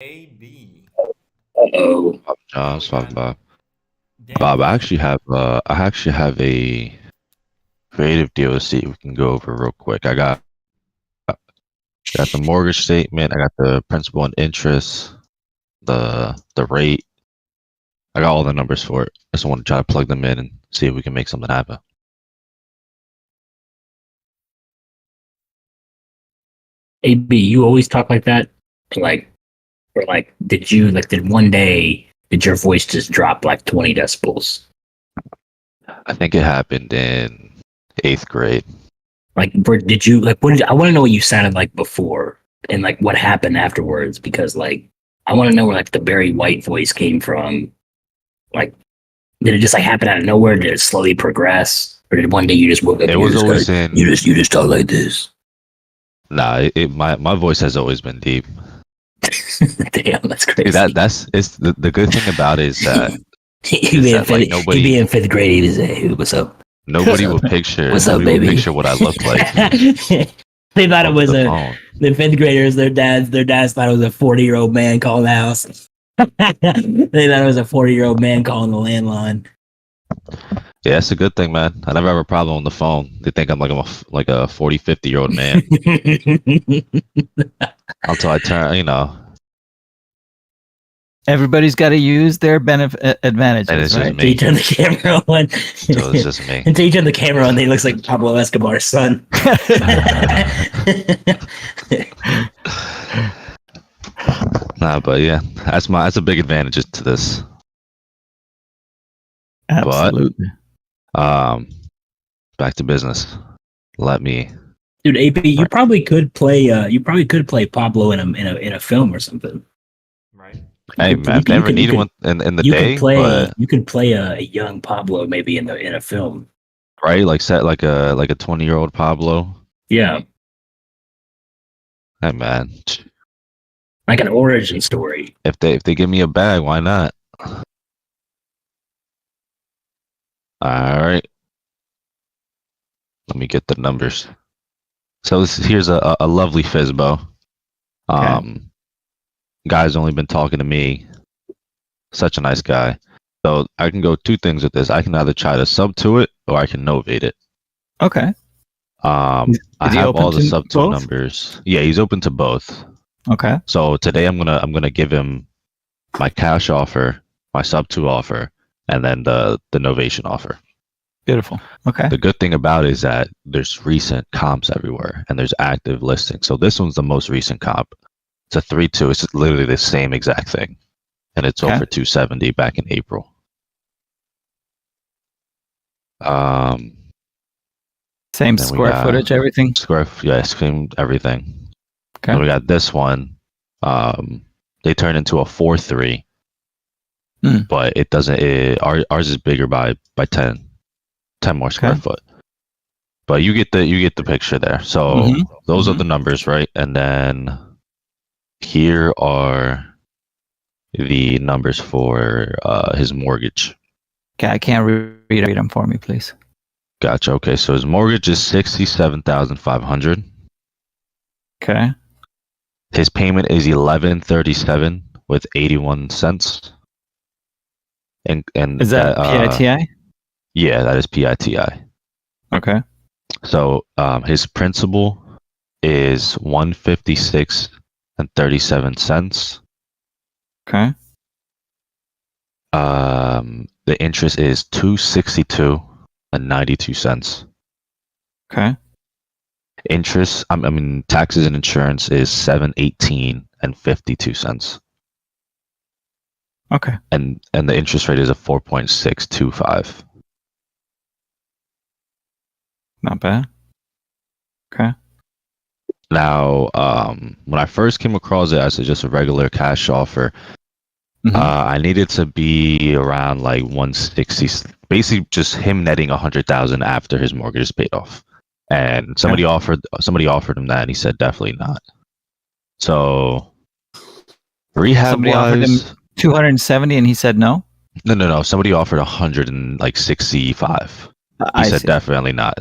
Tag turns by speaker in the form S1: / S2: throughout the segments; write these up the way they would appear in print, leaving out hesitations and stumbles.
S1: AB.
S2: Uh-oh.
S1: Now
S3: John,
S1: we
S3: talking
S1: got
S3: about Bob.
S1: Daniel.
S3: I actually have a creative deal to see if we can go over real quick. I got the mortgage statement. I got the principal and interest, the rate. I got all the numbers for it. I just want to try to plug them in and see if we can make something happen.
S2: AB, you always talk like that? Like, or like, did one day, did your voice just drop like 20 decibels?
S3: I think it happened in 8th grade.
S2: Like, did you, like, I want to know what you sounded like before and like what happened afterwards because, like, I want to know where like the Barry White voice came from. Like, did it just like happen out of nowhere? Did it slowly progress? Or did one day you just woke up
S3: It
S2: and
S3: was always in.
S2: you just talk like this?
S3: Nah, my voice has always been deep.
S2: Damn, that's
S3: See,
S2: crazy.
S3: it's the good thing about it is that
S2: He'd be in fifth grade. He was hey, what's up?
S3: nobody would picture
S2: What's up, baby?
S3: what I look like.
S2: They thought it was
S3: phone.
S2: the fifth graders. Their dads thought it was a 40-year-old man calling the house. They thought it was a 40-year-old man calling the landline.
S3: Yeah, that's a good thing, man. I never have a problem on the phone. They think I'm like a 40, 50-year-old man until I turn.
S4: Everybody's got to use their advantages,
S3: And it's just
S4: right?
S3: me.
S2: Until you turn the camera on.
S3: So it's just me.
S2: Until you turn the camera on, he looks like Pablo Escobar's son.
S3: Nah, but yeah, that's a big advantage to this.
S4: Absolutely.
S3: But back to business. Let me.
S2: Dude, AP, you probably could play. You probably could play Pablo in a film or something.
S1: Right.
S3: Hey, man, I've never needed one in the day, but
S2: you could play a young Pablo maybe in a film.
S3: right, like set like a 20-year-old Pablo.
S2: Yeah,
S3: Hey, man,
S2: like an origin story.
S3: if they give me a bag, why not? All right, let me get the numbers. So here's a lovely Fizbo. Guy's only been talking to me. Such a nice guy. So I can go two things with this. I can either try to sub to it or I can novate it.
S4: Okay.
S3: I
S4: Is he
S3: have
S4: open
S3: all the
S4: to
S3: sub to
S4: both?
S3: numbers. Yeah, he's open to both.
S4: Okay.
S3: So today I'm gonna give him my cash offer, my sub to offer, and then the novation offer.
S4: Beautiful. Okay.
S3: The good thing about it is that there's recent comps everywhere and there's active listings. So this one's the most recent comp. It's a 3-2. It's literally the same exact thing, and it's sold for $270 back in April.
S4: Same square footage, everything.
S3: Same everything.
S4: Okay.
S3: And we got this one. They turn into a 4-3, but it doesn't. Ours is bigger by 10 more square foot. But you get the picture there. So those are the numbers, right? And then here are the numbers for his mortgage.
S4: Okay, I can't read them for me, please.
S3: Gotcha. Okay, so his mortgage is $67,500.
S4: Okay.
S3: His payment is $1137 with 81 cents. And
S4: is that PITI?
S3: Yeah, that is PITI.
S4: Okay.
S3: So his principal is $156.37.
S4: Okay.
S3: The interest is $262.92.
S4: Okay.
S3: Interest, taxes and insurance is $718.52.
S4: Okay.
S3: And the interest rate is a 4.625.
S4: Not bad. Okay.
S3: Now, when I first came across it as just a regular cash offer, I needed to be around like 160, basically just him netting 100,000 after his mortgage is paid off. And somebody offered him that, and he said definitely not. So rehab
S4: offered him 270, and he said no.
S3: No. Somebody offered 165. He said definitely not.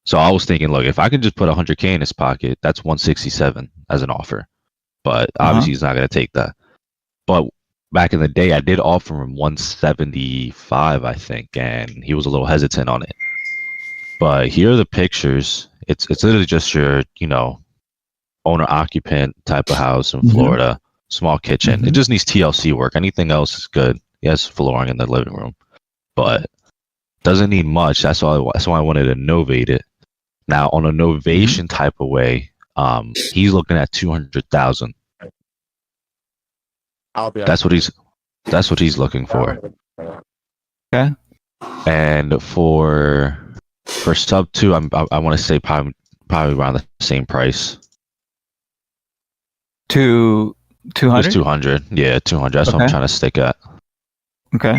S3: So I was thinking, look, if I could just put 100K in his pocket, that's 167 as an offer. But obviously he's not going to take that. But back in the day, I did offer him 175, I think, and he was a little hesitant on it. But here are the pictures. It's literally just your, owner occupant type of house in Florida, small kitchen. It just needs TLC work. Anything else is good. He has flooring in the living room, but doesn't need much. That's why I wanted to novate it. Now, on a novation type of way, he's looking at 200,000. That's what he's looking for.
S4: Okay.
S3: And for sub 2, I want to say probably around the same price.
S4: 200?
S3: Just 200. Yeah, 200. That's what I'm trying to stick at.
S4: Okay.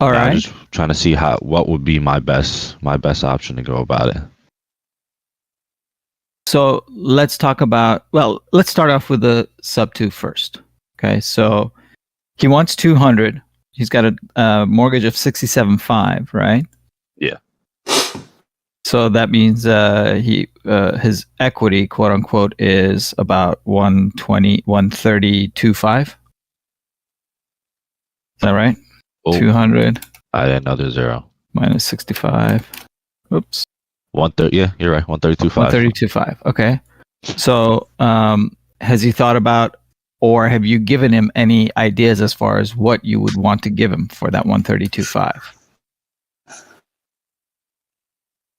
S4: All right.
S3: I'm just trying to see what would be my best option to go about it.
S4: So let's start off with the sub 2 first. Okay. So he wants 200. He's got a mortgage of 67.5, right?
S3: Yeah.
S4: So that means his equity, quote unquote, is about 132.5. Is that right? 200.
S3: I had another zero.
S4: Minus 65. Oops.
S3: 130. Yeah, you're right. 132.5.
S4: 132.5. Okay. So has he thought about, or have you given him any ideas as far as what you would want to give him for that 132.5?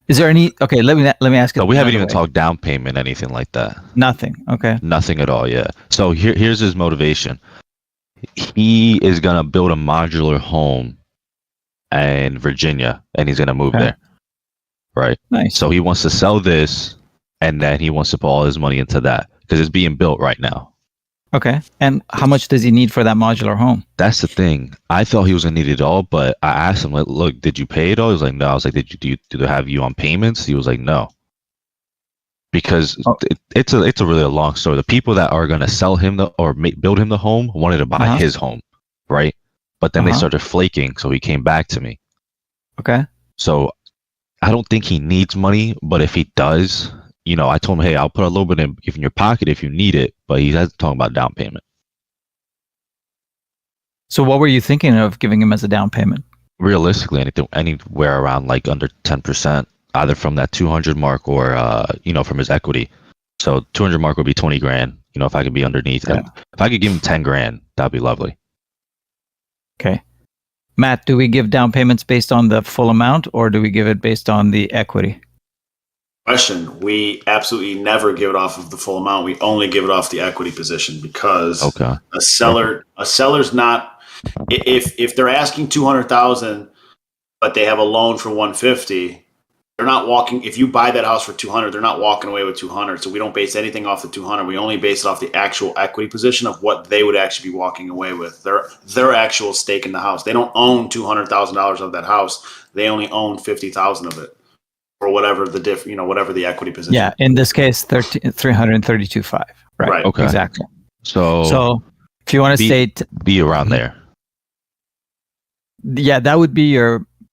S4: Is there any? Okay, let me ask you.
S3: No, we haven't even talked down payment, anything like that.
S4: Nothing. Okay.
S3: Nothing at all. Yeah. So here's his motivation. He is gonna build a modular home in Virginia, and he's gonna move there. Right.
S4: Nice.
S3: So he wants to sell this, and then he wants to put all his money into that because it's being built right now.
S4: Okay. And how much does he need for that modular home?
S3: That's the thing. I thought he was gonna need it all, but I asked him, like, look, did you pay it all? He was like, no. I was like, do they have you on payments? He was like, no. Because it's a really long story. The people that are gonna sell him build him the home wanted to buy his home, right? But then they started flaking, so he came back to me.
S4: Okay.
S3: So I don't think he needs money, but if he does, I told him, hey, I'll put a little bit in your pocket if you need it, but he hasn't talking about down payment.
S4: So what were you thinking of giving him as a down payment?
S3: Realistically, anywhere around like under 10%, either from that 200 mark or from his equity. So 200 mark would be 20 grand. If I could be underneath, and if I could give him 10 grand, that'd be lovely.
S4: Okay. Matt, do we give down payments based on the full amount, or do we give it based on the equity?
S1: Question. We absolutely never give it off of the full amount. We only give it off the equity position because a seller's not, if they're asking 200,000, but they have a loan for 150, they're not walking. If you buy that house for 200, they're not walking away with 200. So we don't base anything off the 200. We only base it off the actual equity position of what they would actually be walking away with. Their actual stake in the house. They don't own $200,000 of that house. They only own 50,000 of it, or whatever whatever the equity position.
S4: Yeah, in this case, 332.5. Right.
S3: Okay.
S4: Exactly.
S3: So
S4: if you want to state
S3: be around there.
S4: Yeah, that would be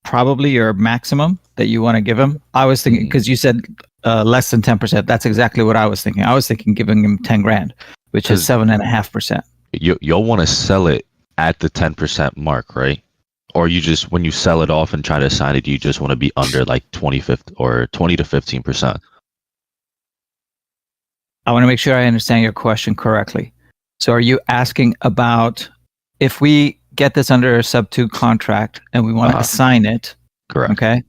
S4: probably your maximum that you want to give him. I was thinking, because you said less than 10%. That's exactly what I was thinking. I was thinking giving him 10 grand, which is 7.5%.
S3: You'll want to sell it at the 10% mark, right? Or you just, when you sell it off and try to assign it, you just want to be under like 20 to 15%.
S4: I want to make sure I understand your question correctly. So are you asking about if we get this under a sub 2 contract and we want to assign it?
S3: Correct.
S4: Okay.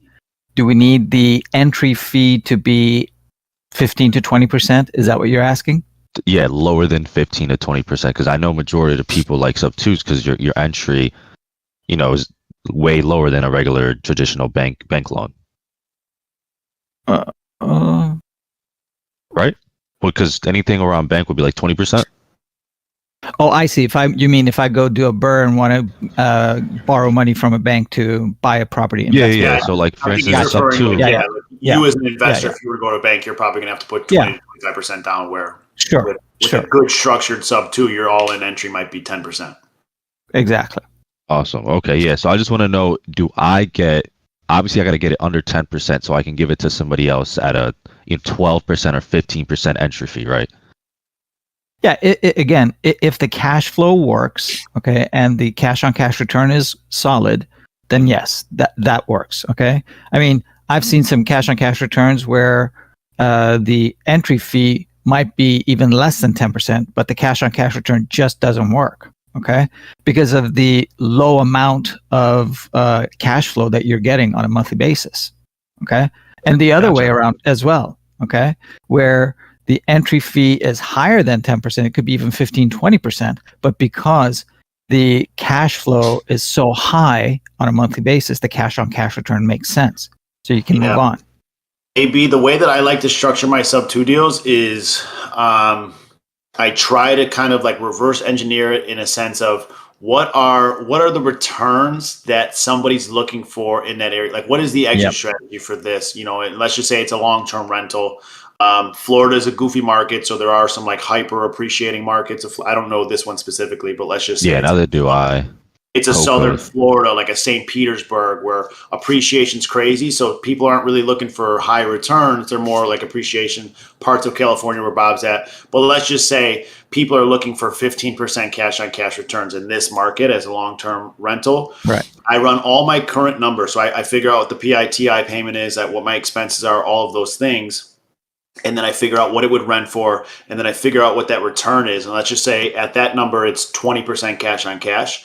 S4: Do we need the entry fee to be 15 to 20%? Is that what you're asking?
S3: Yeah, lower than 15 to 20%. Because I know majority of people like sub 2s because your entry, is way lower than a regular traditional bank loan. Right? Because anything around bank would be like 20%.
S4: Oh, I see. If I go do a BRRRR and want to borrow money from a bank to buy a property.
S3: Yeah. So like, for instance, sub 2.
S1: You as an investor, if you were to go to a bank, you're probably going to have to put 20 to 25% down, where with a good structured sub 2, your all-in entry might be 10%.
S4: Exactly.
S3: Awesome. Okay. Yeah. So I just want to know, do I obviously I got to get it under 10% so I can give it to somebody else at a 12% or 15% entry fee, right?
S4: Yeah. Again, if the cash flow works, okay, and the cash on cash return is solid, then yes, that works. Okay. I mean, I've seen some cash on cash returns where the entry fee might be even less than 10%, but the cash on cash return just doesn't work. Okay. Because of the low amount of cash flow that you're getting on a monthly basis. Okay. And the other way around as well. Okay. Where the entry fee is higher than 10%, it could be even 15, 20%, but because the cash flow is so high on a monthly basis, the cash on cash return makes sense. So you can move on.
S1: AB, the way that I like to structure my sub 2 deals is I try to kind of like reverse engineer it in a sense of what are the returns that somebody's looking for in that area? Like, what is the exit strategy for this? And let's just say it's a long-term rental. Florida is a goofy market, so there are some like hyper appreciating markets. I don't know this one specifically, but let's just say
S3: neither do I.
S1: It's a southern Florida, like a St. Petersburg, where appreciation's crazy. So people aren't really looking for high returns. They're more like appreciation, parts of California where Bob's at. But let's just say people are looking for 15% cash on cash returns in this market as a long-term rental.
S4: Right.
S1: I run all my current numbers. So I figure out what the PITI payment is, what my expenses are, all of those things. And then I figure out what it would rent for. And then I figure out what that return is. And let's just say at that number, it's 20% cash on cash.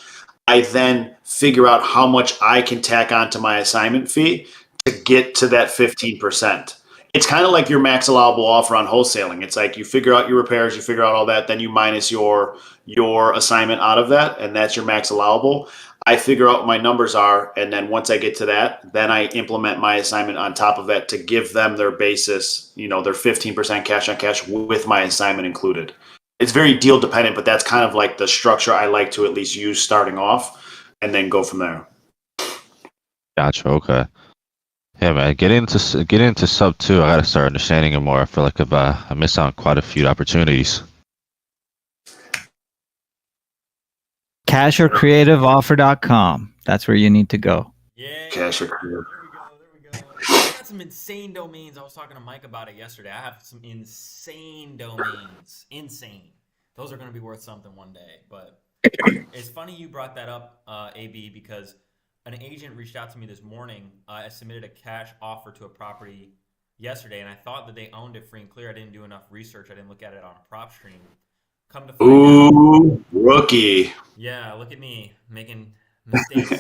S1: I then figure out how much I can tack onto my assignment fee to get to that 15%. It's kind of like your max allowable offer on wholesaling. It's like you figure out your repairs, you figure out all that, then you minus your assignment out of that, and that's your max allowable. I figure out what my numbers are, and then once I get to that, then I implement my assignment on top of that to give them their basis, their 15% cash on cash with my assignment included. It's very deal dependent, but that's kind of like the structure I like to at least use starting off and then go from there.
S3: Gotcha. Okay. Yeah, man. Get into sub 2. I got to start understanding it more. I feel like I miss out on quite a few opportunities.
S4: Cashorcreativeoffer.com. That's where you need to go.
S5: Yeah.
S1: Cash or Creative.
S5: There we go. I got some insane domains. I was talking to Mike about it yesterday. I have some insane domains. Insane. Those are going to be worth something one day. But it's funny you brought that up, AB, because an agent reached out to me this morning. I submitted a cash offer to a property yesterday, and I thought that they owned it free and clear. I didn't do enough research. I didn't look at it on PropStream. Come to find out,
S1: rookie.
S5: Yeah, look at me making mistakes. Come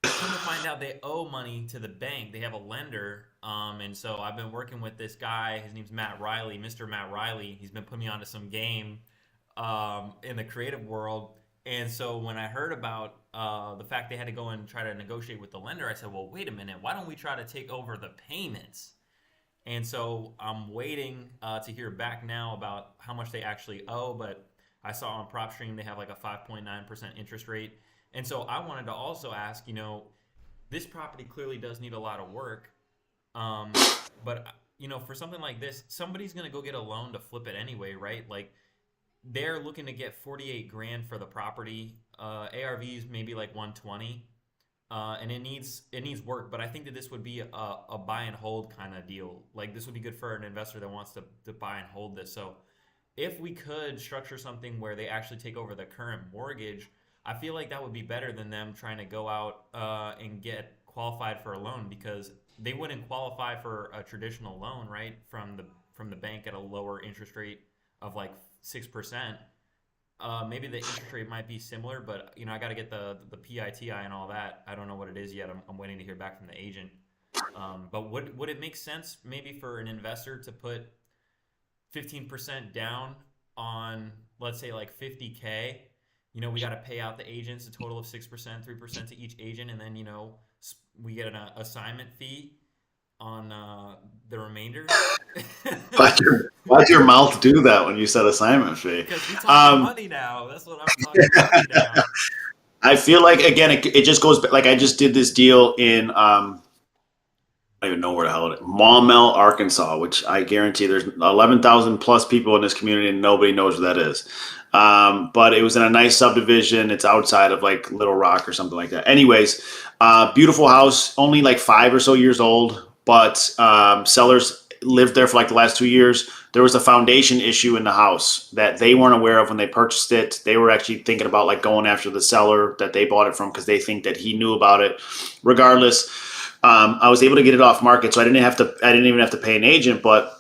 S5: to find out they owe money to the bank. They have a lender. And so I've been working with this guy. His name's Matt Riley, Mr. Matt Riley. He's been putting me onto some game in the creative world. And so when I heard about the fact they had to go and try to negotiate with the lender, I said, well, wait a minute. Why don't we try to take over the payments? And so I'm waiting to hear back now about how much they actually owe. But I saw on PropStream they have like a 5.9% interest rate. And so I wanted to also ask, this property clearly does need a lot of work. But, for something like this, somebody's going to go get a loan to flip it anyway, right? Like they're looking to get 48 grand for the property. ARV is maybe like 120. And it needs work, but I think that this would be a buy and hold kind of deal. Like this would be good for an investor that wants to buy and hold this. So if we could structure something where they actually take over the current mortgage, I feel like that would be better than them trying to go out and get qualified for a loan, because they wouldn't qualify for a traditional loan, right? From the bank at a lower interest rate of like 6%. Maybe the interest rate might be similar, but I got to get the PITI and all that. I don't know what it is yet. I'm waiting to hear back from the agent. But would it make sense maybe for an investor to put 15% down on, let's say, like $50K? We got to pay out the agents a total of 6%, 3% to each agent, and then we get an assignment fee on the remainder.
S1: Why'd your mouth do that when you said assignment fee?
S5: Because we talking money now. That's what I'm talking about now.
S1: I feel like, again, it just goes back. Like I just did this deal in I don't even know where the hell it is. Maumelle, Arkansas, which I guarantee there's 11,000 plus people in this community and nobody knows where that is. But it was in a nice subdivision. It's outside of like Little Rock or something like that. Anyways, Beautiful house, only like 5 or so years old, but sellers lived there for like the last 2 years. There was a foundation issue in the house that they weren't aware of when they purchased it. They were actually thinking about like going after the seller that they bought it from because they think that he knew about it. Regardless, I was able to get it off market, so I didn't even have to pay an agent, but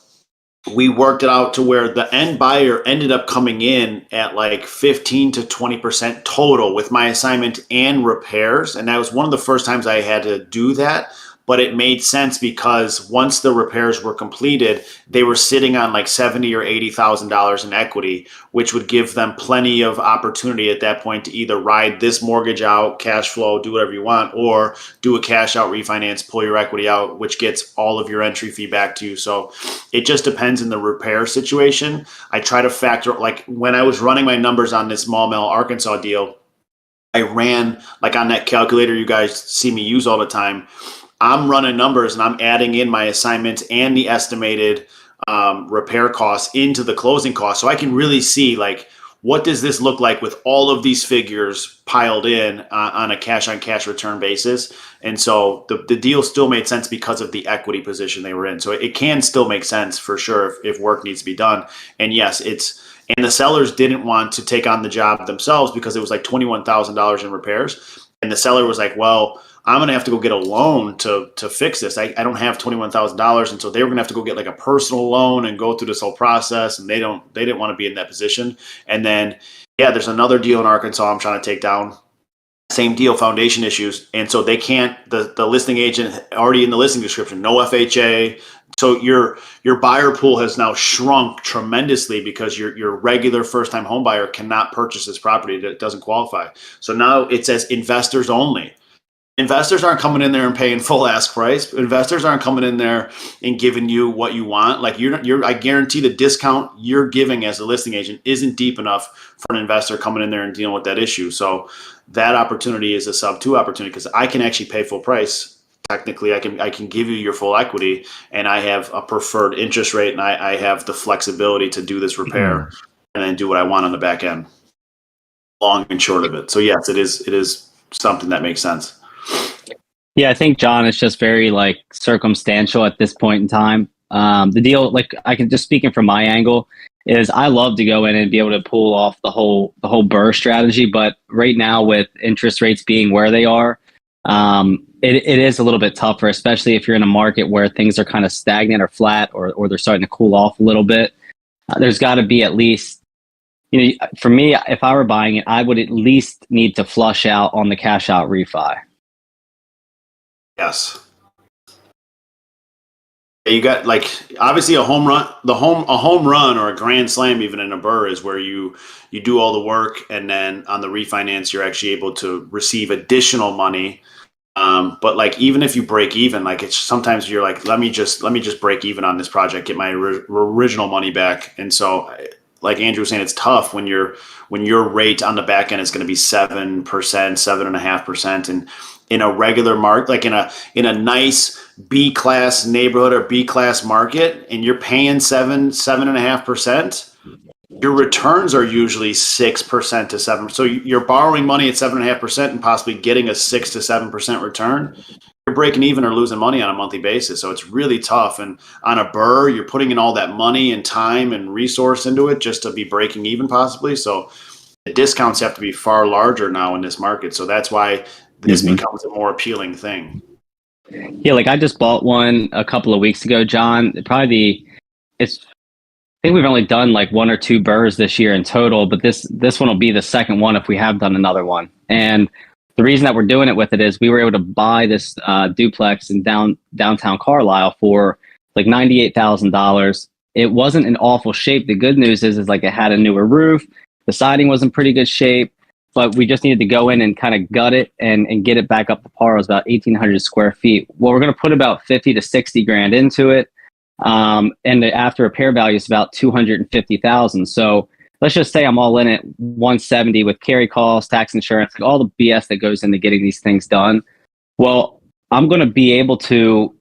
S1: we worked it out to where the end buyer ended up coming in at like 15 to 20% total with my assignment and repairs. And that was one of the first times I had to do that. But it made sense because once the repairs were completed, they were sitting on like $70,000 or $80,000 in equity, which would give them plenty of opportunity at that point to either ride this mortgage out, cash flow, do whatever you want, or do a cash out refinance, pull your equity out, which gets all of your entry fee back to you. So it just depends in the repair situation. I try to factor, like when I was running my numbers on this Maumelle, Arkansas deal, I ran like on that calculator you guys see me use all the time. I'm running numbers and I'm adding in my assignments and the estimated repair costs into the closing costs. So I can really see like, what does this look like with all of these figures piled in on a cash on cash return basis? And so the deal still made sense because of the equity position they were in. So it can still make sense for sure if work needs to be done. And yes, and the sellers didn't want to take on the job themselves because it was like $21,000 in repairs. And the seller was like, well, I'm going to have to go get a loan to fix this. I don't have $21,000. And so they were going to have to go get like a personal loan and go through this whole process. And they didn't want to be in that position. And then, there's another deal in Arkansas I'm trying to take down. Same deal, foundation issues. And so they can't, the listing agent already in the listing description, no FHA. So your buyer pool has now shrunk tremendously because your regular first-time home buyer cannot purchase this property that doesn't qualify. So now it says investors only. Investors aren't coming in there and paying full ask price. Investors aren't coming in there and giving you what you want. Like I guarantee the discount you're giving as a listing agent isn't deep enough for an investor coming in there and dealing with that issue. So that opportunity is a sub 2 opportunity because I can actually pay full price. Technically, I can give you your full equity, and I have a preferred interest rate, and I have the flexibility to do this repair and then do what I want on the back end. Long and short of it. So yes, it is something that makes sense.
S6: Yeah, I think, John, it's just very like circumstantial at this point in time. The deal, like I can just speaking from my angle, is I love to go in and be able to pull off the whole BRRRR strategy. But right now with interest rates being where they are, it is a little bit tougher, especially if you're in a market where things are kind of stagnant or flat or they're starting to cool off a little bit. There's got to be at least, for me, if I were buying it, I would at least need to flush out on the cash out refi.
S1: Yes. You got like obviously a home run, a home run or a grand slam even in a BRRRR is where you do all the work and then on the refinance you're actually able to receive additional money. But like even if you break even, like it's sometimes you're like, let me just break even on this project, get my original money back. And so like Andrew was saying, it's tough when your rate on the back end is going to be 7%, 7.5%, and in a regular market, like in a nice B class neighborhood or B class market, and you're paying 7.5%, your returns are usually 6% to 7%. So you're borrowing money at 7.5% and possibly getting a 6 to 7% return. You're breaking even or losing money on a monthly basis. So it's really tough. And on a BRRRR, you're putting in all that money and time and resource into it just to be breaking even possibly. So the discounts have to be far larger now in this market. So that's why this becomes a more appealing thing.
S6: Yeah, like I just bought one a couple of weeks ago, John. I think we've only done like 1 or 2 BRRRRs this year in total, but this one will be the second one if we have done another one. And the reason that we're doing it with it is we were able to buy this duplex in downtown Carlisle for like $98,000. It wasn't in awful shape. The good news is like it had a newer roof. The siding was in pretty good shape, but we just needed to go in and kind of gut it and get it back up to par. It was about 1,800 square feet. Well, we're going to put about 50 to 60 grand into it. And the after repair value is about 250,000. So let's just say I'm all in at 170 with carry costs, tax insurance, like all the BS that goes into getting these things done. Well, I'm going to be able to,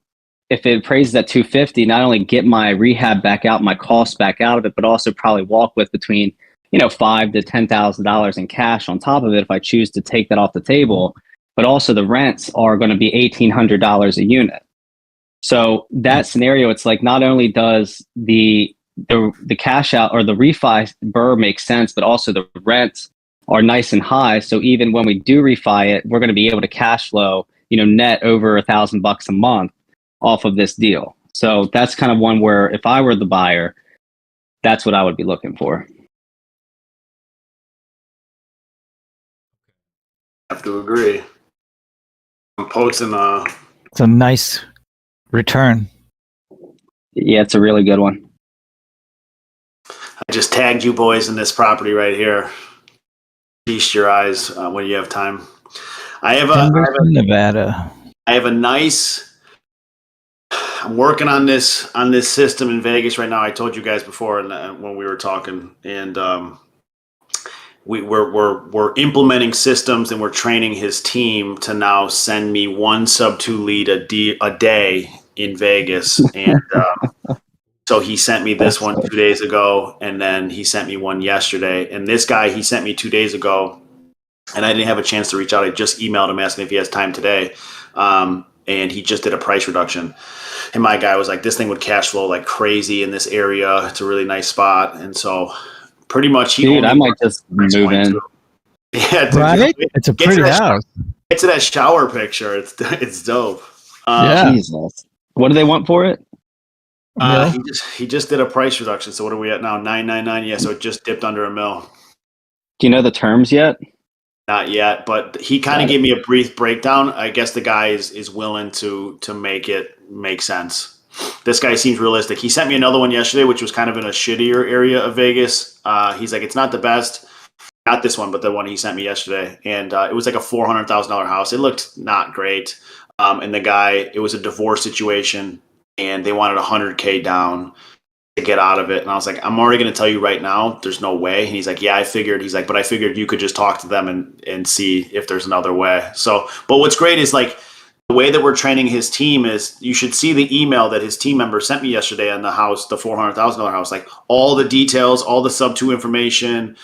S6: if it appraises at 250, not only get my rehab back out, my costs back out of it, but also probably walk with between, $5,000 to $10,000 in cash on top of it if I choose to take that off the table. but also the rents are going to be $1,800 a unit. So that scenario, it's like not only does the cash out or the refi burr make sense, but also the rents are nice and high. So even when we do refi it, we're going to be able to cash flow, net over $1,000 a month off of this deal. So that's kind of one where if I were the buyer, that's what I would be looking for.
S1: I have to agree. I'm posting
S4: It's a nice return.
S6: Yeah, it's a really good one.
S1: I just tagged you boys in this property right here. Feast your eyes when you have time.
S4: Nevada.
S1: I have a nice. I'm working on this system in Vegas right now. I told you guys before, and when we were talking, and we're implementing systems, and we're training his team to now send me one sub-2 lead a day in Vegas, and so he sent me this one 2 days ago, and then he sent me one yesterday, and this guy he sent me 2 days ago, and I didn't have a chance to reach out. I just emailed him asking if he has time today. And he just did a price reduction. And my guy was like, this thing would cash flow like crazy in this area. It's a really nice spot. And so pretty much
S6: I might just move in.
S1: Yeah,
S4: right? It's a pretty house.
S1: Get to that shower picture. It's dope.
S4: Yeah.
S6: Jesus. What do they want for it?
S1: He just did a price reduction. So what are we at now? $999. Yeah, so it just dipped under $1 million.
S6: Do you know the terms yet?
S1: Not yet, but he kind of gave me a brief breakdown. I guess the guy is willing to make it make sense. This guy seems realistic. He sent me another one yesterday, which was kind of in a shittier area of Vegas. He's like, it's not the best. Not this one, but the one he sent me yesterday. And it was like a $400,000 house. It looked not great. And the guy, it was a divorce situation, and they wanted $100K down to get out of it. And I was like, I'm already going to tell you right now, there's no way. And he's like, yeah, I figured. He's like, but I figured you could just talk to them and see if there's another way. So, but what's great is like the way that we're training his team is you should see the email that his team member sent me yesterday on the house, the $400,000 house, like all the details, all the sub-2 information,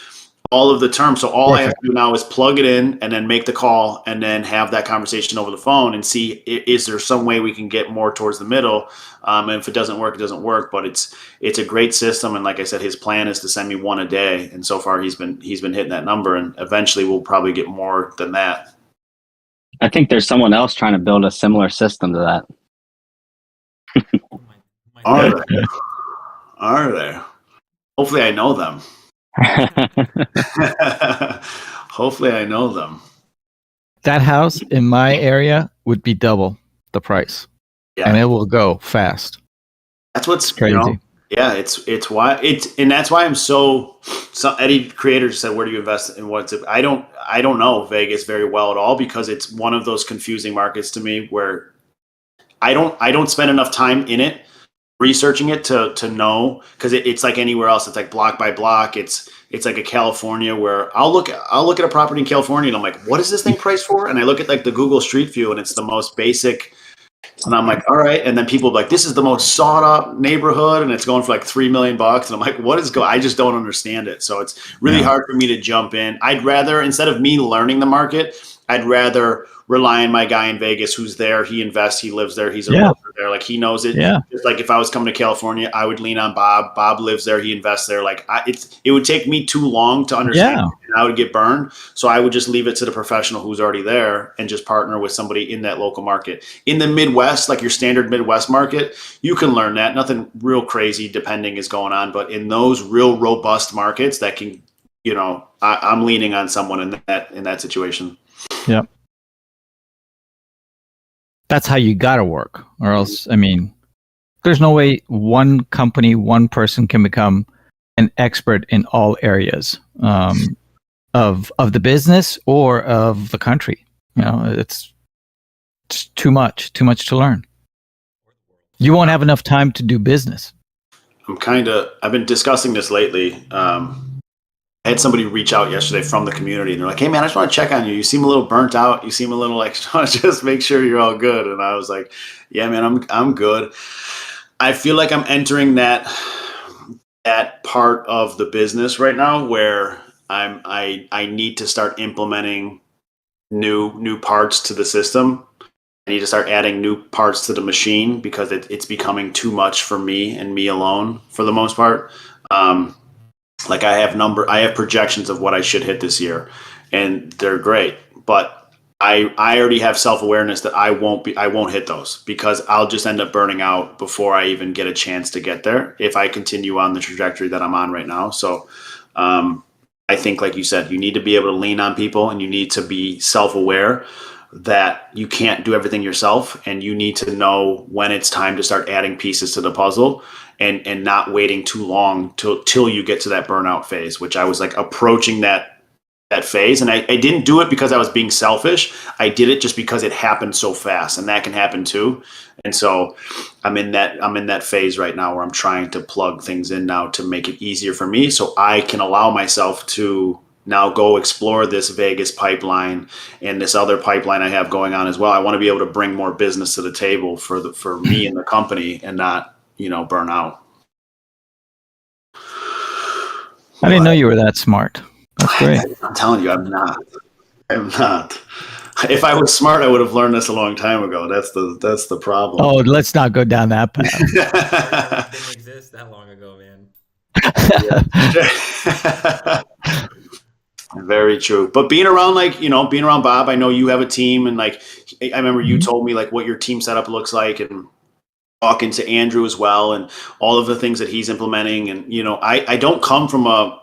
S1: all of the terms. So all I have to do now is plug it in and then make the call and then have that conversation over the phone and see, is there some way we can get more towards the middle? And if it doesn't work, it doesn't work, but it's a great system. And like I said, his plan is to send me one a day. And so far he's been hitting that number, and eventually we'll probably get more than that.
S6: I think there's someone else trying to build a similar system to that.
S1: Are there? Hopefully I know them. Hopefully I know them.
S4: That house in my area would be double the price. Yeah. And it will go fast.
S1: That's what's
S4: crazy.
S1: Yeah, it's why and that's why I'm so Eddie Creator just said, where do you invest in what's it? I don't know Vegas very well at all, because it's one of those confusing markets to me where I don't spend enough time in it researching it to know, because it's like anywhere else. It's like block by block. It's like a California where I'll look at a property in California and I'm like, what is this thing priced for? And I look at like the Google Street View and it's the most basic. And I'm like, all right. And then people are like, this is the most sought up neighborhood, and it's going for like $3 million. And I'm like, what is I just don't understand it. So it's really hard for me to jump in. I'd rather, instead of me learning the market, I'd rather rely on my guy in Vegas who's there. He invests, he lives there, he's a realtor there. Like, he knows it.
S4: Yeah.
S1: Just like if I was coming to California, I would lean on Bob. Bob lives there, he invests there. Like, it would take me too long to understand, and I would get burned. So I would just leave it to the professional who's already there and just partner with somebody in that local market. In the Midwest, like your standard Midwest market, you can learn that. Nothing real crazy depending is going on. But in those real robust markets that can, I'm leaning on someone in that situation.
S4: Yep. That's how you gotta work, or else, I mean, there's no way one company, one person can become an expert in all areas of the business or of the country. It's too much to learn. You won't have enough time to do business.
S1: I've been discussing this lately. I had somebody reach out yesterday from the community, and they're like, hey man, I just want to check on you. You seem a little burnt out. You seem a little like, just make sure you're all good. And I was like, yeah, man, I'm good. I feel like I'm entering that part of the business right now where I need to start implementing new parts to the system. I need to start adding new parts to the machine because it's becoming too much for me and me alone for the most part. Like I have projections of what I should hit this year, and they're great, but I already have self-awareness that I won't hit those because I'll just end up burning out before I even get a chance to get there if I continue on the trajectory that I'm on right now. So I think, like you said, you need to be able to lean on people, and you need to be self-aware that you can't do everything yourself, and you need to know when it's time to start adding pieces to the puzzle and not waiting too long till you get to that burnout phase, which I was like approaching that phase. And I didn't do it because I was being selfish. I did it just because it happened so fast, and that can happen too. And so I'm in that phase right now where I'm trying to plug things in now to make it easier for me so I can allow myself to now go explore this Vegas pipeline and this other pipeline I have going on as well. I want to be able to bring more business to the table for me and the company and not, burn out.
S4: I didn't know you were that smart. That's great.
S1: I'm telling you, I'm not. If I was smart, I would have learned this a long time ago. That's the problem.
S4: Oh, let's not go down that path.
S5: It didn't exist that long ago, man.
S1: Very true. But being around Bob, I know you have a team, and like I remember you told me like what your team setup looks like, and talking to Andrew as well, and all of the things that he's implementing. And I don't come from a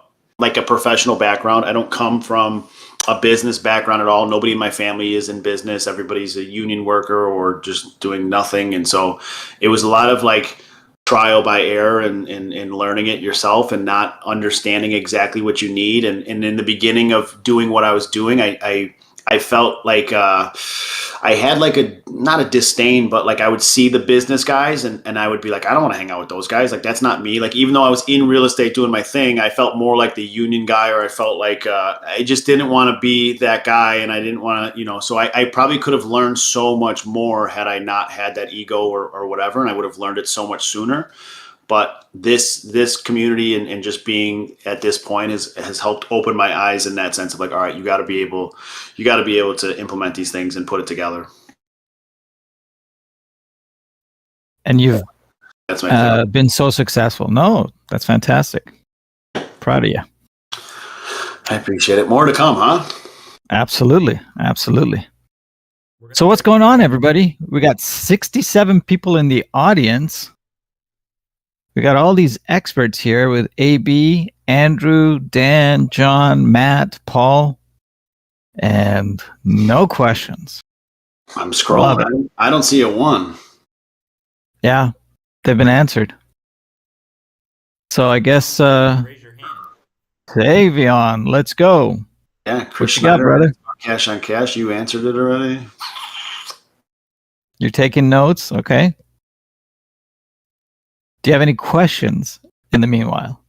S1: professional background. I don't come from a business background at all. Nobody in my family is in business. Everybody's a union worker or just doing nothing. And so it was a lot of like trial by error and learning it yourself and not understanding exactly what you need. And in the beginning of doing what I was doing, I felt like I had like not a disdain, but like I would see the business guys and I would be like, I don't want to hang out with those guys. Like, that's not me. Like, even though I was in real estate doing my thing, I felt more like the union guy, or I felt like I just didn't want to be that guy. And I didn't want to, so I probably could have learned so much more had I not had that ego or whatever. And I would have learned it so much sooner. But this community and just being at this point has helped open my eyes in that sense of like, all right, you got to be able to implement these things and put it together.
S4: And you've been so successful. No, that's fantastic. Proud of you.
S1: I appreciate it. More to come, huh?
S4: Absolutely. So what's going on, everybody? We got 67 people in the audience. We got all these experts here with AB, Andrew, Dan, John, Matt, Paul, and no questions.
S1: I'm scrolling. I don't see a one.
S4: Yeah, they've been answered. So I guess
S5: Raise your hand.
S4: Savion, let's go.
S1: Yeah,
S4: Chris, what you got, brother?
S1: Cash on cash. You answered it already.
S4: You're taking notes, okay? Do you have any questions in the meanwhile?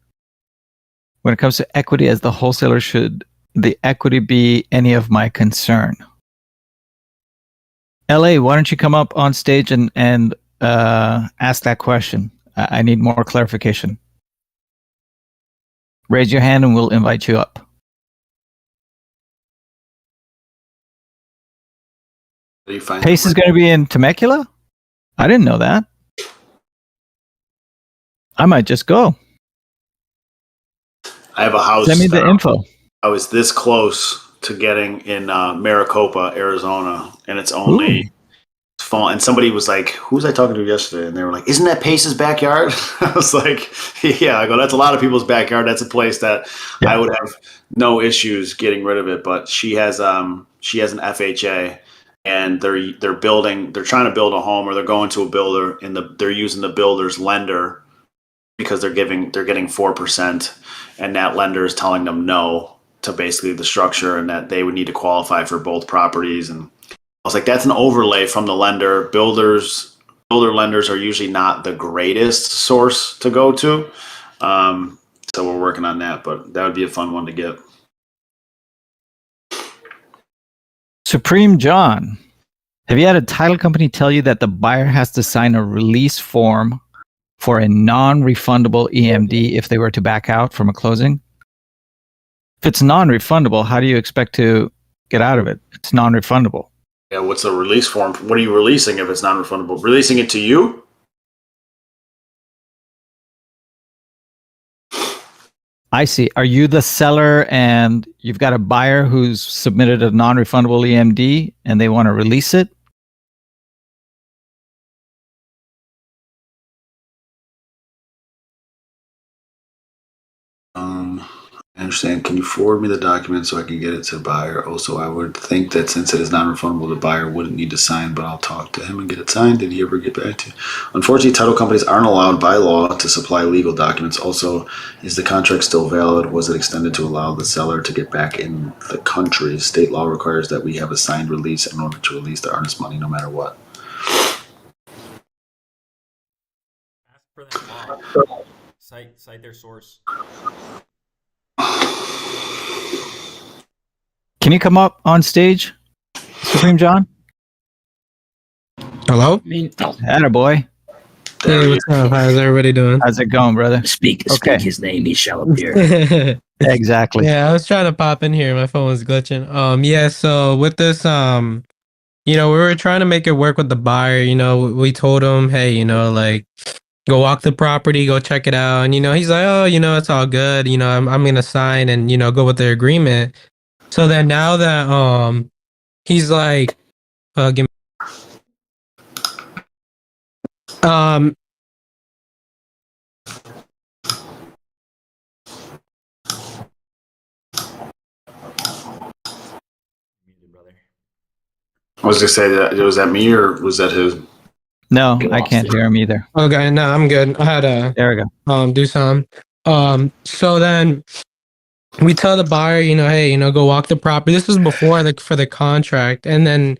S4: When it comes to equity as the wholesaler, should the equity be any of my concern? LA, why don't you come up on stage and ask that question? I need more clarification. Raise your hand and we'll invite you up. Pace is going to be in Temecula? I didn't know that. I might just go.
S1: I have a house.
S4: Send me the info.
S1: I was this close to getting in Maricopa, Arizona, and it's only fall. And somebody was like, "Who was I talking to yesterday?" And they were like, "Isn't that Pace's backyard?" I was like, "Yeah." I go, "That's a lot of people's backyard. That's a place that I would have no issues getting rid of it." But she has an FHA. And they're trying to build a home, or they're going to a builder, and they're using the builder's lender because they're getting 4%, and that lender is telling them no to basically the structure, and that they would need to qualify for both properties. And I was like, that's an overlay from the lender. Builder lenders are usually not the greatest source to go to, so we're working on that. But that would be a fun one to get.
S4: Supreme John, have you had a title company tell you that the buyer has to sign a release form for a non-refundable EMD if they were to back out from a closing? If it's non-refundable, how do you expect to get out of it. It's non-refundable.
S1: Yeah, what's the release form? What are you releasing if it's non-refundable? Releasing it to you?
S4: I see. Are you the seller and you've got a buyer who's submitted a non-refundable EMD and they want to release it?
S1: I understand. Can you forward me the document so I can get it to the buyer? Also, I would think that since it is non-refundable, the buyer wouldn't need to sign, but I'll talk to him and get it signed. Did he ever get back to you? Unfortunately, title companies aren't allowed by law to supply legal documents. Also, is the contract still valid? Was it extended to allow the seller to get back in the country? State law requires that we have a signed release in order to release the earnest money no matter what.
S5: Ask for that law. Cite their source.
S4: Can you come up on stage, Supreme John?
S7: Hello?
S4: Attaboy.
S7: Hey, what's up? How's everybody doing?
S4: How's it going, brother?
S2: Speak his name, he shall appear.
S4: Exactly.
S7: Yeah, I was trying to pop in here. My phone was glitching. Yeah, so with this, we were trying to make it work with the buyer. We told him, hey, like, go walk the property, go check it out. And, he's like, oh, it's all good. I'm going to sign and, go with the agreement. So then now that, he's like, give me,
S1: I was going to say, was that me or was that his?
S4: No, I can't hear him either.
S7: okay, no, I'm good. I had to
S4: There we go.
S7: do some. So then we tell the buyer, hey, go walk the property. This was before for the contract, and then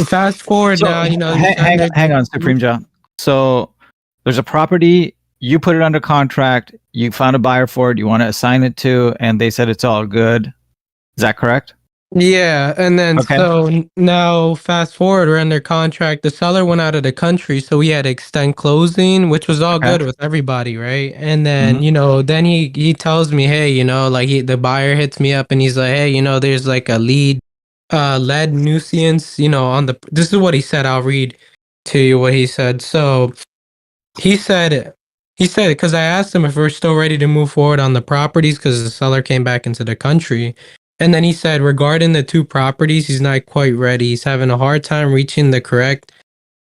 S7: fast forward now,
S4: hang on, Supreme John. So there's a property, you put it under contract, you found a buyer for it, you want to assign it to, and they said it's all good. Is that correct?
S7: Yeah, and then so now fast forward, we're under contract. The seller went out of the country, so we had to extend closing, which was all good with everybody, right? And then then he tells me, hey, like the buyer hits me up and he's like, hey, there's like a lead nuisance, on the. This is what he said. I'll read to you what he said. So he said because I asked him if we're still ready to move forward on the properties because the seller came back into the country. And then he said, regarding the two properties, he's not quite ready. He's having a hard time reaching the correct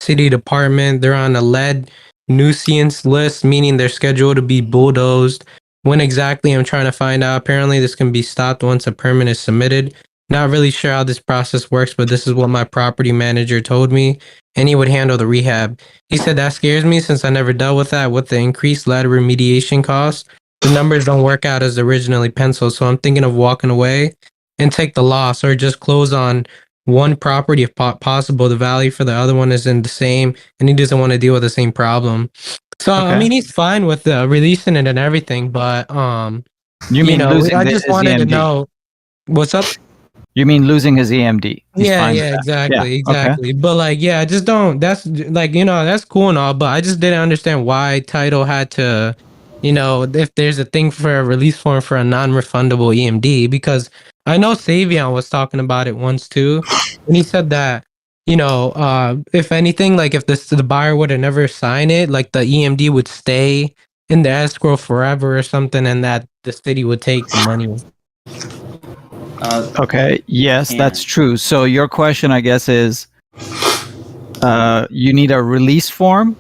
S7: city department. They're on a lead nuisance list, meaning they're scheduled to be bulldozed. When exactly, I'm trying to find out. Apparently, this can be stopped once a permit is submitted. Not really sure how this process works, but this is what my property manager told me, and he would handle the rehab. He said that scares me since I never dealt with that. With the increased lead remediation costs, the numbers don't work out as originally penciled, so I'm thinking of walking away and take the loss or just close on one property if possible. The value for the other one isn't the same, and he doesn't want to deal with the same problem. So, I mean, he's fine with releasing it and everything, but I just wanted to know what's up.
S4: You mean losing his EMD?
S7: Yeah, exactly. Okay. But I just don't. That's that's cool and all, but I just didn't understand why title had to, if there's a thing for a release form for a non-refundable EMD, because I know Savion was talking about it once too, and he said that if anything, like if the buyer would have never signed it, like the EMD would stay in the escrow forever or something, and that the city would take the money.
S4: Okay. Yes, that's true. So your question, I guess, is you need a release form,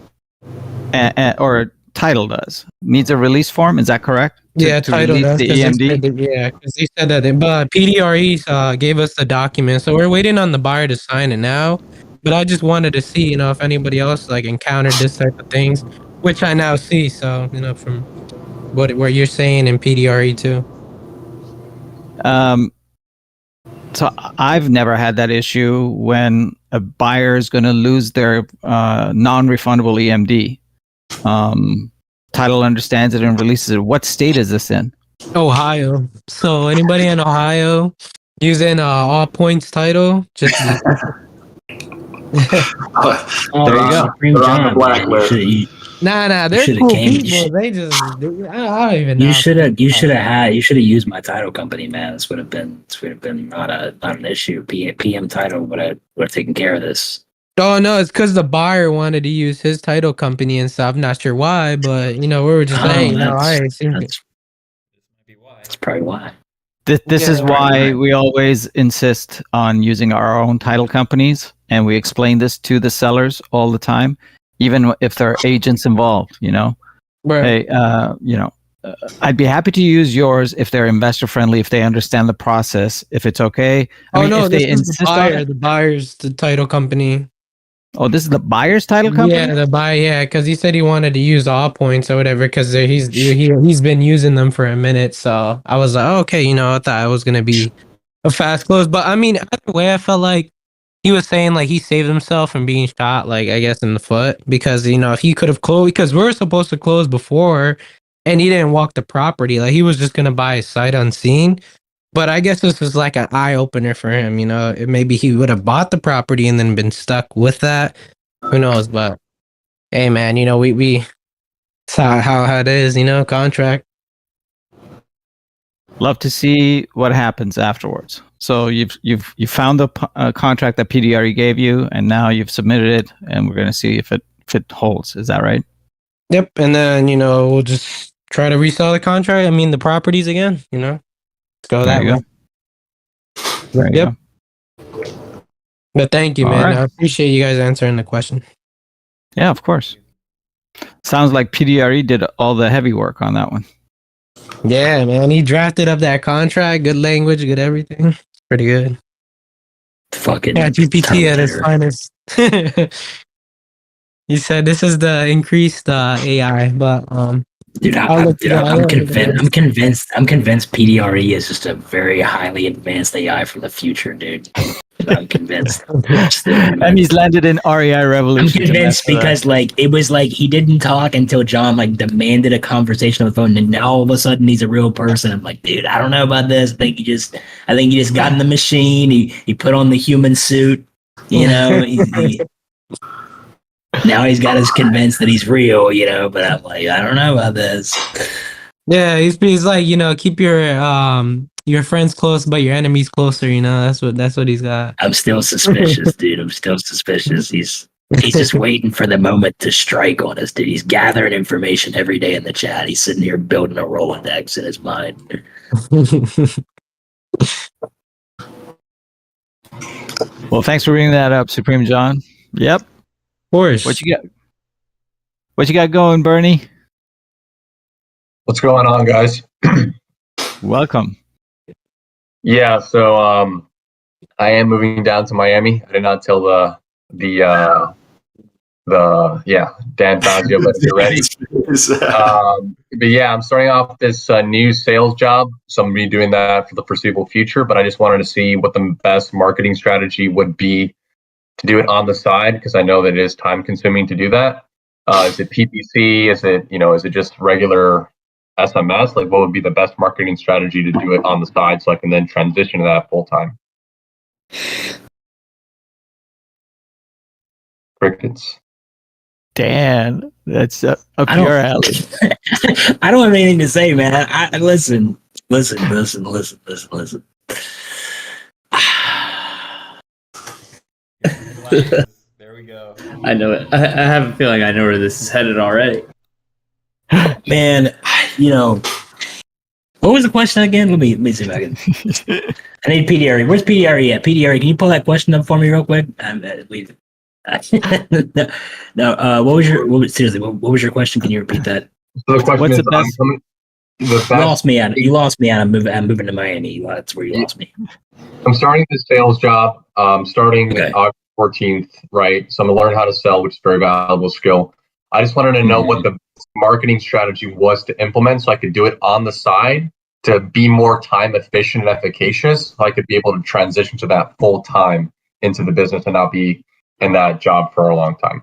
S4: or title does needs a release form. Is that correct?
S7: Title does.
S4: The EMD.
S7: Because they said that. But PDRE gave us the document, so we're waiting on the buyer to sign it now. But I just wanted to see, if anybody else encountered this type of things, which I now see. So from what you're saying in PDRE too.
S4: So I've never had that issue when a buyer is going to lose their non-refundable EMD. Title understands it and releases it. What state is this in?
S7: Ohio. So anybody in Ohio using all points title, just
S2: there you go. Supreme John,
S7: Nah, they're
S2: should've
S7: cool
S2: came- you
S7: people.
S2: should-
S7: They just, I don't even know.
S2: You should have used my title company, man. This would have been not an issue. PM title would have taken care of this.
S7: Oh no, it's because the buyer wanted to use his title company and stuff. I'm not sure why, but we were just saying,
S2: That's probably why.
S4: This is why we always insist on using our own title companies, and we explain this to the sellers all the time, even if there are agents involved.
S7: Right.
S4: Hey, I'd be happy to use yours if they're investor friendly, if they understand the process, if it's okay.
S7: If
S4: they
S7: this is the buyer, the buyer's the title company.
S4: Oh, this is the buyer's title company?
S7: Yeah, the buyer. Yeah, because he said he wanted to use all points or whatever because he's been using them for a minute. So I was like, okay, I thought it was gonna be a fast close, but I mean, either way, I felt like he was saying like he saved himself from being shot, like I guess in the foot, because if he could have closed, because we were supposed to close before, and he didn't walk the property, like he was just gonna buy a sight unseen. But I guess this was like an eye opener for him, Maybe he would have bought the property and then been stuck with that. Who knows? But hey, man, we it's how it is, contract.
S4: Love to see what happens afterwards. So you found the contract that PDRE gave you, and now you've submitted it, and we're going to see if it holds. Is that right?
S7: Yep. And then we'll just try to resell the contract. I mean the properties again. Let's go that way.
S4: There you go.
S7: But thank you,
S4: All
S7: man.
S4: right.
S7: I appreciate you guys answering the question.
S4: Yeah, of course. Sounds like PDRE did all the heavy work on that one.
S7: Yeah, man. He drafted up that contract. Good language, good everything. Pretty good.
S2: Fucking
S7: GPT at its finest. He said this is the increased AI, but
S2: Dude, I'm convinced PDRE is just a very highly advanced AI from the future, dude. I'm convinced.
S4: And he's landed in REI Revolution.
S2: I'm convinced because it was like he didn't talk until John demanded a conversation on the phone, and now all of a sudden he's a real person. I'm like, dude, I don't know about this. I think he just got in the machine. He put on the human suit. Now he's got us convinced that he's real, but I'm like, I don't know about this.
S7: Yeah, he's like, keep your friends close, but your enemies closer. That's what he's got.
S2: I'm still suspicious, dude. I'm still suspicious. He's just waiting for the moment to strike on us, dude. He's gathering information every day in the chat. He's sitting here building a Rolodex in his mind.
S4: Well, thanks for bringing that up, Supreme John. Yep.
S7: Of course.
S4: What you got going, Bernie?
S8: What's going on, guys?
S4: Welcome.
S8: Yeah, so I am moving down to Miami. I did not tell the Dan Fazio, but you're ready. But yeah, I'm starting off this new sales job, so I'm gonna be doing that for the foreseeable future. But I just wanted to see what the best marketing strategy would be to do it on the side, because I know that it is time consuming to do that. Is it PPC? Is it just regular SMS? Like, what would be the best marketing strategy to do it on the side so I can then transition to that full time? Crickets.
S4: Dan, that's up your alley.
S2: I don't have anything to say, man. Listen.
S5: There we go.
S9: I know it. I have a feeling I know where this is headed already.
S2: Man, what was the question again? Let me see if I can. I need PDRE. Where's PDRE at? PDRE, can you pull that question up for me real quick? No. What was your question? Can you repeat that?
S8: So the question
S4: What's
S8: is,
S4: the best?
S2: You lost me at. You lost me at. I'm moving to Miami. That's where you lost me.
S8: I'm starting this sales job. Starting
S2: Okay.
S8: August 14th, right? So I'm gonna learn how to sell, which is a very valuable skill. I just wanted to know what the marketing strategy was to implement, so I could do it on the side to be more time efficient and efficacious. So I could be able to transition to that full time into the business and not be in that job for a long time.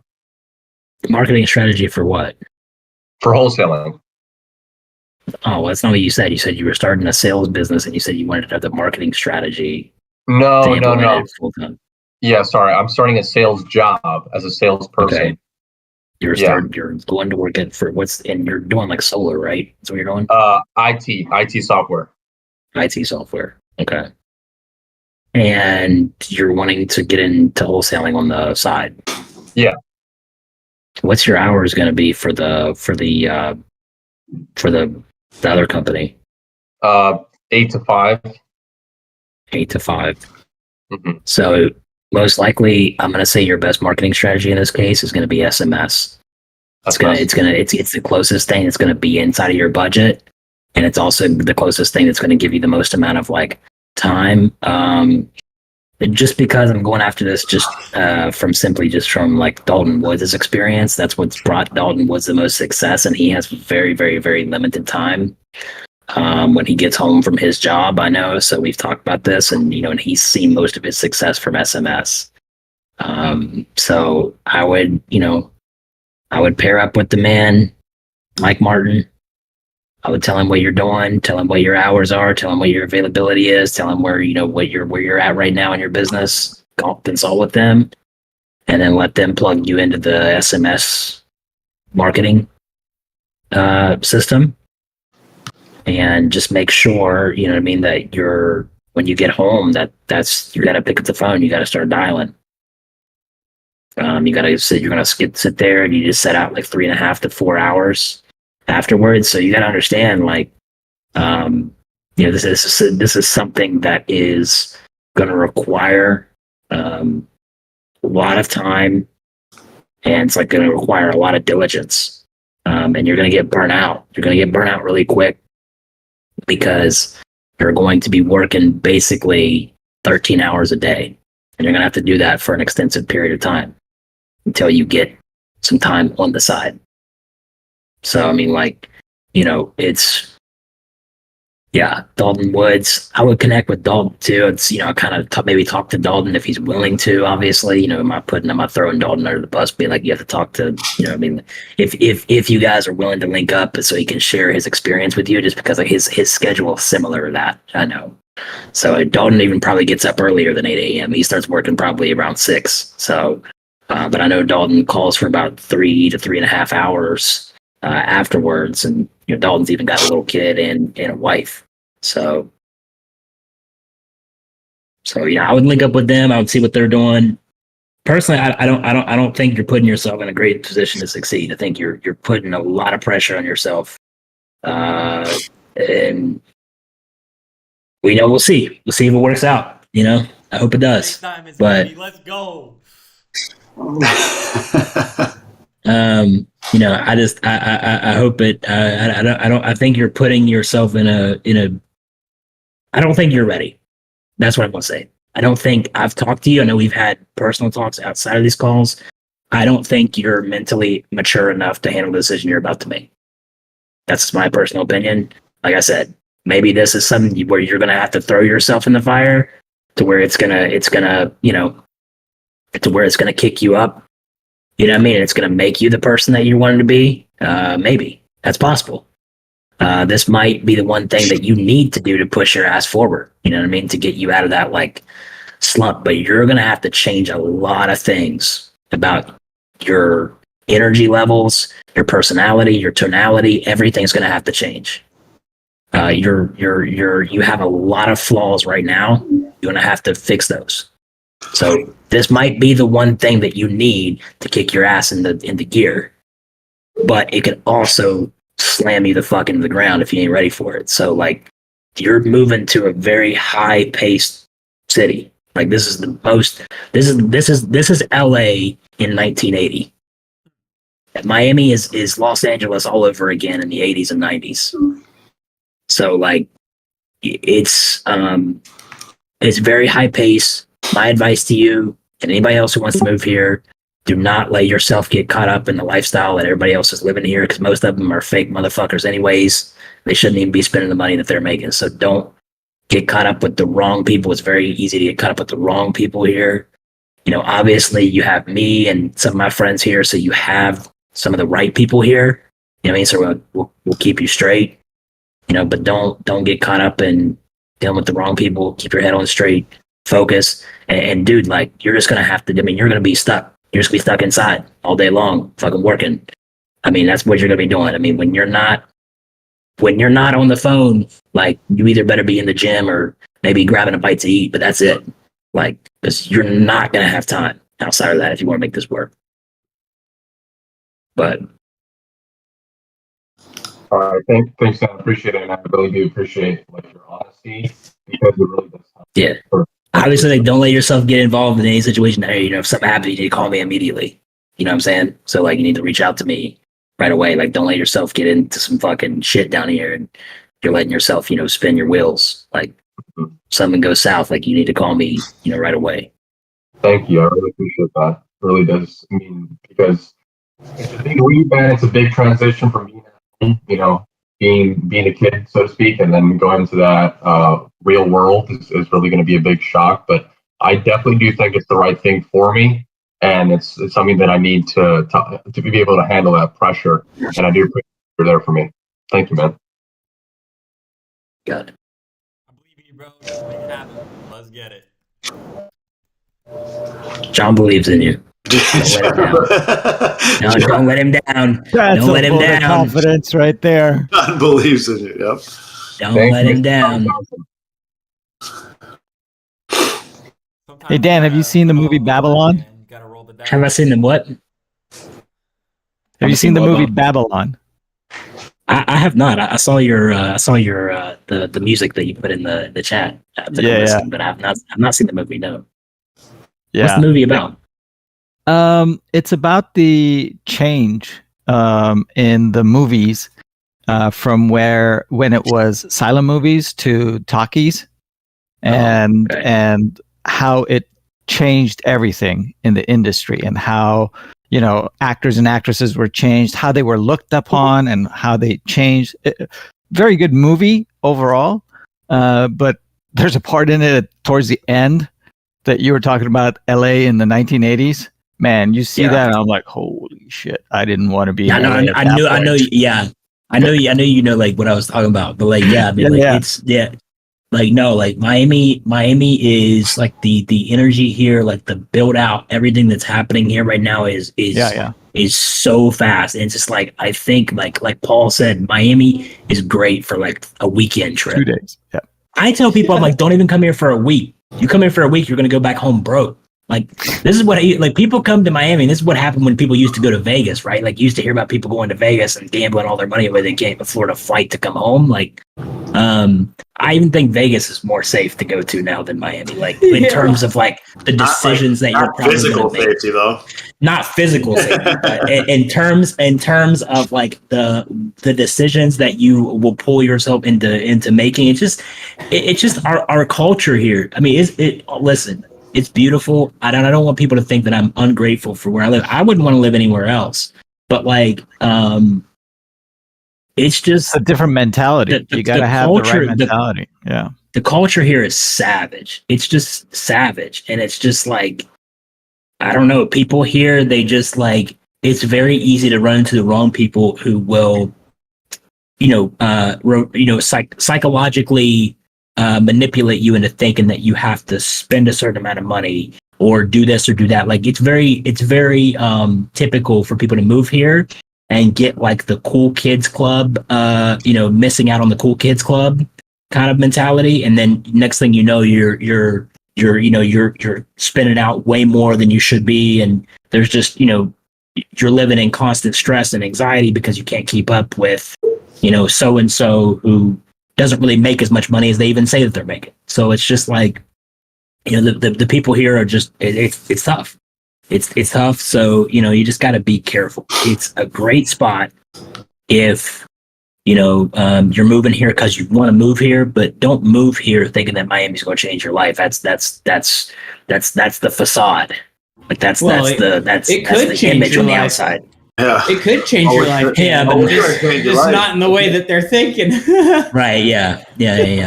S2: Marketing strategy for what?
S8: For wholesaling.
S2: Oh, well, that's not what you said. You said you were starting a sales business, and you said you wanted to have the marketing strategy.
S8: No.
S2: Full time.
S8: Yeah, sorry. I'm starting a sales job as a salesperson.
S2: Okay. You're going to work at and you're doing like solar, right? That's what you're doing?
S8: IT software.
S2: IT software. Okay. And you're wanting to get into wholesaling on the side.
S8: Yeah.
S2: What's your hours going to be for the other company?
S8: 8 to 5.
S2: 8 to 5. Mm-hmm. So most likely, I'm going to say your best marketing strategy in this case is going to be SMS. It's the closest thing that's going to be inside of your budget, and it's also the closest thing that's going to give you the most amount of like time. Just because I'm going after this from like Dalton Woods' experience, that's what's brought Dalton Woods the most success, and he has very, very, very limited time when he gets home from his job. I know, so we've talked about this, and and he's seen most of his success from SMS. So I would pair up with the man, Mike Martin. I would tell him what you're doing, tell him what your hours are, tell him what your availability is, tell him where you're at right now in your business, consult with them, and then let them plug you into the SMS marketing system. And just make sure, that when you get home, you got to pick up the phone, you got to start dialing. You're going to sit there and you just set out like 3.5 to 4 hours afterwards. So you got to understand, this is something that is going to require a lot of time, and it's like going to require a lot of diligence. And you're going to get burnt out. You're going to get burnt out really quick because you're going to be working basically 13 hours a day, and you're going to have to do that for an extensive period of time until you get some time on the side. So, Dalton Woods. I would connect with Dalton too. It's, kind of maybe talk to Dalton if he's willing to, obviously. Am I throwing Dalton under the bus, being like, you have to talk to, if you guys are willing to link up so he can share his experience with you, just because like his schedule is similar to that, I know. So Dalton even probably gets up earlier than 8 a.m. He starts working probably around 6. So, but I know Dalton calls for about 3 to 3.5 hours afterwards, and Dalton's even got a little kid and a wife. So I would link up with them. I would see what they're doing. Personally, I don't think you're putting yourself in a great position to succeed. I think you're putting a lot of pressure on yourself. And we'll see. We'll see if it works out. I hope it does. But
S5: let's go.
S2: I hope it. I think you're putting yourself in a. I don't think you're ready. That's what I'm gonna say. I don't think I've talked to you. I know we've had personal talks outside of these calls. I don't think you're mentally mature enough to handle the decision you're about to make. That's my personal opinion. Like I said, maybe this is something where you're gonna have to throw yourself in the fire to where it's gonna kick you up. You know what I mean? It's going to make you the person that you wanted to be. Maybe that's possible. This might be the one thing that you need to do to push your ass forward. You know what I mean? To get you out of that like slump. But you're going to have to change a lot of things about your energy levels, your personality, your tonality. Everything's going to have to change. You have a lot of flaws right now. You're going to have to fix those. So this might be the one thing that you need to kick your ass into gear, but it can also slam you the fuck into the ground if you ain't ready for it. So like, you're moving to a very high paced city. Like this is LA in 1980. Miami is Los Angeles all over again in the 80s and 90s. So like, it's very high pace. My advice to you and anybody else who wants to move here, do not let yourself get caught up in the lifestyle that everybody else is living here, because most of them are fake motherfuckers anyways. They shouldn't even be spending the money that they're making. So don't get caught up with the wrong people. It's very easy to get caught up with the wrong people here. Obviously you have me and some of my friends here, so you have some of the right people here. You know what I mean? So we'll keep you straight. But don't get caught up in dealing with the wrong people. Keep your head on straight. Focus, and dude, like, you're just gonna have to. You're gonna be stuck. You're just gonna be stuck inside all day long, fucking working. I mean, that's what you're gonna be doing. I mean, when you're not on the phone, like, you either better be in the gym or maybe grabbing a bite to eat, but that's it. Like, because you're not gonna have time outside of that if you want to make this work. But
S8: all right, thanks, Sam. Appreciate it, and I really do appreciate like your honesty because it really does help.
S2: Yeah, obviously, like, don't let yourself get involved in any situation. Hey, if something happens, you need to call me immediately. You know what I'm saying? So, like, you need to reach out to me right away. Like, don't let yourself get into some fucking shit down here and you're letting yourself, spin your wheels. Like, something goes south, like, you need to call me, right away.
S8: Thank you. I really appreciate that. It really does mean, because it's a big leap and it's a big transition from being being a kid, so to speak, and then going into that real world is really going to be a big shock. But I definitely do think it's the right thing for me, and it's something that I need to be able to handle that pressure. And I do appreciate you're there for me. Thank you, man.
S2: Good.
S5: I believe in you, bro. Make it happen. Let's get it.
S2: John believes in you. Don't let him down.
S4: That's
S2: don't let him
S4: vote of
S2: down.
S4: confidence right there.
S1: John believes in you. Yep.
S2: Don't let him down.
S4: Hey, Dan, have you seen the movie Babylon?
S2: Have I seen the what?
S4: Have you seen the movie Babylon?
S2: I have not. I saw your the music that you put in the chat.
S4: Yeah.
S2: But I've not seen the movie. No.
S4: Yeah.
S2: What's the movie about?
S4: It's about the change in the movies from when it was silent movies to talkies, and how it changed everything in the industry, and how actors and actresses were changed, how they were looked upon, and how they changed. Very good movie overall, but there's a part in it towards the end that you were talking about LA in the 1980s. Man, you see that, and I'm like, holy shit! I didn't want to be.
S2: I know. Yeah, I know. Like what I was talking about, but like, yeah, I mean, it's like, no, like Miami is like the energy here, like the build out, everything that's happening here right now is so fast. And it's just like, I think like Paul said, Miami is great for like a weekend trip.
S4: 2 days. Yeah.
S2: I tell people, I'm like, don't even come here for a week. You come here for a week, you're gonna go back home broke. Like, this is what people come to Miami. And this is what happened when people used to go to Vegas, right? Like, you used to hear about people going to Vegas and gambling all their money away. They can't afford a flight to come home. Like, I even think Vegas is more safe to go to now than Miami. Like, in terms of like the decisions that you're probably
S1: physical
S2: going to make.
S1: Safety though.
S2: Not physical safety, but in terms of like the decisions that you will pull yourself into making. It's just our culture here. I mean, listen. It's beautiful. I don't want people to think that I'm ungrateful for where I live. I wouldn't want to live anywhere else. But like, it's just
S4: a different mentality. You got to have culture, the right mentality. Yeah.
S2: The culture here is savage. It's just savage. And it's just like, I don't know. People here, they just like, it's very easy to run into the wrong people who will, psychologically manipulate you into thinking that you have to spend a certain amount of money or do this or do that. Like, it's very typical for people to move here and get like the cool kids club, missing out on the cool kids club kind of mentality. And then next thing you know, you're spending out way more than you should be. And there's just, you're living in constant stress and anxiety because you can't keep up with, so-and-so who doesn't really make as much money as they even say that they're making. So it's just like, the people here are just, it's tough. It's tough. So, you just got to be careful. It's a great spot if, you're moving here because you want to move here, but don't move here thinking that Miami's going to change your life. That's the facade. Like that's the image on the outside.
S9: Yeah. It could change your life.
S2: Yeah,
S9: but just not in the way that they're thinking.
S2: Right. Yeah.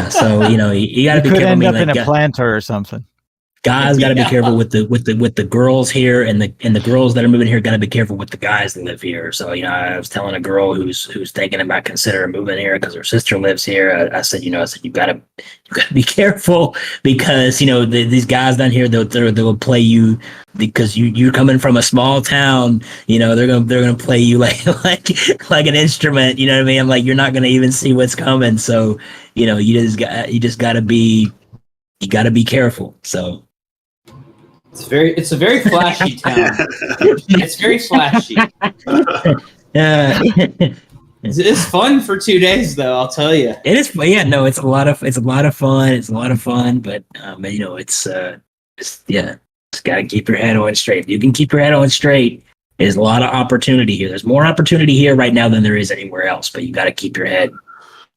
S2: So, you got to be careful.
S4: Could end up in a planter or something.
S2: guys got to be careful with the girls here, and the girls that are moving here got to be careful with the guys that live here. So I was telling a girl who's thinking about considering moving here because her sister lives here. I said you gotta be careful because these guys down here they'll play you because you're coming from a small town. They're gonna play you like an instrument. You know what I mean? I'm like, you're not gonna even see what's coming. So you just gotta be careful. So.
S9: It's a very flashy town. It's very flashy.
S2: Yeah.
S9: It's fun for 2 days though, I'll tell you.
S2: It is. Yeah, no, it's a lot of fun. It's a lot of fun, but it's just gotta keep your head on straight. If you can keep your head on straight, there's a lot of opportunity here. There's more opportunity here right now than there is anywhere else, but you gotta keep your head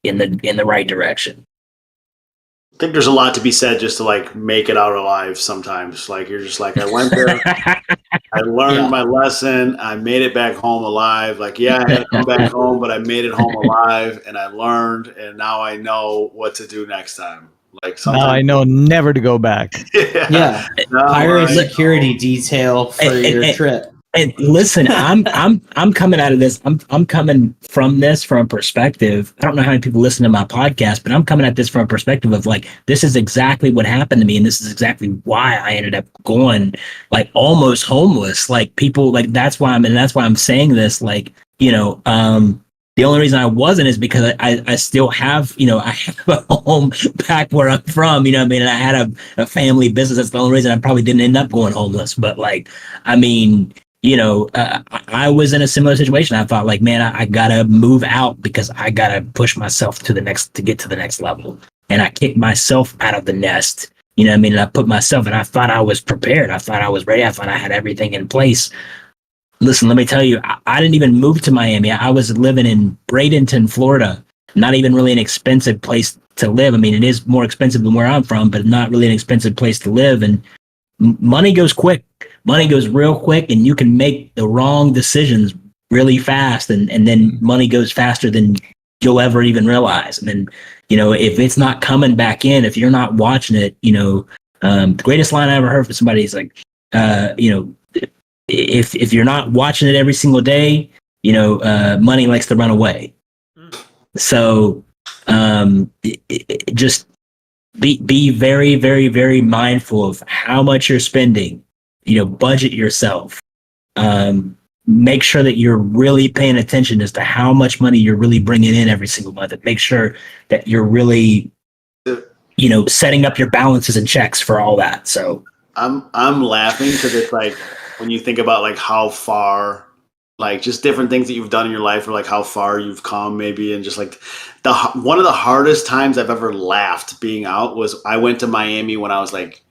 S2: in the right direction.
S1: I think there's a lot to be said just to like make it out alive sometimes. Like you're just like, I went there, I learned my lesson, I made it back home alive. Like, yeah, I had to come back home, but I made it home alive and I learned, and now I know what to do next time. Like
S4: now I know never to go back.
S9: Yeah. Hire a security detail for your trip.
S2: And listen, I'm coming out of this. I'm coming from this from a perspective. I don't know how many people listen to my podcast, but I'm coming at this from a perspective of like, this is exactly what happened to me, and this is exactly why I ended up going like almost homeless. Like people, like that's why I'm saying this. Like the only reason I wasn't is because I still have I have a home back where I'm from. You know what I mean? And I had a family business. That's the only reason I probably didn't end up going homeless. But like, I mean. I was in a similar situation. I thought like, man, I gotta move out because I gotta push myself to get to the next level. And I kicked myself out of the nest. You know what I mean? And I put myself, and I thought I was prepared. I thought I was ready. I thought I had everything in place. Listen, let me tell you, I didn't even move to Miami. I was living in Bradenton, Florida. Not even really an expensive place to live. I mean, it is more expensive than where I'm from, but not really an expensive place to live. And money goes quick. Money goes real quick, and you can make the wrong decisions really fast, and then money goes faster than you'll ever even realize. And then, if it's not coming back in, if you're not watching it, the greatest line I ever heard from somebody is like, if you're not watching it every single day, money likes to run away. So just be very, very, very mindful of how much you're spending. Budget yourself. Make sure that you're really paying attention as to how much money you're really bringing in every single month, and make sure that you're really, setting up your balances and checks for all that. So
S1: I'm laughing because it's like when you think about like how far, like just different things that you've done in your life, or like how far you've come maybe, and just like one of the hardest times I've ever laughed being out was I went to Miami when I was like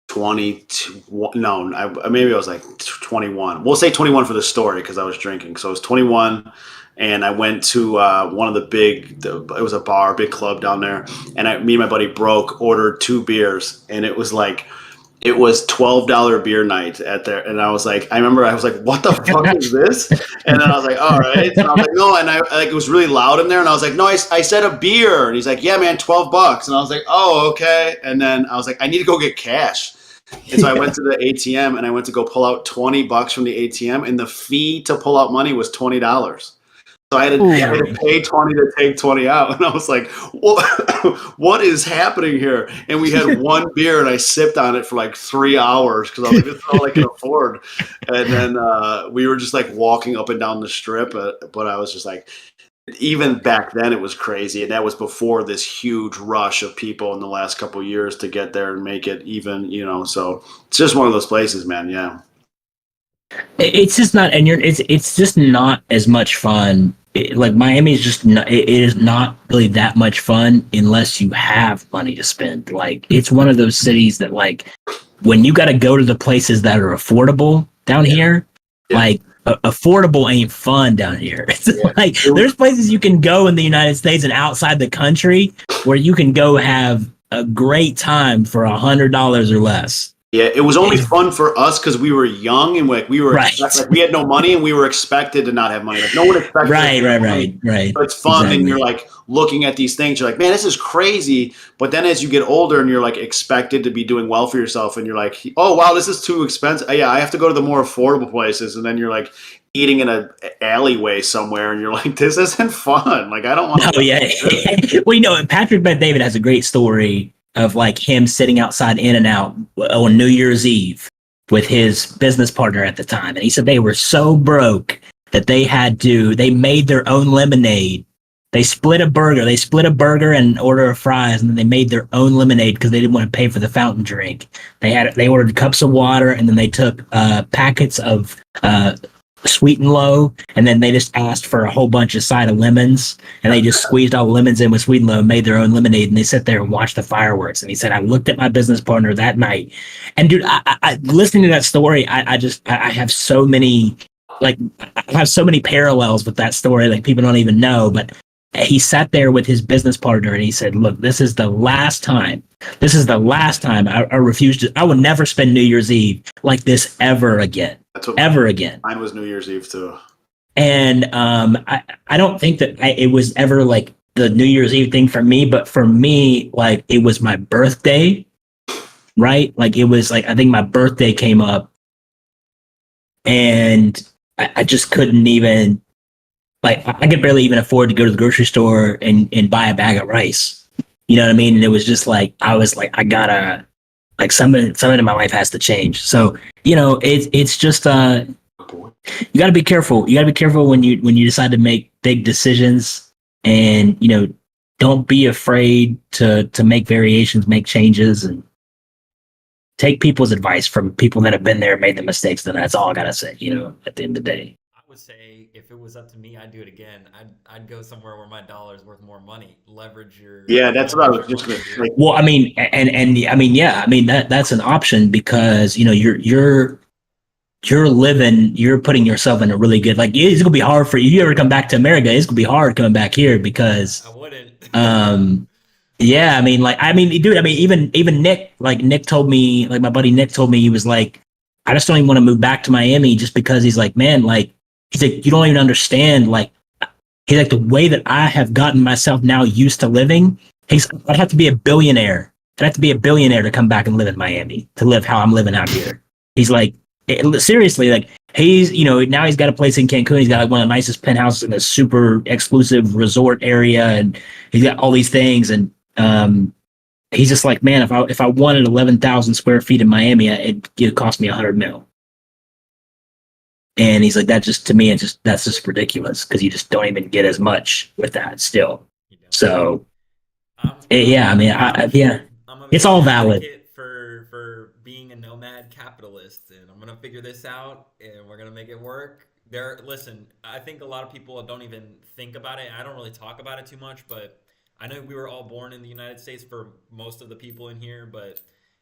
S1: 22. No, maybe I was like 21. We'll say 21 for the story because I was drinking. So I was 21, and I went to one of it was a bar, big club down there, and me and my buddy Broke ordered 2 beers, and it was $12 beer night at there. And I was like, what the fuck is this? And then I was like, all right. And I was like, no. And it was really loud in there. And I was like, no, I said a beer. And he's like, yeah, man, $12. And I was like, oh, okay. And then I was like, I need to go get cash. And so I went to the ATM, and I went to go pull out $20 from the ATM, and the fee to pull out money was $20. So I had to pay 20 to take 20 out. And I was like, what is happening here? And we had one beer, and I sipped on it for like 3 hours because I was like, this is all I can afford. And then we were just like walking up and down the strip. But I was just like, even back then it was crazy. And that was before this huge rush of people in the last couple of years to get there and make it even, so it's just one of those places, man. Yeah.
S2: It's just not, and it's just not as much fun. Like Miami is just not, it is not really that much fun unless you have money to spend. Like it's one of those cities that like when you got to go to the places that are affordable down here, like affordable ain't fun down here. It's like there's places you can go in the United States and outside the country where you can go have a great time for $100 or less.
S1: Yeah, it was only fun for us because we were young and we were
S2: Right.
S1: like we had no money and we were expected to not have money. Like no one expected.
S2: Right.
S1: So it's fun, and you're like looking at these things. You're like, man, this is crazy. But then as you get older and you're like expected to be doing well for yourself, and you're like, oh wow, this is too expensive. Yeah, I have to go to the more affordable places, and then you're like eating in an alleyway somewhere, and you're like, this isn't fun. Like I don't want.
S2: Oh yeah. Well, you know, Patrick Bet-David has a great story of like him sitting outside In-N-Out on New Year's Eve with his business partner at the time. And he said they were so broke that they made their own lemonade. They split a burger and an order of fries, and then they made their own lemonade because they didn't want to pay for the fountain drink. They ordered cups of water, and then they took packets of Sweet and Low, and then they just asked for a whole bunch of side of lemons, and they just squeezed all the lemons in with Sweet and Low, made their own lemonade, and they sit there and watched the fireworks. And he said, I looked at my business partner that night, and dude, I listening to that story, I have so many, like, I have so many parallels with that story, like people don't even know, but he sat there with his business partner and he said, look, this is the last time I refuse to, I would never spend New Year's Eve like this ever again. Ever again.
S1: Mine was New Year's Eve too.
S2: And I don't think that it was ever like the New Year's Eve thing for me, but for me, like it was my birthday, right? Like it was like, I think my birthday came up and I just couldn't even, like I could barely even afford to go to the grocery store and buy a bag of rice. You know what I mean? And it was just like, I was like, I gotta, like something in my life has to change. So, you know, it's just you got to be careful. You got to be careful when you decide to make big decisions, and you know, don't be afraid to make variations, make changes, and take people's advice from people that have been there, made the mistakes. Then that's all I gotta say. You know, at the end of the day.
S5: I would say if it was up to me, I'd do it again. I'd go somewhere where my dollar is worth more money. Leverage your.
S1: Yeah, that's what I was just going to say.
S2: Well, I mean, and I mean, yeah, I mean that's an option because you know you're putting yourself in a really good, like it's gonna be hard for you. You ever come back to America? It's gonna be hard coming back here because
S5: I wouldn't.
S2: Yeah, I mean, dude, I mean, even Nick told me, like my buddy Nick told me, he was like, I just don't even want to move back to Miami just because he's like, man, like. He's like, you don't even understand, like, he's like, the way that I have gotten myself now used to living, I'd have to be a billionaire. I'd have to be a billionaire to come back and live in Miami, to live how I'm living out here. He's like, seriously, like, he's, you know, now he's got a place in Cancun. He's got like one of the nicest penthouses in a super exclusive resort area, and he's got all these things. And he's just like, man, if I wanted 11,000 square feet in Miami, it'd cost me $100 million. And he's like, that just, to me, that's just ridiculous because you just don't even get as much with that still. So, yeah, I mean, yeah, it's all valid.
S5: For being a nomad capitalist, and I'm gonna figure this out, and we're gonna make it work. Listen, I think a lot of people don't even think about it. I don't really talk about it too much, but I know we were all born in the United States for most of the people in here, but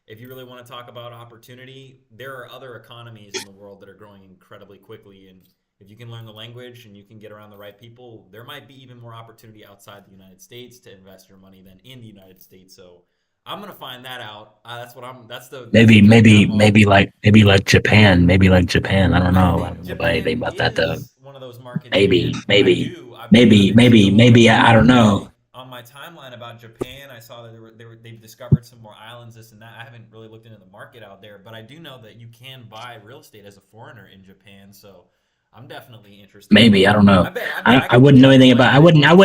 S5: if you really want to talk about opportunity, there are other economies in the world that are growing incredibly quickly. And if you can learn the language and you can get around the right people, there might be even more opportunity outside the United States to invest your money than in the United States. So I'm going to find that out.
S2: Maybe like Japan. Maybe like Japan. I don't know. I don't know anything about that though.
S5: One of those markets.
S2: Maybe. I don't know.
S5: On my timeline about Japan, I saw that they've discovered some more islands, this and that. I haven't really looked into the market out there, but I do know that you can buy real estate as a foreigner in Japan. So I'm definitely interested.
S2: Maybe, I don't know. I wouldn't know anything about. I wouldn't know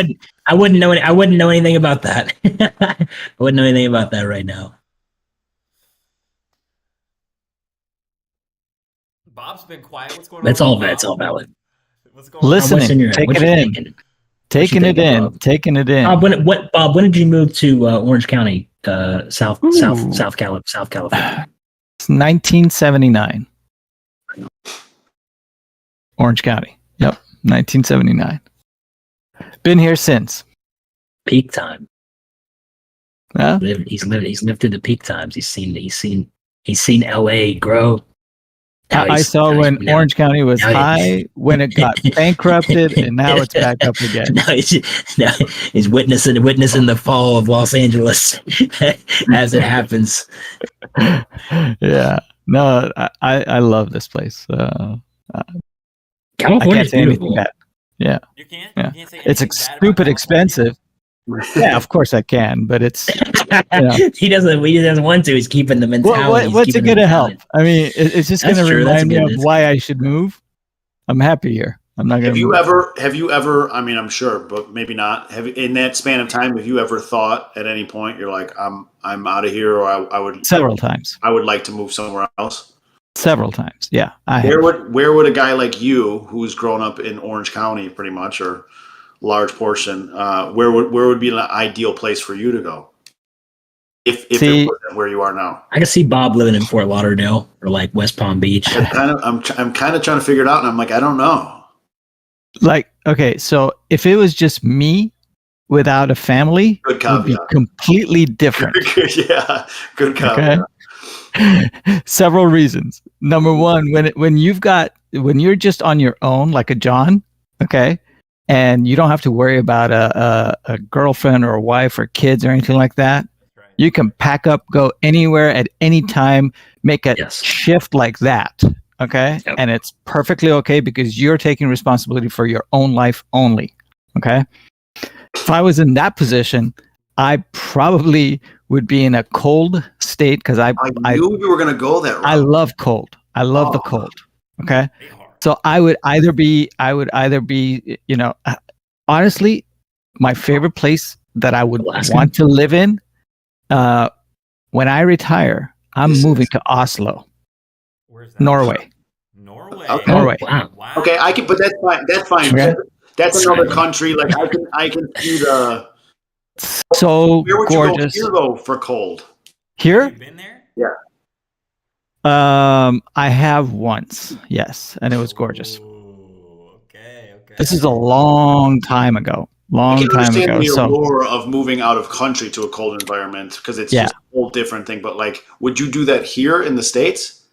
S2: anything about that. I wouldn't know anything about that right now.
S5: Bob's been quiet. What's going on?
S2: That's all. It's all valid.
S5: What's going on?
S4: Listening, taking it in. Taking it in.
S2: Bob, when did you move to Orange County, South California?
S4: It's 1979. Orange County. Yep, 1979. Been here since.
S2: Peak time.
S4: Yeah.
S2: He's lived through the peak times. He's seen LA grow.
S4: I saw when Orange County was high, when it got bankrupted, and now it's back up again.
S2: Now he's witnessing the fall of Los Angeles as it happens.
S4: Yeah, no, I love this place.
S2: California,
S4: I can't say anything bad. Yeah,
S5: You can't.
S4: yeah.
S5: You can't say
S4: It's
S5: anything bad about
S4: stupid
S5: California?
S4: expensive. Yeah, of course I can, but it's
S2: He doesn't want to. He's keeping the mentality.
S4: what's it gonna help? I mean, it's just gonna remind me of why I should move. I'm happy here. I'm not gonna.
S1: Have you ever? I mean, I'm sure, but maybe not. In that span of time, have you ever thought at any point you're like, I'm out of here, or I would
S4: several times.
S1: I would like to move somewhere else.
S4: Several times, yeah.
S1: Where would a guy like you, who's grown up in Orange County, pretty much, or large portion, where would be an ideal place for you to go? If it wasn't where you are now,
S2: I can see Bob living in Fort Lauderdale or like West Palm Beach.
S1: I'm kind of trying to figure it out, and I'm like, I don't know.
S4: Like, okay, so if it was just me without a family, it would be completely different.
S1: Yeah, good caveat.
S4: Okay? Several reasons. Number one, when you're just on your own, like a John, okay, and you don't have to worry about a girlfriend or a wife or kids or anything like that. Right. You can pack up, go anywhere at any time, make a shift like that. Okay. Yep. And it's perfectly okay because you're taking responsibility for your own life only. Okay. If I was in that position, I probably would be in a cold state because I
S1: knew you were going to go that route.
S4: I love cold. I love the cold. Okay. So I would either be, you know, honestly, my favorite place that I would want to live in, when I retire, I'm moving to Oslo.
S5: Where's that?
S4: Norway.
S1: Okay.
S4: Norway.
S5: Wow.
S1: Okay, but that's fine. That's fine.
S4: Okay.
S1: That's another country. Like I can see the.
S4: So
S1: where would
S4: gorgeous.
S1: You go here though for cold?
S4: Here?
S5: Have you been there?
S1: Yeah.
S4: I have once, yes, and it was gorgeous.
S5: Ooh, okay.
S4: This is a long time ago.
S1: I can understand the allure of moving out of country to a cold environment because it's just a whole different thing. But like, would you do that here in the States?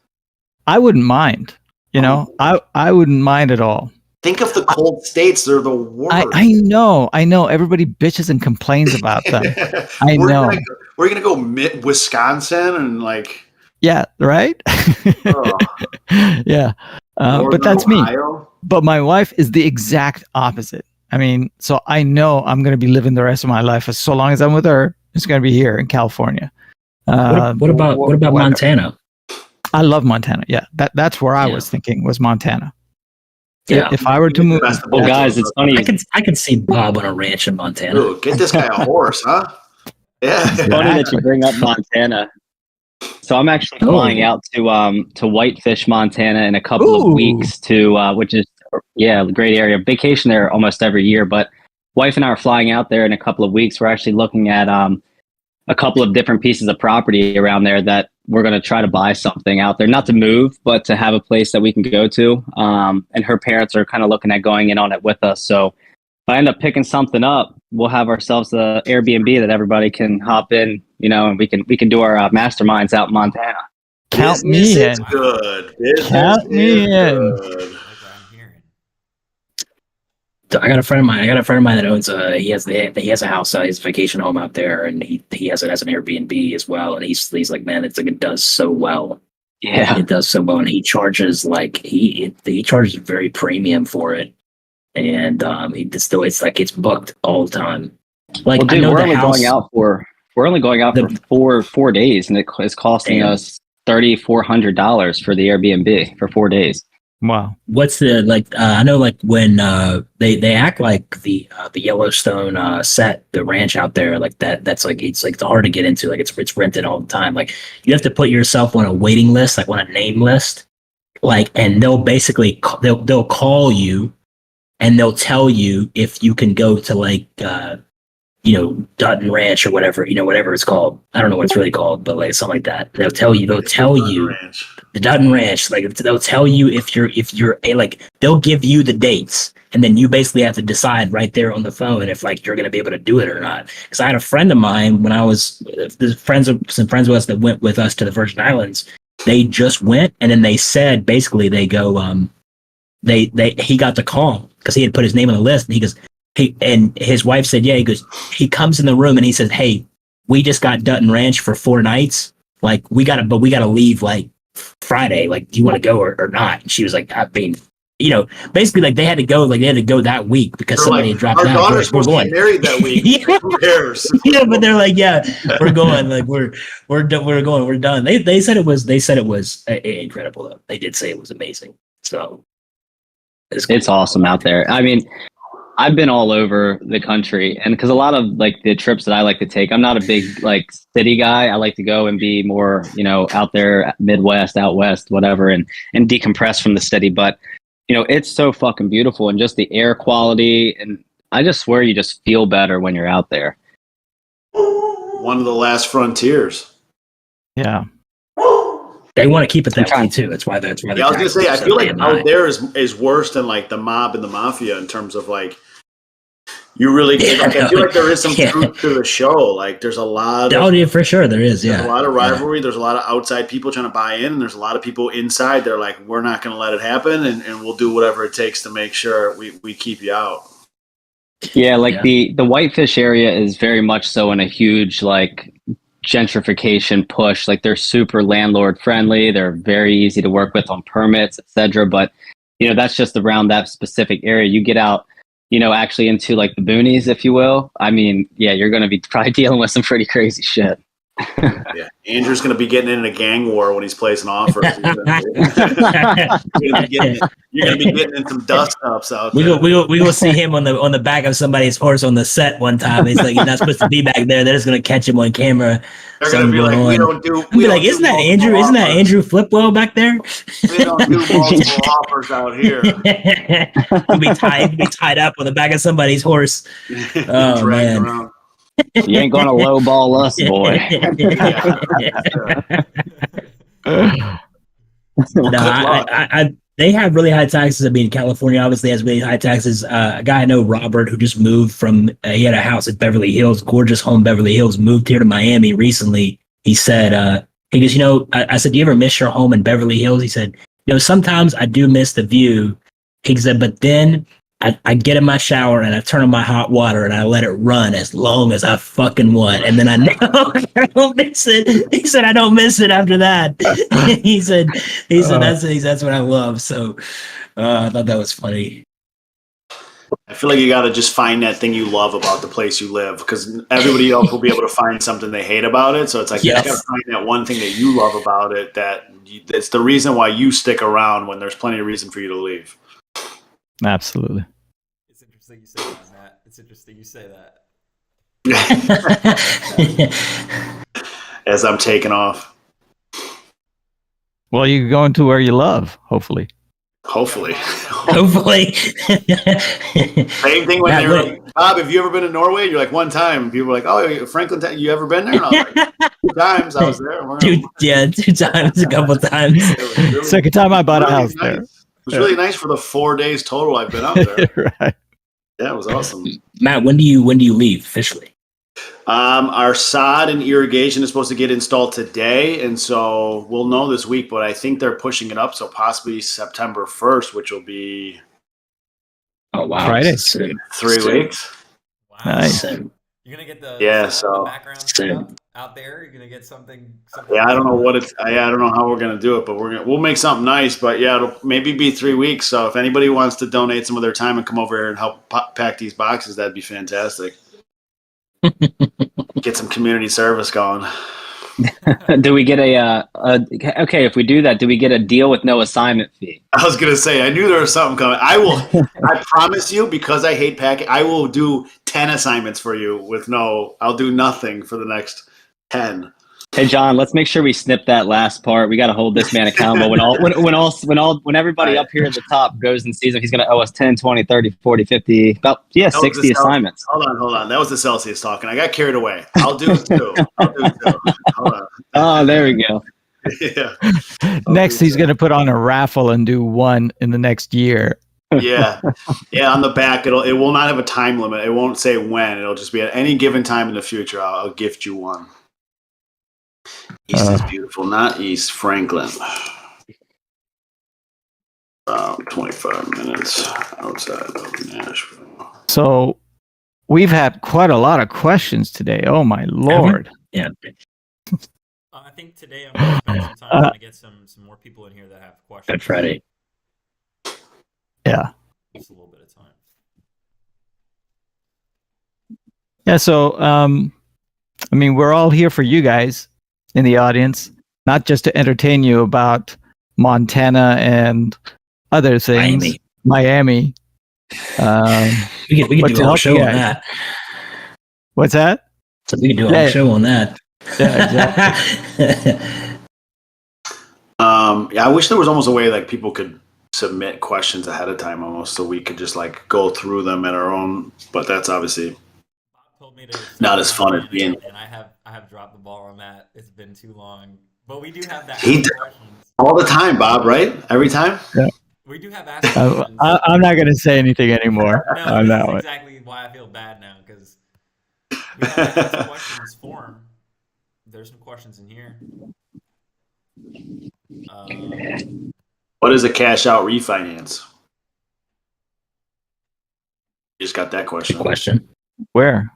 S4: I wouldn't mind. You know, I wouldn't mind at all.
S1: Think of the cold states; they're the worst.
S4: I know. Everybody bitches and complains about them. I know.
S1: We're gonna go Wisconsin and like.
S4: Yeah. Right.
S1: Oh.
S4: Yeah. But that's Ohio? Me. But my wife is the exact opposite. I mean, so I know I'm going to be living the rest of my life so long as I'm with her. It's going to be here in California.
S2: What about Montana?
S4: I love Montana. Yeah, that's where I was thinking was Montana.
S2: Yeah.
S4: If I were to move,
S6: well, guys, it's funny.
S2: I can see Bob on a ranch in Montana.
S1: Ooh, get this guy a horse, huh? Yeah.
S6: It's funny that you bring up Montana. So I'm actually flying out to Whitefish, Montana, in a couple of weeks which is a great area. Vacation there almost every year, but wife and I are flying out there in a couple of weeks. We're actually looking at a couple of different pieces of property around there that we're going to try to buy something out there, not to move, but to have a place that we can go to. And her parents are kind of looking at going in on it with us. So if I end up picking something up, we'll have ourselves an Airbnb that everybody can hop in, you know, and we can do our masterminds out in Montana.
S4: Count me in.
S1: Good.
S4: Count me in.
S2: So I got a friend of mine that owns he has a house, his vacation home out there, and he has it as an Airbnb as well. And he's like, man, it does so well.
S6: Yeah,
S2: it does so well, and he charges he charges very premium for it, and it's booked all the time. Like,
S6: well, dude, we're only going out for 4 days, and it's costing us $3,400 for the Airbnb for 4 days.
S4: Wow.
S2: What's the I know when they act like the Yellowstone set, the ranch out there, like that's it's hard to get into, like it's rented all the time. Like you have to put yourself on a waiting list, like on a name list, like, and they'll basically they'll call you and they'll tell you if you can go to Dutton Ranch or whatever, whatever it's called. I don't know what it's really called, but like something like that. They'll tell you the Dutton Ranch. Like they'll tell you if you're they'll give you the dates, and then you basically have to decide right there on the phone if like you're going to be able to do it or not. Because I had a friend of mine when I was some friends with us that went with us to the Virgin Islands. they just went, and then they said basically they go he got the call because he had put his name on the list, and he goes and his wife said he goes, he comes in the room and he says, hey, we just got Dutton Ranch for 4 nights, like we gotta leave like Friday, like do you want to go or not? And she was like, I mean, you know, basically like they had to go that week because somebody had dropped out.
S1: Our daughter's supposed to get married that week.
S2: Yeah.
S1: Who cares?
S2: Yeah, but they're like, yeah, we're going, like we're going, we're done. They said it was incredible though. They did say it was amazing. So
S6: it's awesome out there. I mean, I've been all over the country, and because a lot of like the trips that I like to take, I'm not a big like city guy. I like to go and be more, you know, out there, Midwest, out west, whatever, and decompress from the city. But you know, it's so fucking beautiful, and just the air quality, and I just swear you just feel better when you're out there.
S1: One of the last frontiers.
S4: Yeah.
S2: They want to keep it that way too. That's why. Yeah,
S1: I was gonna say, I feel like out there is worse than like the mob and the mafia in terms of like you really get. Like, I feel like there is some truth to the show. Like there's a lot.
S2: For sure there is.
S1: There's a lot of rivalry. There's a lot of outside people trying to buy in, and there's a lot of people inside. They're like, we're not going to let it happen, and we'll do whatever it takes to make sure we keep you out.
S6: Yeah, like the Whitefish area is very much so in a huge like gentrification push. Like they're super landlord friendly. They're very easy to work with on permits, etc. But you know, that's just around that specific area. You get out, you know, actually into like the boonies, if you will. I mean, yeah, you're going to be probably dealing with some pretty crazy shit.
S1: Yeah, Andrew's going to be getting in a gang war when he's placing offers. You're going to be getting in some dust ups out there.
S2: We will see him on the back of somebody's horse on the set one time. He's like, you're not supposed to be back there. They're just going to catch him on camera.
S1: They're going to be like, we don't do.
S2: Isn't that Andrew Flipwell back there?
S1: We don't do multiple offers out here.
S2: He'll be tied up on the back of somebody's horse. Oh man.
S6: Around. You ain't gonna lowball us, boy.
S2: They have really high taxes. I mean, California obviously has really high taxes. A guy I know, Robert, who just moved from, he had a house at Beverly Hills, gorgeous home, Beverly Hills, moved here to Miami recently. He said, he goes, you know, I said, do you ever miss your home in Beverly Hills? He said, you know, sometimes I do miss the view. He said, but then I get in my shower and I turn on my hot water and I let it run as long as I fucking want. And then I know I don't miss it. He said, I don't miss it after that. he said, that's what I love. So I thought that was funny.
S1: I feel like you got to just find that thing you love about the place you live, because everybody else will be able to find something they hate about it. So it's like, you got to find that one thing that you love about it. It's the reason why you stick around when there's plenty of reason for you to leave.
S4: Absolutely.
S5: It's interesting you say that, Matt. It's interesting you say that.
S1: As I'm taking off.
S4: Well, you're going to where you love, hopefully.
S1: Hopefully.
S2: Same
S1: thing when they're like, Bob, have you ever been to Norway? You're like, one time. People were like, oh, Franklin, you ever been there? And I was like, 2 times I was there.
S2: 2 times, a couple times.
S1: Really,
S4: second time I bought a house there.
S1: It was really nice for the 4 days total I've been out there.
S4: Right.
S1: Yeah, it was awesome.
S2: Matt, when do you leave officially?
S1: Our sod and irrigation is supposed to get installed today, and so we'll know this week, but I think they're pushing it up, so possibly September 1st, which will be
S4: Friday.
S1: 3 weeks.
S5: Wow.
S4: Nice.
S5: You're gonna get the background stuff out there. You're gonna get something
S1: yeah, I don't know I don't know how we're gonna do it, but we'll make something nice. But yeah, it'll maybe be 3 weeks. So if anybody wants to donate some of their time and come over here and help pack these boxes, that'd be fantastic. Get some community service going.
S6: Do we get okay, if we do that, do we get a deal with no assignment fee?
S1: I was gonna say, I knew there was something coming. I promise you, because I hate packing, I will do 10 assignments for you I'll do nothing for the next 10.
S6: Hey John, let's make sure we snip that last part. We got to hold this man accountable. When everybody up here at the top goes and sees him, he's going to owe us 10, 20, 30, 40, 50, about 60 assignments.
S1: Hold on. That was the Celsius talking. I got carried away. I'll do 2. Hold on.
S6: Oh, there we go.
S1: Yeah.
S4: Next, he's going to put on a raffle and do 1 in the next year.
S1: Yeah. On the back, it will not have a time limit. It won't say when. It'll just be at any given time in the future. I'll gift you 1. East is beautiful, not East Franklin. About 25 minutes outside of Nashville.
S4: So we've had quite a lot of questions today. Oh my Lord.
S2: Yeah.
S5: I think today I'm going to spend some time trying to get some more people in here that have questions.
S2: Good Friday.
S4: Yeah.
S5: Just a little bit of time.
S4: Yeah. So, I mean, we're all here for you guys in the audience, not just to entertain you about Montana and other things. Miami.
S2: We could do a whole show on that.
S4: What's that?
S2: So we could do a whole show on that.
S4: Yeah, exactly.
S1: I wish there was almost a way like people could submit questions ahead of time almost so we could just like go through them at our own, but that's obviously
S5: Bob told me to
S1: not as fun as being.
S5: And I have dropped the ball on that. It's been too long. But we do have that
S1: He
S5: questions.
S1: All the time, Bob, right? Every time?
S4: Yeah.
S5: We do have asked questions.
S4: I'm not going to say anything anymore.
S5: No, this is exactly why I feel bad now, because we have the ask questions form. There's some questions in here.
S1: What is a cash out refinance? You just got that question.
S2: Good question.
S4: Where?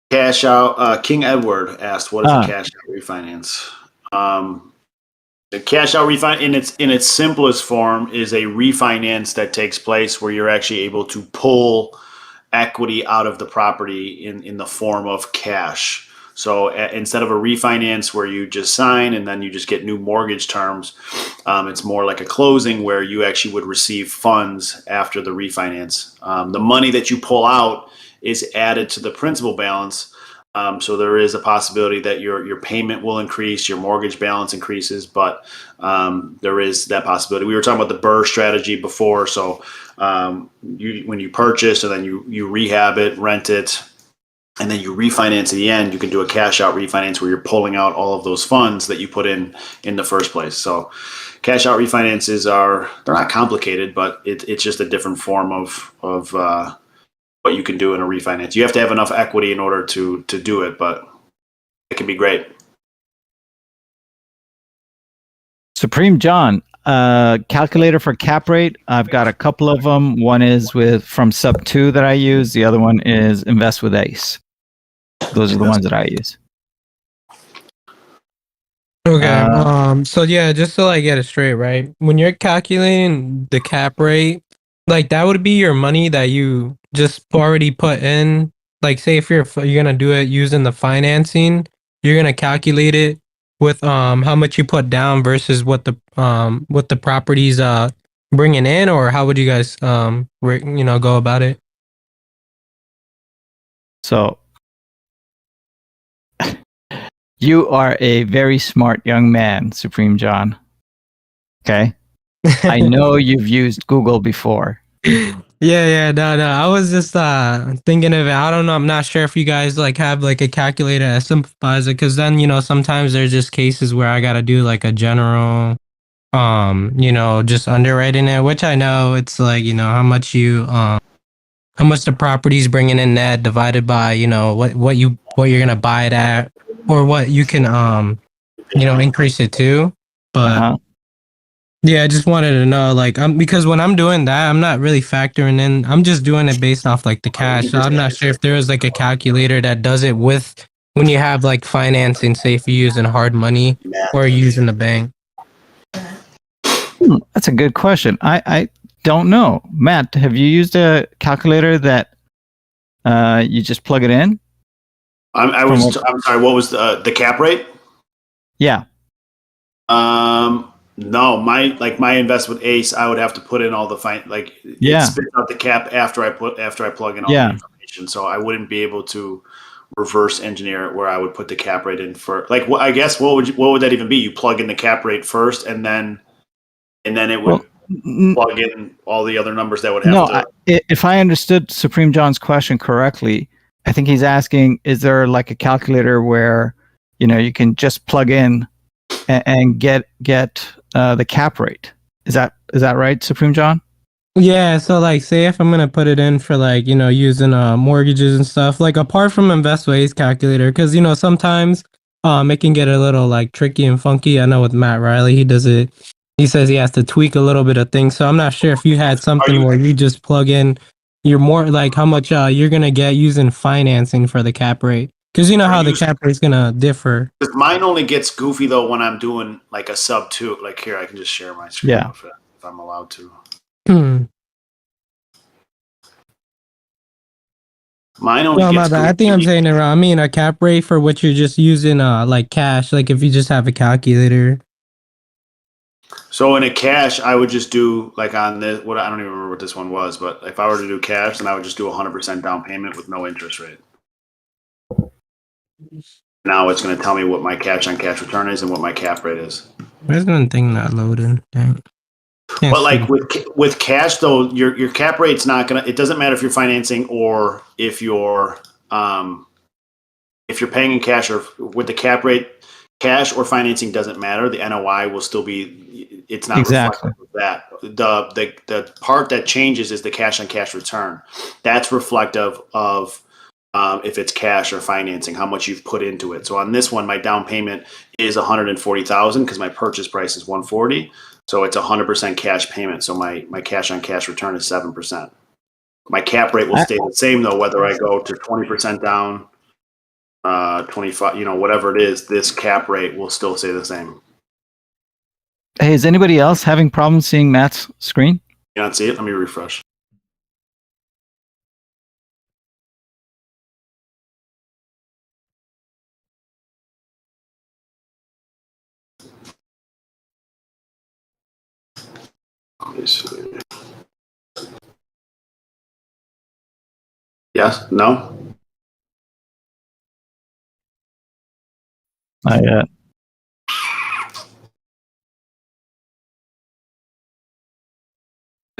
S1: Cash out. King Edward asked, "What is a cash out refinance?" The cash out refinance in its simplest form is a refinance that takes place where you're actually able to pull equity out of the property in the form of cash. So instead of a refinance where you just sign and then you just get new mortgage terms, it's more like a closing where you actually would receive funds after the refinance. The money that you pull out is added to the principal balance. So there is a possibility that your payment will increase, your mortgage balance increases, but there is that possibility. We were talking about the BRRRR strategy before. So when you purchase and then you rehab it, rent it, and then you refinance at the end, you can do a cash out refinance where you're pulling out all of those funds that you put in the first place. So cash out refinances they're not complicated, but it's just a different form of what you can do in a refinance. You have to have enough equity in order to do it, but it can be great.
S4: Supreme John, calculator for cap rate. I've got a couple of them. One is from Sub 2 that I use. The other one is Invest with Ace. Those are the ones that I use.
S7: Okay. So yeah, just to like get it straight, right? When you're calculating the cap rate, like that would be your money that you just already put in. Like, say if you're gonna do it using the financing, you're gonna calculate it with how much you put down versus what the property's bringing in, or how would you guys go about it?
S4: So you are a very smart young man, Supreme John. Okay. I know you've used Google before.
S7: Yeah, no. I was just thinking of it. I don't know. I'm not sure if you guys like have like a calculator that simplifies it, because then sometimes there's just cases where I gotta do like a general, just underwriting it, which I know it's like how much the property's bringing in net divided by what you're gonna buy it at, or what you can increase it to, but. Yeah, I just wanted to know, like, because when I'm doing that, I'm not really factoring in. I'm just doing it based off like the cash. So I'm not sure if there is like a calculator that does it with when you have like financing, say if you're using hard money or using the bank.
S4: That's a good question. I don't know. Matt, have you used a calculator that you just plug it in?
S1: I'm sorry. What was the cap rate?
S4: Yeah.
S1: No, my invest with Ace, I would have to put in all the it spits out the cap after I plug in all the information. So I wouldn't be able to reverse engineer it where I would put the cap rate in for I guess what would that even be? You plug in the cap rate first and then it would plug in all the other numbers that would have to.
S4: If I understood Supreme John's question correctly, I think he's asking, is there like a calculator where you can just plug in and get the cap rate? Is that right, Supreme John?
S7: Yeah, so like say if I'm gonna put it in for like using mortgages and stuff, like apart from Investway's calculator, because sometimes it can get a little like tricky and funky. I know with Matt Riley, he does it. He says he has to tweak a little bit of things. So I'm not sure if you had something where you just plug in, you're more like how much you're gonna get using financing for the cap rate. Because you know how the cap rate's gonna differ.
S1: Mine only gets goofy though when I'm doing like a sub 2. Like here, I can just share my screen if I'm allowed to. Mine only gets goofy.
S7: I think I'm saying it wrong. I mean a cap rate for what you're just using like cash, like if you just have a calculator.
S1: So in a cash, I would just do like on this. I don't even remember what this one was, but if I were to do cash, then I would just do 100% down payment with no interest rate. Now it's going to tell me what my cash on cash return is and what my cap rate is.
S7: There's one thing not loading. Dang.
S1: But like with cash though, your cap rate's not gonna. It doesn't matter if you're financing or if you're paying in cash or with the cap rate. Cash or financing doesn't matter. The NOI will still be. It's not reflective of that. The part that changes is the cash on cash return. That's reflective of if it's cash or financing, how much you've put into it. So on this one, my down payment is $140,000 because my purchase price is $140,000. So it's 100% cash payment. So my cash on cash return is 7%. My cap rate will stay the same though, whether I go to 20% down. 25, whatever it is, this cap rate will still stay the same.
S4: Hey, is anybody else having problems seeing Matt's screen?
S1: You don't see it? Let me refresh. Let me see. Yes? No?
S4: Not yet.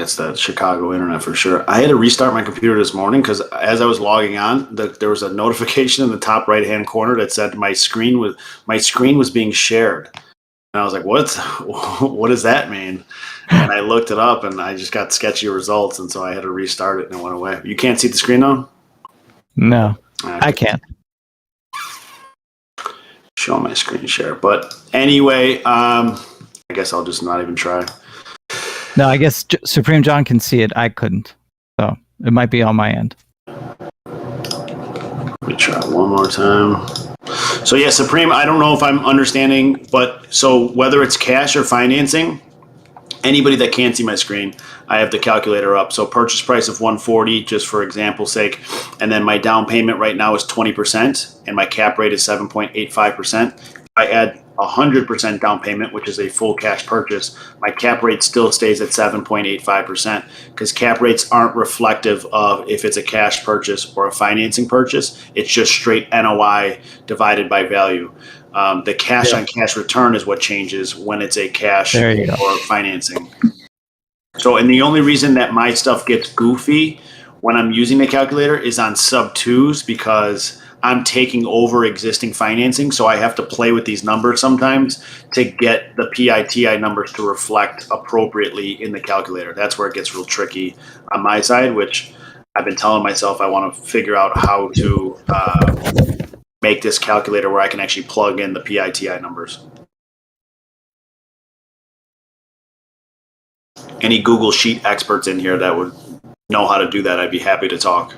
S1: It's the Chicago internet for sure. I had to restart my computer this morning because as I was logging on, there was a notification in the top right-hand corner that said my screen was being shared. And I was like, what does that mean? And I looked it up and I just got sketchy results. And so I had to restart it and it went away. You can't see the screen though?
S4: No, I can't.
S1: Show my screen share. But anyway, I guess I'll just not even try.
S4: No, I guess Supreme John can see it. I couldn't. So it might be on my end.
S1: Let me try one more time. So yeah, Supreme, I don't know if I'm understanding, but so whether it's cash or financing, anybody that can't see my screen, I have the calculator up. So purchase price of $140, just for example's sake, and then my down payment right now is 20%, and my cap rate is 7.85%. I add 100% down payment, which is a full cash purchase, my cap rate still stays at 7.85% because cap rates aren't reflective of if it's a cash purchase or a financing purchase. It's just straight NOI divided by value. The cash on cash return is what changes when it's a cash or financing. So, and the only reason that my stuff gets goofy when I'm using the calculator is on sub 2s because I'm taking over existing financing. So I have to play with these numbers sometimes to get the PITI numbers to reflect appropriately in the calculator. That's where it gets real tricky on my side, which I've been telling myself I want to figure out how to make this calculator where I can actually plug in the PITI numbers. Any Google Sheet experts in here that would know how to do that, I'd be happy to talk.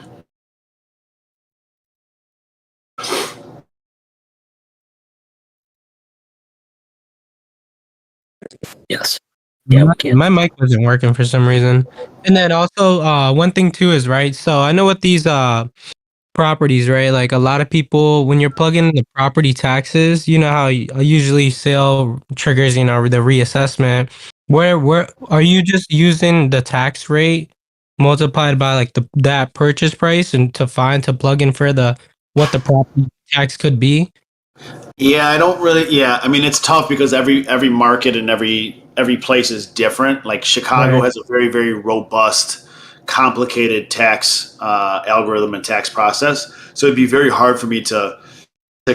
S2: Yes. Yeah,
S7: my mic wasn't working for some reason. And then also one thing too is right. So I know with these properties, right? Like a lot of people, when you're plugging in the property taxes, you know how usually sale triggers, you know, the reassessment. Where are you just using the tax rate multiplied by like that purchase price and to plug in for what the property tax could be?
S1: Yeah, I don't really. Yeah, I mean it's tough because every market and every place is different. Like Chicago has a very, very robust, complicated tax algorithm and tax process. So it'd be very hard for me to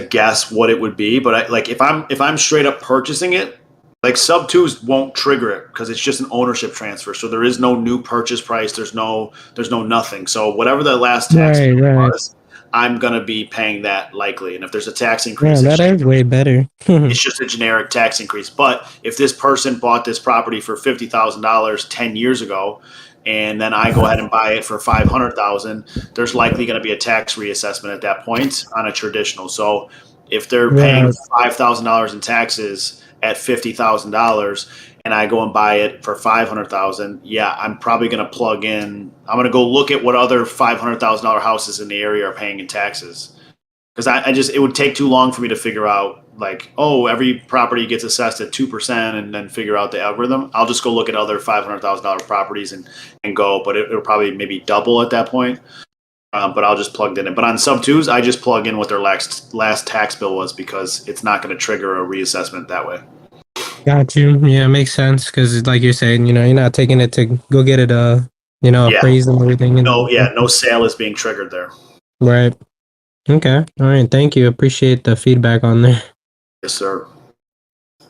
S1: guess what it would be. But if I'm straight up purchasing it, like sub 2s won't trigger it because it's just an ownership transfer. So there is no new purchase price. There's no nothing. So whatever the last tax was, I'm going to be paying that likely. And if there's a tax increase,
S7: that is way better.
S1: it's just a generic tax increase. But if this person bought this property for $50,000 10 years ago, and then I go ahead and buy it for $500,000, there's likely going to be a tax reassessment at that point on a traditional. So if they're paying $5,000 in taxes at $50,000 and I go and buy it for $500,000, yeah, I'm probably going to plug in. I'm going to go look at what other $500,000 houses in the area are paying in taxes. Because it would take too long for me to figure out, like, oh, every property gets assessed at 2% and then figure out the algorithm. I'll just go look at other $500,000 properties and go, but it'll probably maybe double at that point. But I'll just plug it in. But on sub twos, I just plug in what their last tax bill was because it's not going to trigger a reassessment that way.
S7: Got you. Yeah, it makes sense because, like you're saying, you're not taking it to go get it, appraised and everything.
S1: No sale is being triggered there.
S7: Right. Okay. All right. Thank you. Appreciate the feedback on there.
S1: Yes, sir.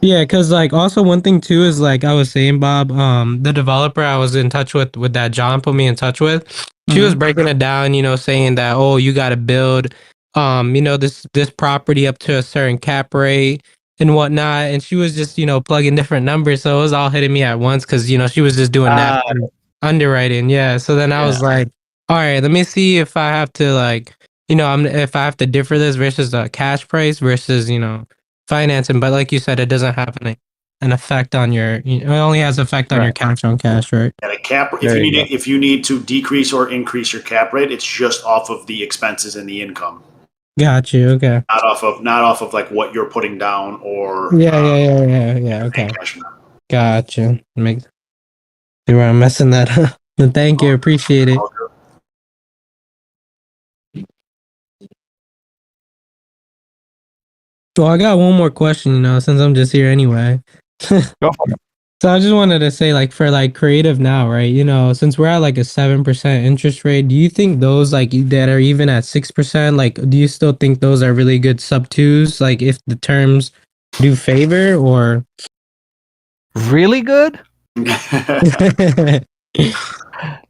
S7: Yeah, because also one thing too is I was saying, Bob, the developer I was in touch with that John put me in touch with, she was breaking it down, saying that, oh, you got to build, this property up to a certain cap rate and whatnot, and she was just plugging different numbers, so it was all hitting me at once because she was just doing that underwriting. Yeah, so then I was like, all right, let me see if I have to if I have to differ this versus the cash price versus financing, but like you said, it doesn't have an effect on your. It only has effect on your cash on cash, right?
S1: Yeah, the cap. If you need to decrease or increase your cap rate, it's just off of the expenses and the income.
S7: Got you. Okay.
S1: Not off of like what you're putting down or.
S7: Yeah. Okay. Gotcha. See where I'm messing that up. But thank you. Appreciate it. So I got one more question, since I'm just here anyway.
S4: Go for it.
S7: So I just wanted to say, for creative now, right? Since we're at a 7% interest rate, do you think those that are even at 6%, do you still think those are really good sub twos? If the terms do favor or
S4: really good?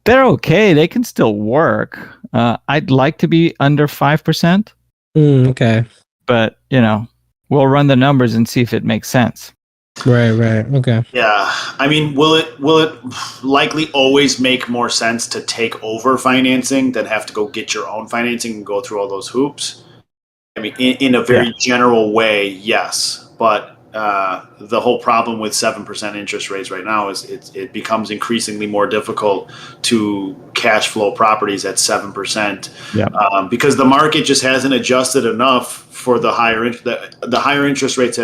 S4: They're okay. They can still work. I'd like to be under 5%.
S7: Okay.
S4: But, we'll run the numbers and see if it makes sense.
S7: Right. Okay.
S1: Yeah. I mean, will it likely always make more sense to take over financing than have to go get your own financing and go through all those hoops? I mean, in a very general way, yes. But the whole problem with 7% interest rates right now is it becomes increasingly more difficult to cash flow properties at 7%. Because the market just hasn't adjusted enough for the higher interest rates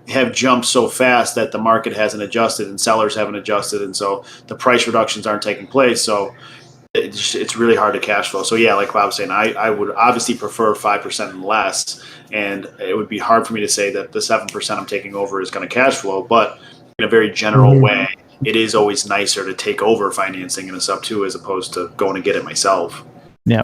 S1: have jumped so fast that the market hasn't adjusted and sellers haven't adjusted, and so the price reductions aren't taking place. So it's really hard to cash flow. So yeah, like Bob was saying, I would obviously prefer 5% and less, and it would be hard for me to say that the 7% I'm taking over is going to cash flow. But in a very general way, it is always nicer to take over financing in a sub 2 as opposed to going to get it myself.
S4: Yeah,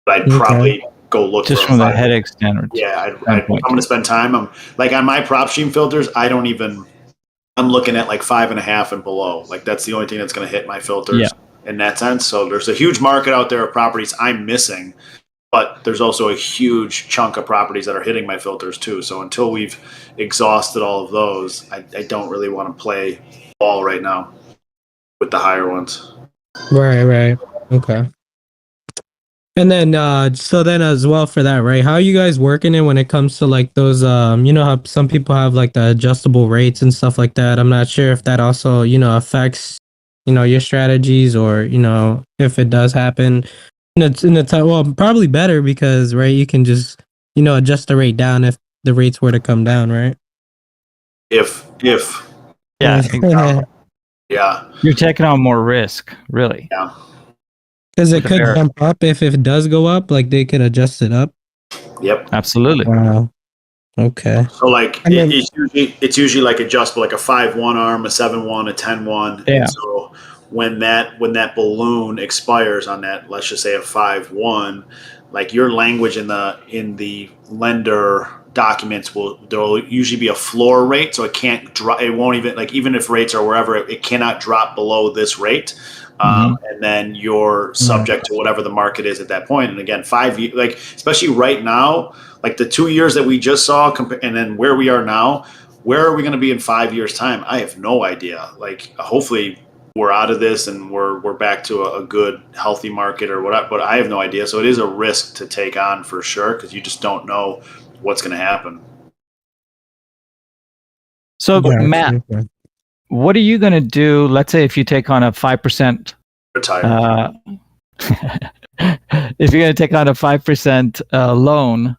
S1: but I'd probably go look
S4: just
S1: for
S4: from the headache standards.
S1: Yeah, I'm going to spend time. I'm on my prop stream filters. I'm looking at 5.5 and below. That's the only thing that's going to hit my filters in that sense. So there's a huge market out there of properties I'm missing, but there's also a huge chunk of properties that are hitting my filters too. So until we've exhausted all of those, I don't really want to play ball right now with the higher ones.
S7: Right. Okay. And then, so then as well for that, right? How are you guys working it when it comes to those, how some people have the adjustable rates and stuff like that? I'm not sure if that also, affects, your strategies or, if it does happen. It's in the time, well, probably better because, right, you can just, adjust the rate down if the rates were to come down, right?
S1: If.
S4: Yeah.
S1: Yeah.
S4: You're taking on more risk, really.
S1: Yeah.
S7: Because it could jump up if it does go up, they could adjust it up.
S1: Yep.
S4: Absolutely.
S7: Wow. Okay.
S1: So it's usually adjustable, a 5-1 arm, a 7-1, a 10-1.
S4: Yeah.
S1: And so when that balloon expires on that, let's just say a 5-1, your language in the lender documents there'll usually be a floor rate, so it can't drop. It won't even even if rates are wherever, it cannot drop below this rate. And then you're subject to whatever the market is at that point. And again, 5 years, especially right now, the 2 years that we just saw, and then where we are now, where are we going to be in 5 years' time? I have no idea. Hopefully we're out of this and we're back to a good, healthy market or whatever, but I have no idea. So it is a risk to take on for sure, because you just don't know what's going to happen.
S4: So Matt, what are you going to do? Let's say if you take on a 5%,
S1: retire.
S4: If you're going to take on a 5% loan,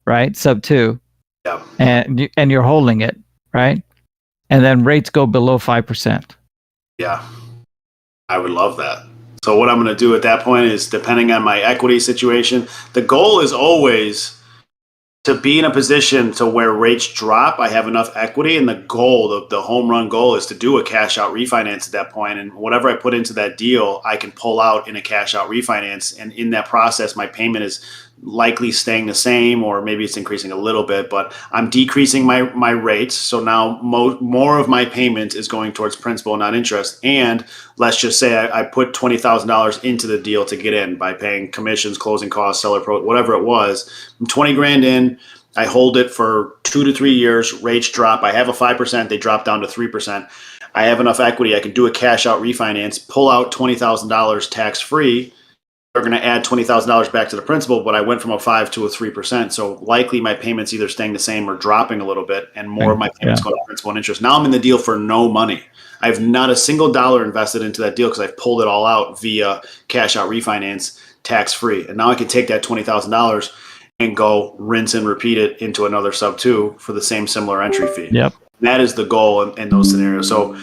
S4: right? Sub 2.
S1: Yeah.
S4: And you're holding it, right? And then rates go below 5%.
S1: Yeah. I would love that. So what I'm going to do at that point is, depending on my equity situation, the goal is always to be in a position to where rates drop, I have enough equity, and the goal, the home run goal, is to do a cash out refinance at that point. And whatever I put into that deal, I can pull out in a cash out refinance. And in that process, my payment is likely staying the same, or maybe it's increasing a little bit, but I'm decreasing my rates. So now more of my payment is going towards principal, not interest. And let's just say I put $20,000 into the deal to get in by paying commissions, closing costs, seller pro, whatever it was. I'm 20 grand in. I hold it for 2 to 3 years. Rates drop. I have a 5%. They drop down to 3%. I have enough equity. I can do a cash out refinance, pull out $20,000 tax free. They're going to add $20,000 back to the principal, but I went from a 5 to a 3%. So likely my payments either staying the same or dropping a little bit, and more of my payments go to principal and interest. Now I'm in the deal for no money. I have not a single dollar invested into that deal because I've pulled it all out via cash out refinance, tax free. And now I can take that $20,000 and go rinse and repeat it into another sub 2 for the same similar entry fee.
S4: Yep.
S1: That is the goal in those scenarios. So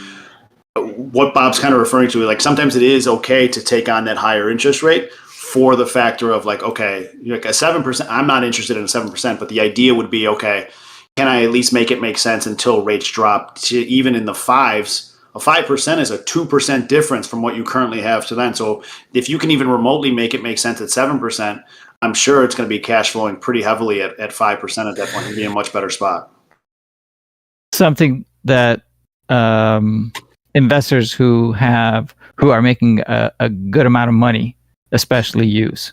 S1: what Bob's kind of referring to, sometimes it is okay to take on that higher interest rate for the factor of okay, a 7%, I'm not interested in a 7%, but the idea would be, okay, can I at least make it make sense until rates drop to even in the 5s? A 5% is a 2% difference from what you currently have to then. So if you can even remotely make it make sense at 7%, I'm sure it's going to be cash flowing pretty heavily at 5% at that point and be in a much better spot.
S4: Something that investors who are making a good amount of money, especially use,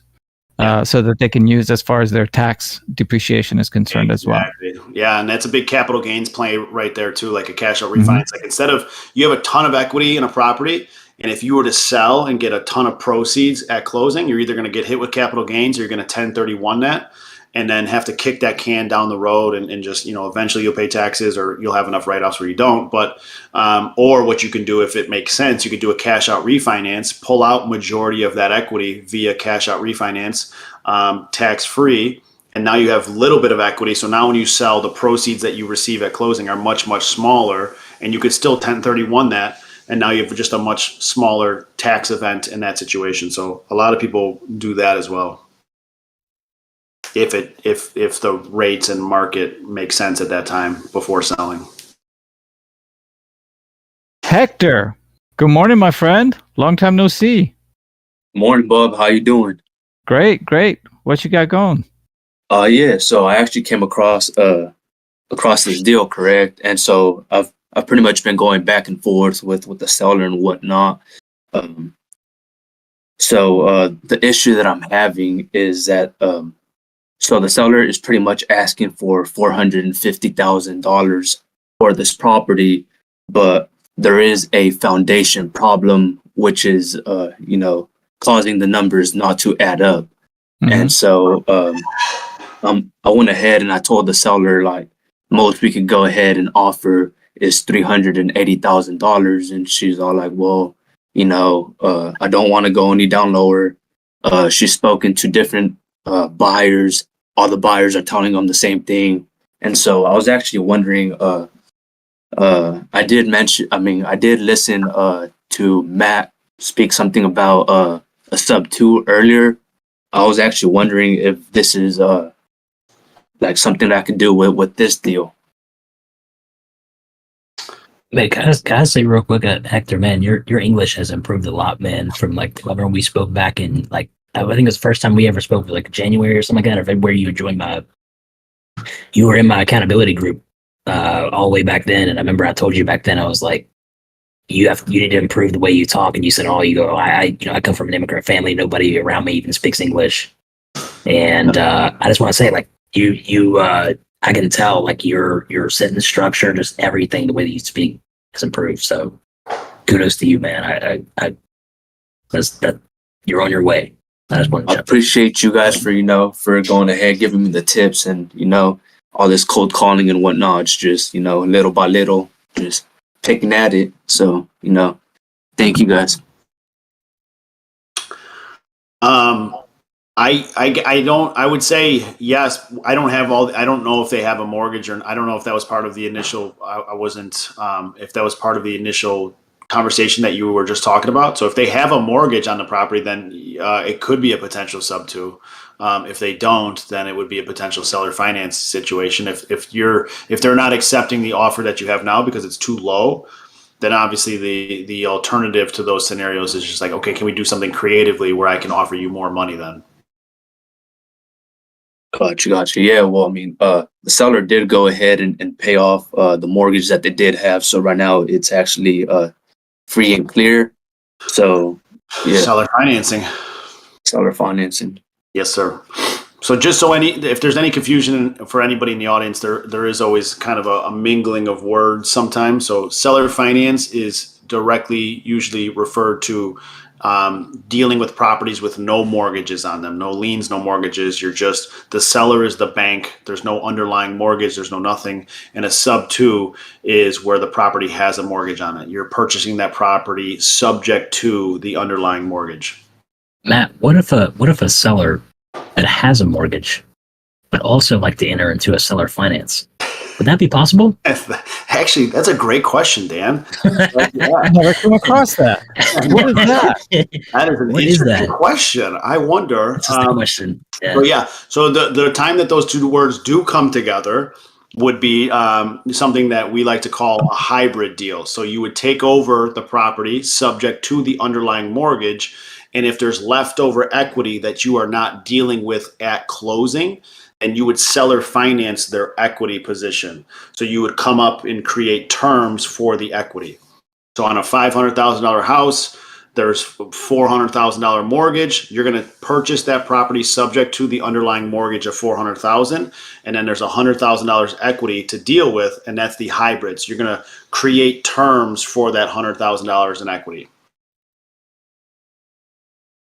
S4: so that they can use as far as their tax depreciation is concerned as well.
S1: Yeah, and that's a big capital gains play right there too, like a cash out refinance. Instead of, you have a ton of equity in a property, and if you were to sell and get a ton of proceeds at closing, you're either going to get hit with capital gains, or you're going to 1031 that, and then have to kick that can down the road and just, eventually you'll pay taxes, or you'll have enough write-offs where you don't. But, or what you can do, if it makes sense, you could do a cash out refinance, pull out majority of that equity via cash out refinance, tax-free. And now you have a little bit of equity. So now when you sell, the proceeds that you receive at closing are much, much smaller, and you could still 1031 that. And now you have just a much smaller tax event in that situation. So a lot of people do that as well, if the rates and market make sense at that time before selling.
S4: Hector, good morning, my friend. Long time no see.
S10: Morning, Bob. How you doing?
S4: Great. What you got going?
S10: Yeah. So I actually came across this deal, correct? And so I've pretty much been going back and forth with the seller and whatnot. So the issue that I'm having is that so the seller is pretty much asking for $450,000 for this property, but there is a foundation problem, which is causing the numbers not to add up. And so I went ahead and I told the seller, most we could go ahead and offer is $380,000. And she's all like, well, I don't want to go any down lower. She's spoken to different buyers. All the buyers are telling them the same thing. And so I was actually wondering, I did listen to Matt speak something about a sub 2 earlier. I was actually wondering if this is something that I could do with this deal.
S2: Man, can I say real quick, Hector, man, your English has improved a lot, man, from whenever we spoke back in I think it was the first time we ever spoke, January or something like that, or February. You joined my You were in my accountability group all the way back then, and I remember I told you back then I was like, you need to improve the way you talk, and you said, I come from an immigrant family. Nobody around me even speaks English, and I just want to say, like, I can tell, like, your sentence structure, just everything, the way that you speak has improved. So kudos to you, man. That you're on your way. I
S10: appreciate you guys for going ahead, giving me the tips, and all this cold calling and whatnot. It's just little by little, just picking at it. So thank you guys.
S1: I would say yes. I don't know if they have a mortgage, or I don't know if that was part of the initial. I wasn't. If that was part of the initial conversation that you were just talking about. So if they have a mortgage on the property, then it could be a potential sub-2. If they don't, then it would be a potential seller finance situation. If they're not accepting the offer that you have now because it's too low, then obviously the alternative to those scenarios is just like, okay, can we do something creatively where I can offer you more money then?
S10: Gotcha. Yeah, well, I mean, the seller did go ahead and pay off the mortgage that they did have. So right now it's actually free and clear. So yeah.
S1: Seller financing. Yes, sir. So just so if there's any confusion for anybody in the audience, there is always kind of a mingling of words sometimes. So seller finance is directly usually referred to dealing with properties with no mortgages on them, no liens, no mortgages. The seller is the bank. There's no underlying mortgage. There's no nothing. And a sub-2 is where the property has a mortgage on it. You're purchasing that property subject to the underlying mortgage.
S2: Matt, what if a seller that has a mortgage but also like to enter into a seller finance? Would that be possible?
S1: Actually, that's a great question, Dan.
S4: I never come across that. What is that?
S1: That is an interesting question. I wonder.
S2: That's the question.
S1: Yeah. So the time that those two words do come together would be something that we like to call a hybrid deal. So you would take over the property subject to the underlying mortgage, and if there's leftover equity that you are not dealing with at closing, and you would seller finance their equity position. So you would come up and create terms for the equity. So on a $500,000 house, there's $400,000 mortgage. You're going to purchase that property subject to the underlying mortgage of $400,000, and then there's $100,000 equity to deal with, and that's the hybrids. You're going to create terms for that $100,000 in equity.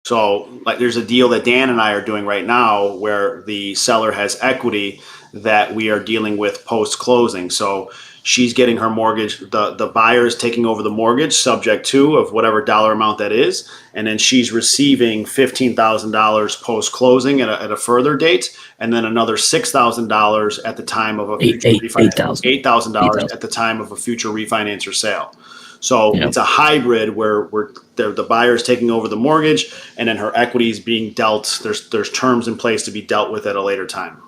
S1: So like there's a deal that Dan and I are doing right now where the seller has equity that we are dealing with post-closing. So she's getting her mortgage, the buyer is taking over the mortgage subject to of whatever dollar amount that is. And then she's receiving $15,000 post-closing at a further date. And then another $6,000 at the time of a future refinance, $8,000 at the time of a future refinance or sale. So it's a hybrid where the buyer is taking over the mortgage, and then her equity is being dealt. There's terms in place to be dealt with at a later time.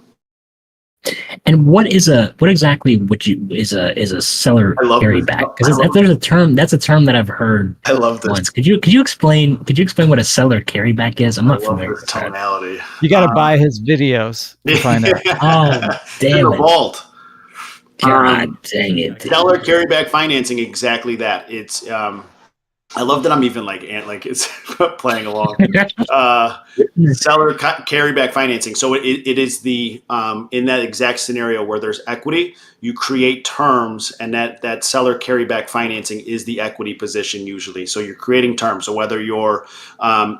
S2: And what exactly is a seller carryback? Because there's a term that I've heard.
S1: I love this.
S2: Once. Could you explain what a seller carryback is? I'm not familiar with
S1: tonality.
S4: You got to buy his videos to find out.
S2: Oh, damn it!
S1: Vault.
S2: God dang it!
S1: Seller carryback financing, exactly that. It's I love that I'm even like it's playing along. Seller carryback financing. So it is the in that exact scenario where there's equity, you create terms, and that seller carryback financing is the equity position usually. So you're creating terms. So whether you're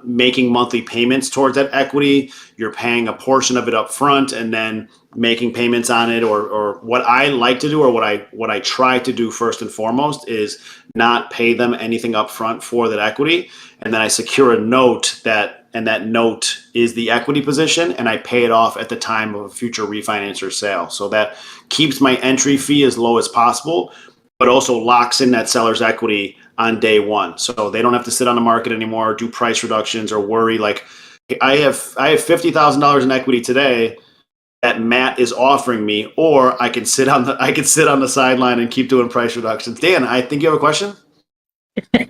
S1: making monthly payments towards that equity, you're paying a portion of it up front, and then making payments on it, or what I like to do, or what I try to do first and foremost is not pay them anything up front for that equity, and then I secure a note and that note is the equity position, and I pay it off at the time of a future refinance or sale. So that keeps my entry fee as low as possible, but also locks in that seller's equity on day one. So they don't have to sit on the market anymore, do price reductions, or worry like I have $50,000 in equity today that Matt is offering me, or I can sit on the sideline and keep doing price reductions. Dan, I think you have a question.
S2: I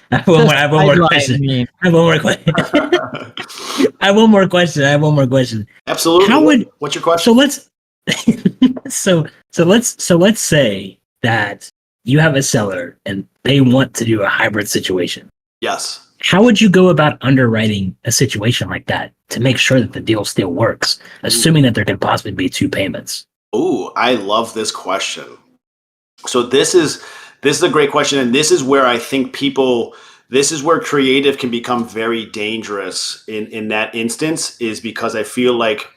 S2: have one more question. I have one more question.
S1: Absolutely. What's your question?
S2: So let's say that you have a seller and they want to do a hybrid situation.
S1: Yes.
S2: How would you go about underwriting a situation like that to make sure that the deal still works, assuming that there could possibly be 2 payments?
S1: Ooh, I love this question. So this is a great question, and this is where I think this is where creative can become very dangerous in that instance, is because I feel like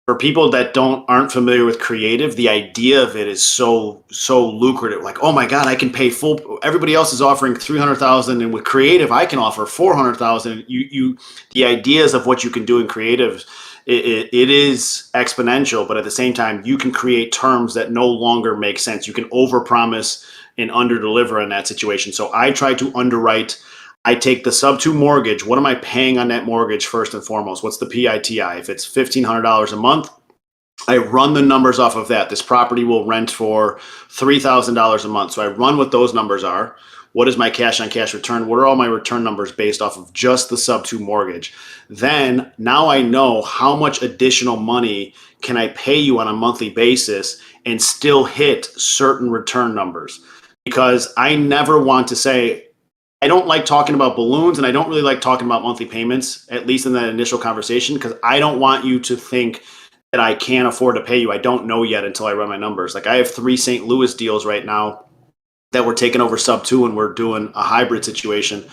S1: for people that aren't familiar with creative, the idea of it is so lucrative. Like, oh my God, I can pay full. Everybody else is offering 300,000, and with creative, I can offer 400,000. The ideas of what you can do in creative, it is exponential, but at the same time, you can create terms that no longer make sense. You can overpromise and underdeliver in that situation. So I try to underwrite. I take the sub-2 mortgage. What am I paying on that mortgage first and foremost? What's the PITI? If it's $1,500 a month, I run the numbers off of that. This property will rent for $3,000 a month. So I run what those numbers are. What is my cash on cash return? What are all my return numbers based off of just the sub-2 mortgage? Then now I know how much additional money can I pay you on a monthly basis and still hit certain return numbers. Because I never want to say, I don't like talking about balloons, and I don't really like talking about monthly payments, at least in that initial conversation, because I don't want you to think that I can't afford to pay you. I don't know yet until I run my numbers. Like, I have 3 St. Louis deals right now that we're taking over sub-2, and we're doing a hybrid situation.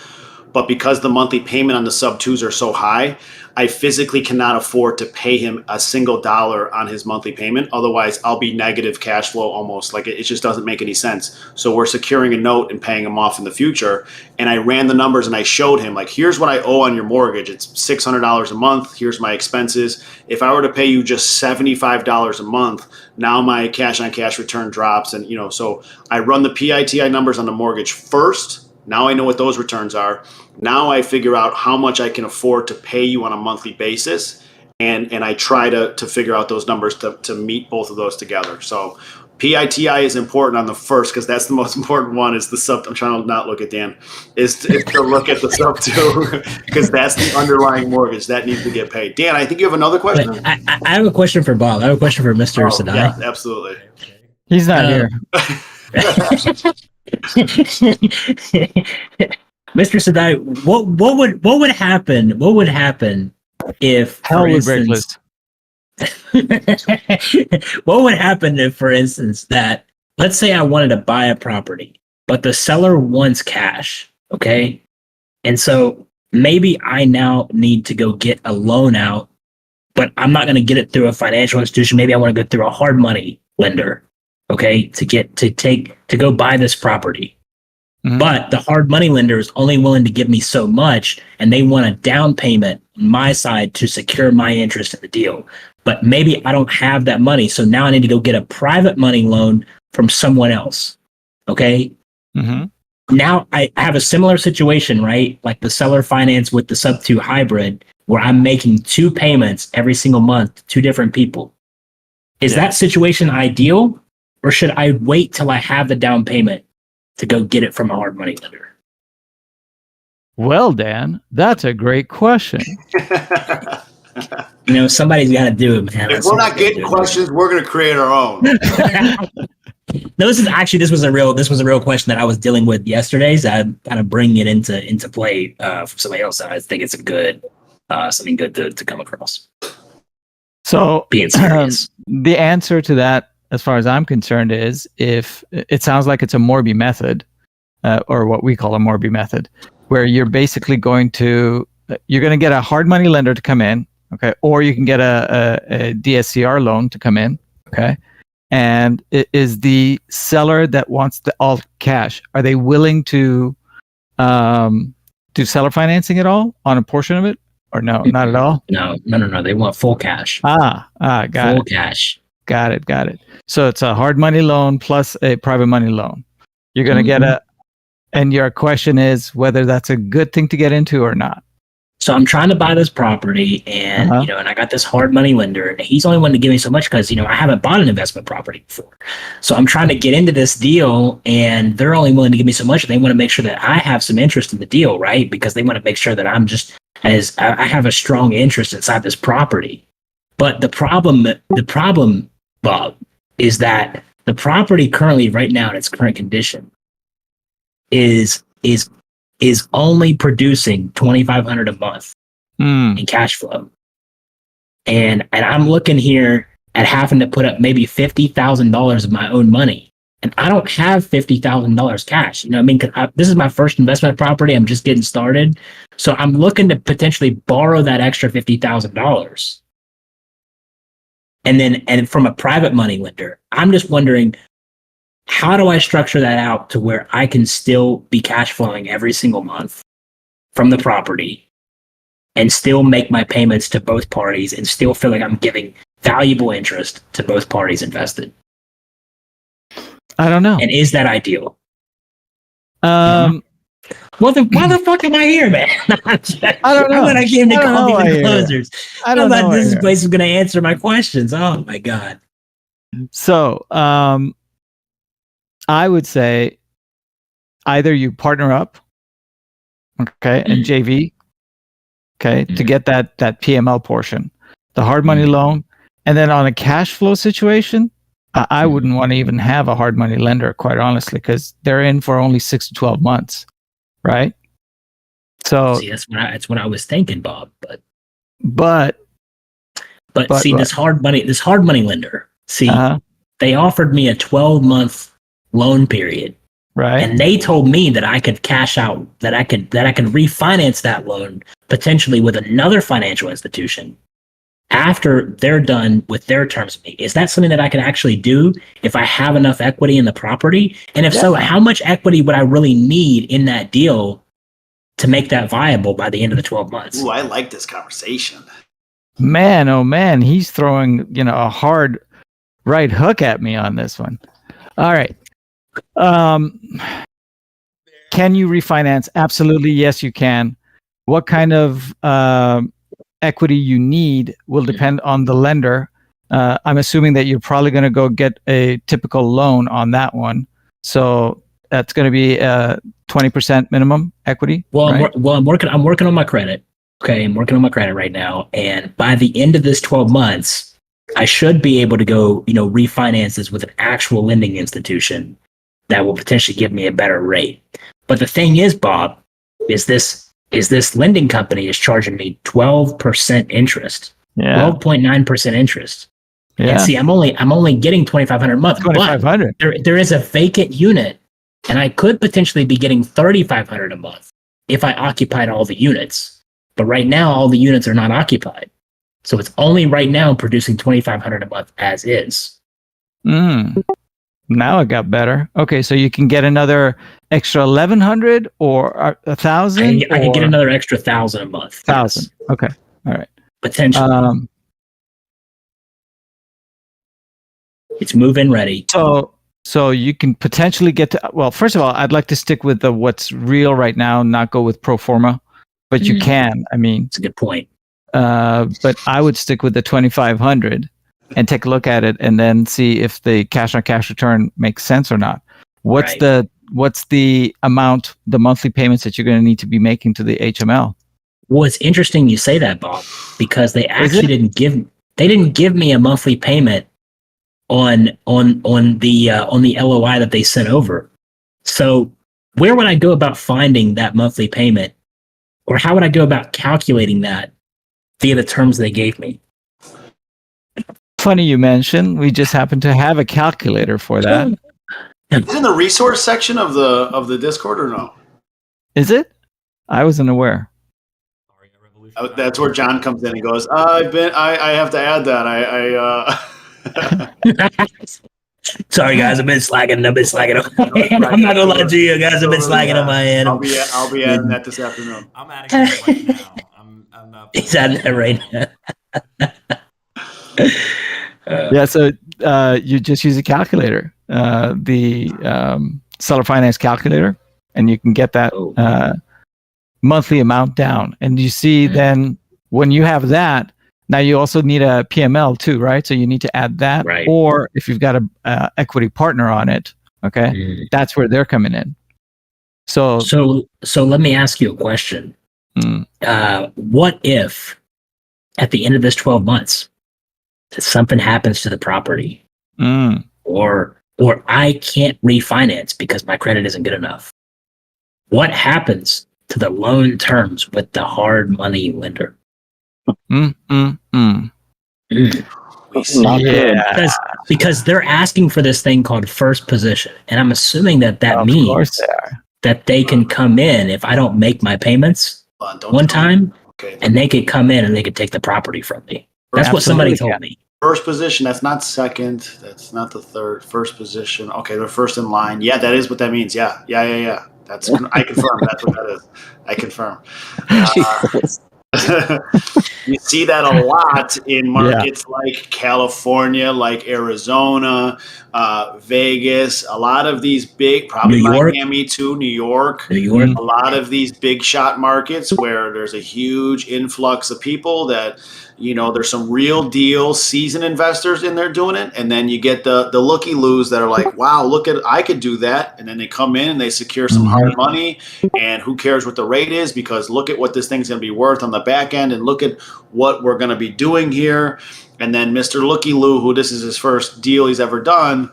S1: But because the monthly payment on the sub-2s are so high, I physically cannot afford to pay him a single dollar on his monthly payment. Otherwise, I'll be negative cash flow almost. Like, it just doesn't make any sense. So we're securing a note and paying him off in the future. And I ran the numbers and I showed him, like, here's what I owe on your mortgage. It's $600 a month. Here's my expenses. If I were to pay you just $75 a month, now my cash on cash return drops. And, so I run the PITI numbers on the mortgage first. Now I know what those returns are. Now I figure out how much I can afford to pay you on a monthly basis. And I try to figure out those numbers to meet both of those together. So PITI is important on the first, because that's the most important one, is the sub. I'm trying to not look at Dan, is to look at the sub-2, because that's the underlying mortgage that needs to get paid. Dan, I think you have another question.
S2: Wait, I have a question for Bob. I have a question for Mr. Sadai.
S1: Yeah, absolutely.
S4: He's not here.
S2: Mr. Sadai, what would happen? What would happen if, for instance, what would happen if, for instance, that, let's say I wanted to buy a property, but the seller wants cash, okay? And so maybe I now need to go get a loan out, but I'm not going to get it through a financial institution. Maybe I want to go through a hard money lender, okay, to go buy this property. Mm-hmm. But the hard money lender is only willing to give me so much, and they want a down payment on my side to secure my interest in the deal. But maybe I don't have that money, so now I need to go get a private money loan from someone else, okay? Mm-hmm. Now I have a similar situation, right? Like the seller finance with the sub-2 hybrid, where I'm making 2 payments every single month to 2 different people. Is that situation ideal? Or should I wait till I have the down payment to go get it from a hard money lender?
S4: Well, Dan, that's a great question.
S2: Somebody's got to do it, man.
S1: If we're not getting questions, we're going to create our own.
S2: No, this was a real question that I was dealing with yesterday. So I'm kind of bringing it into play from somebody else. I think it's a good something good to come across.
S4: So
S2: being serious.
S4: The answer to that, as far as I'm concerned, is if it sounds like it's a Morby method, or what we call a Morby method, where you're basically going to get a hard money lender to come in, okay, or you can get a DSCR loan to come in, okay, and it is the seller that wants the all cash. Are they willing to do seller financing at all on a portion of it, or no, not at all?
S2: No. They want full cash.
S4: Got
S2: full
S4: it.
S2: Cash.
S4: Got it. So it's a hard money loan plus a private money loan. You're going to get and your question is whether that's a good thing to get into or not.
S2: So I'm trying to buy this property, and you know, and I got this hard money lender, and he's only wanting to give me so much because I haven't bought an investment property before. So I'm trying to get into this deal, and they're only willing to give me so much. And they want to make sure that I have some interest in the deal, right? Because they want to make sure that I'm just I have a strong interest inside this property. But the problem, Bob, is that the property currently, right now, in its current condition, is only producing $2,500 a month in cash flow, and I'm looking here at having to put up maybe $50,000 of my own money, and I don't have $50,000 cash. You know what I mean? 'Cause this is my first investment property. I'm just getting started, so I'm looking to potentially borrow that extra $50,000, and from a private money lender. I'm just wondering, how do I structure that out to where I can still be cash flowing every single month from the property and still make my payments to both parties and still feel like I'm giving valuable interest to both parties invested?
S4: I don't know.
S2: And is that ideal? Well, why the fuck am I here, man?
S4: I don't know.
S2: When I came to Coffee and Closers,
S4: I don't know.
S2: thought this place was going to answer my questions. Oh my God.
S4: So, I would say either you partner up, okay, and JV, okay, to get that PML portion, the hard money loan, and then on a cash flow situation, I wouldn't want to even have a hard money lender, quite honestly, because they're in for only 6 to 12 months, right? So
S2: see, that's what I was thinking, Bob.
S4: But
S2: see, this hard money lender, see, they offered me a 12-month loan period,
S4: right?
S2: And they told me that I could cash out, that I can refinance that loan potentially with another financial institution after they're done with their terms. Is that something that I can actually do if I have enough equity in the property? And if so, how much equity would I really need in that deal to make that viable by the end of the 12 months?
S1: Ooh, I like this conversation.
S4: Man, oh man, he's throwing a hard right hook at me on this one. All right. Can you refinance? Absolutely, yes, you can. What kind of equity you need will depend on the lender. I'm assuming that you're probably going to go get a typical loan on that one. So that's going to be 20% minimum equity.
S2: Well,
S4: right?
S2: I'm working on my credit. Okay, I'm working on my credit right now, and by the end of this 12 months, I should be able to go, refinance this with an actual lending institution that will potentially give me a better rate. But the thing is, Bob, is this lending company is charging me 12% interest, 12.9% interest. Yeah. And see, I'm only getting $2,500 a month.
S4: $2,500.
S2: But there is a vacant unit, and I could potentially be getting $3,500 a month if I occupied all the units. But right now, all the units are not occupied. So it's only right now producing $2,500 a month as is.
S4: Now it got better. Okay, so you can get another extra 1,100 or 1,000.
S2: I can get another extra 1,000 a month.
S4: 1,000. Yes. Okay, all right.
S2: Potentially. It's move-in ready.
S4: So you can potentially get to. Well, first of all, I'd like to stick with what's real right now, not go with pro forma. But you can. I mean,
S2: it's a good point.
S4: But I would stick with the 2,500 and take a look at it, and then see if the cash on cash return makes sense or not. What's the amount, the monthly payments that you're going to need to be making to the HML?
S2: Well, it's interesting you say that, Bob, because they actually didn't give me a monthly payment on the LOI that they sent over. So where would I go about finding that monthly payment, or how would I go about calculating that via the terms they gave me?
S4: Funny you mention. We just happen to have a calculator for that.
S1: Is it in the resource section of the Discord or no?
S4: Is it? I wasn't aware.
S1: That's where John comes in and goes, I have to add that.
S2: Sorry guys, I've been slacking. I'm not gonna lie to you guys. I've been slacking on my end.
S1: I'll be adding that this afternoon.
S5: I'm adding it right now. I'm not.
S2: He's adding that right now.
S4: So you just use a calculator, the seller finance calculator, and you can get that monthly amount down. And you see then when you have that, now you also need a PML too, right? So you need to add that.
S2: Right.
S4: Or if you've got a equity partner on it, okay, that's where they're coming in. So
S2: let me ask you a question. What if at the end of this 12 months, something happens to the property or I can't refinance because my credit isn't good enough? What happens to the loan terms with the hard money lender? Because they're asking for this thing called first position, and I'm assuming that means that they can come in if I don't make my payments one time, and they could come in and they could take the property from me. That's what somebody told me.
S1: First position, that's not second, that's not the third. First position, okay, they're first in line. Yeah, that is what that means. Yeah. That's I confirm. That's what that is. I confirm. You see that a lot in markets like California, like Arizona, Vegas. A lot of these big, probably Miami too, New York. A lot of these big shot markets where there's a huge influx of people that, there's some real deal seasoned investors in there doing it. And then you get the looky-loos that are like, wow, I could do that. And then they come in and they secure some hard money. And who cares what the rate is, because look at what this thing's going to be worth on the back end and look at what we're going to be doing here. And then Mr. Looky-Loo, who this is his first deal he's ever done,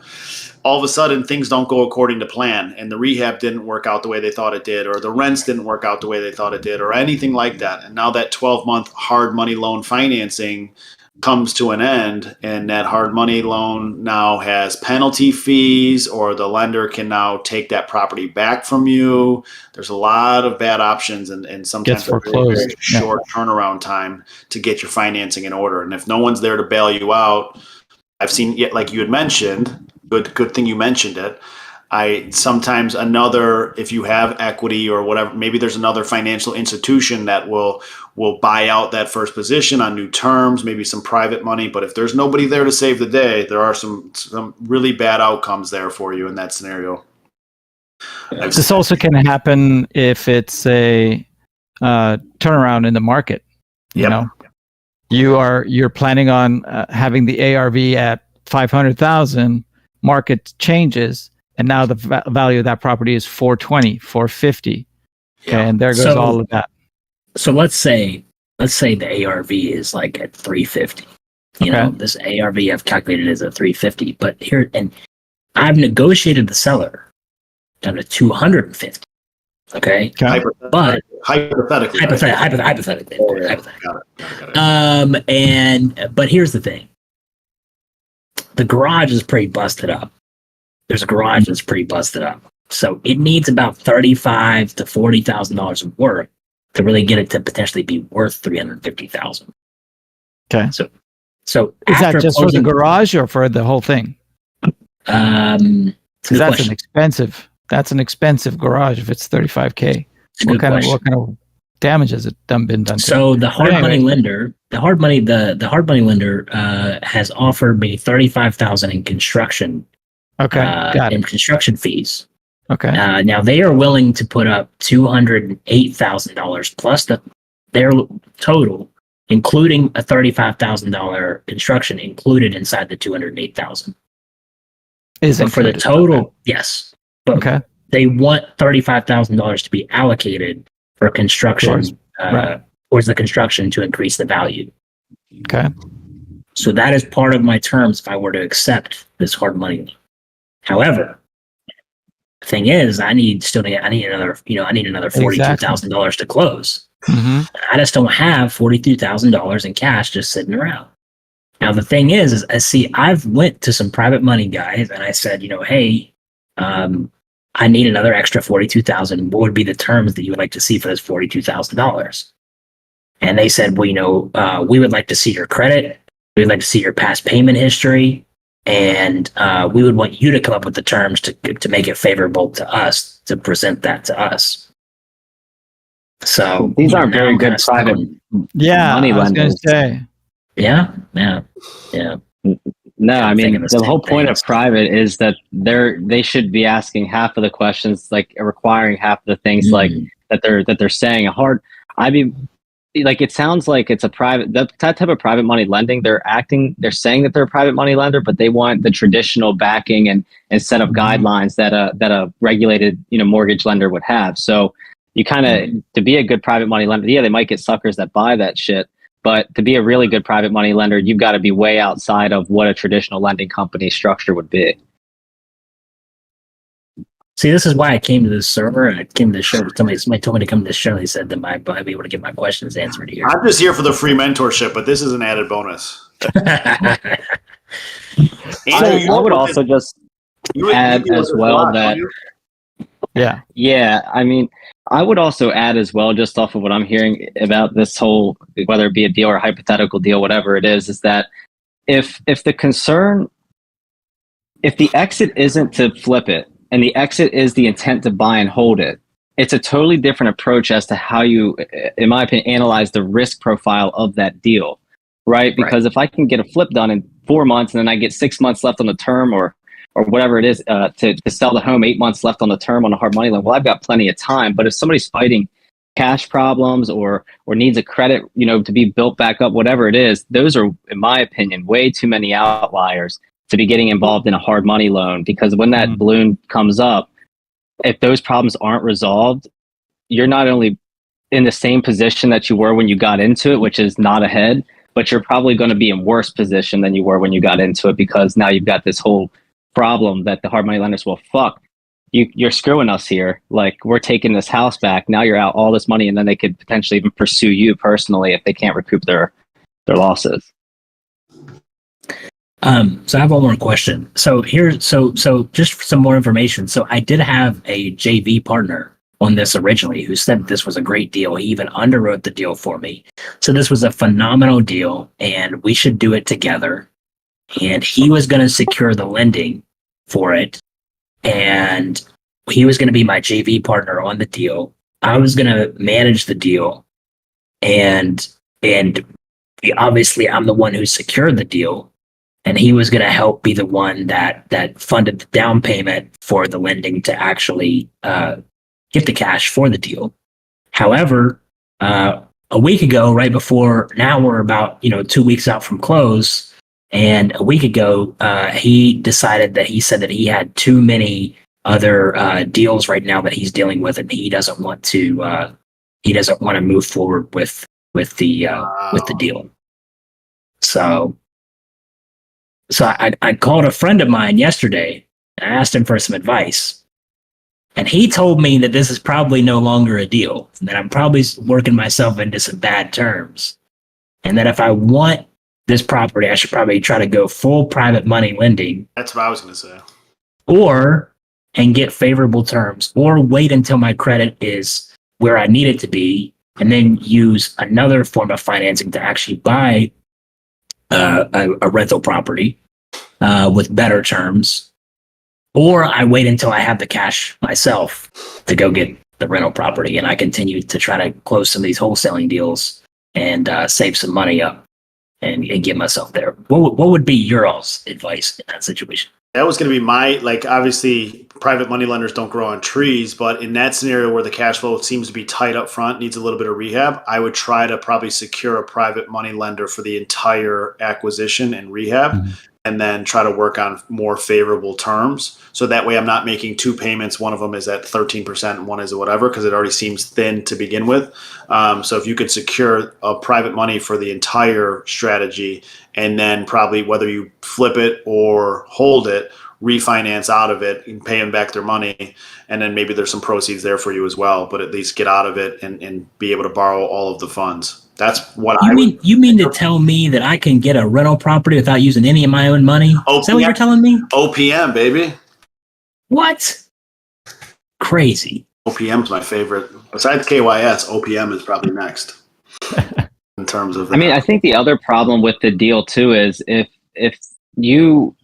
S1: all of a sudden things don't go according to plan, and the rehab didn't work out the way they thought it did, or the rents didn't work out the way they thought it did, or anything like that. And now that 12-month hard money loan financing comes to an end, and that hard money loan now has penalty fees, or the lender can now take that property back from you. There's a lot of bad options, and sometimes a very short turnaround time to get your financing in order. And if no one's there to bail you out, I've seen, like you had mentioned, good thing you mentioned it. Sometimes if you have equity or whatever, maybe there's another financial institution that will buy out that first position on new terms, maybe some private money. But if there's nobody there to save the day, there are some really bad outcomes there for you in that scenario.
S4: This also can happen if it's a turnaround in the market. You know, you're planning on having the ARV at 500,000. Market changes, and now the value of that property is 420, 450. Okay, and there goes all of that.
S2: So let's say the ARV is like at 350. You know, this ARV I've calculated as a 350, but here, and I've negotiated the seller down to 250. Okay. But hypothetically. But here's the thing. The garage is pretty busted up. There's a garage that's pretty busted up. So it needs about $35,000 to $40,000 of work to really get it to potentially be worth $350,000.
S4: Okay.
S2: So
S4: is that just for the garage or for the whole thing? Because that's an expensive garage if it's $35,000. What kind of damage has it been done to?
S2: So the hard money lender has offered me $35,000 in construction.
S4: Got
S2: in construction fees.
S4: Okay.
S2: Now they are willing to put up $208,000 plus their total, including a $35,000 construction included inside the $208,000. For the total? Yes. But they want $35,000 to be allocated for construction, towards the construction to increase the value.
S4: Okay.
S2: So that is part of my terms if I were to accept this hard money. However, the thing is, I need another $42,000 to close.
S4: Mm-hmm.
S2: I just don't have $42,000 in cash just sitting around. Now the thing is I've went to some private money guys and I said, hey, I need another extra $42,000. What would be the terms that you would like to see for this $42,000? And they said, well, we would like to see your credit. We would like to see your past payment history. And we would want you to come up with the terms to make it favorable to us, to present that to us. So
S6: these aren't very good private money lenders.
S4: I was going to say.
S2: Yeah.
S6: No, I mean, the whole point of private is that they should be asking half of the questions, like requiring half of the things, like that they're saying. Like, it sounds like it's that type of private money lending. They're saying that they're a private money lender, but they want the traditional backing and set of guidelines that a regulated, mortgage lender would have. So you kind of, to be a good private money lender, yeah, they might get suckers that buy that shit, but to be a really good private money lender, you've got to be way outside of what a traditional lending company structure would be.
S2: See, this is why I came to this server and I came to the show. Somebody told me to come to this show. They said that I'd be able to get my questions answered here.
S1: I'm just here for the free mentorship, but this is an added bonus.
S6: I would also just add as well that. Yeah. I mean, I would also add as well, just off of what I'm hearing about this whole, whether it be a deal or a hypothetical deal, whatever it is that if the exit isn't to flip it, and the exit is the intent to buy and hold it, it's a totally different approach as to how you, in my opinion, analyze the risk profile of that deal, right? Because if I can get a flip done in 4 months and then I get 6 months left on the term or whatever it is to sell the home, 8 months left on the term on a hard money loan, well, I've got plenty of time. But if somebody's fighting cash problems or needs a credit, to be built back up, whatever it is, those are, in my opinion, way too many outliers to be getting involved in a hard money loan, because when that balloon comes up, if those problems aren't resolved, you're not only in the same position that you were when you got into it, which is not ahead, but you're probably going to be in worse position than you were when you got into it, because now you've got this whole problem that the hard money lenders, well, fuck, you're screwing us here. Like, we're taking this house back. Now you're out all this money, and then they could potentially even pursue you personally if they can't recoup their losses.
S2: So I have one more question. So just some more information. So I did have a JV partner on this originally who said this was a great deal. He even underwrote the deal for me. So this was a phenomenal deal and we should do it together. And he was going to secure the lending for it. And he was going to be my JV partner on the deal. I was going to manage the deal. And obviously I'm the one who secured the deal. And he was going to help be the one that funded the down payment for the lending to actually get the cash for the deal. However, a week ago, right before, now we're about 2 weeks out from close, and a week ago, he said that he had too many other deals right now that he's dealing with, and he doesn't want to move forward with the deal. So I called a friend of mine yesterday and I asked him for some advice. And he told me that this is probably no longer a deal, and that I'm probably working myself into some bad terms. And that if I want this property, I should probably try to go full private money lending.
S1: That's what I was going to say.
S2: And get favorable terms, or wait until my credit is where I need it to be, and then use another form of financing to actually buy a rental property with better terms, or I wait until I have the cash myself to go get the rental property, and I continue to try to close some of these wholesaling deals and save some money up and get myself there. What would be your all's advice in that situation?
S1: That was going to be obviously private money lenders don't grow on trees, but in that scenario where the cash flow seems to be tight up front, needs a little bit of rehab, I would try to probably secure a private money lender for the entire acquisition and rehab, and then try to work on more favorable terms. So that way I'm not making two payments. One of them is at 13% and one is whatever, because it already seems thin to begin with. So if you could secure a private money for the entire strategy, and then probably whether you flip it or hold it, refinance out of it and pay them back their money. And then maybe there's some proceeds there for you as well, but at least get out of it and be able to borrow all of the funds. That's what
S2: you mean to tell me that I can get a rental property without using any of my own money?
S1: OPM,
S2: is that what you're telling me?
S1: OPM, baby.
S2: What? Crazy.
S1: OPM is my favorite. Besides KYS, OPM is probably next. In terms of that.
S6: I mean, I think the other problem with the deal too is if the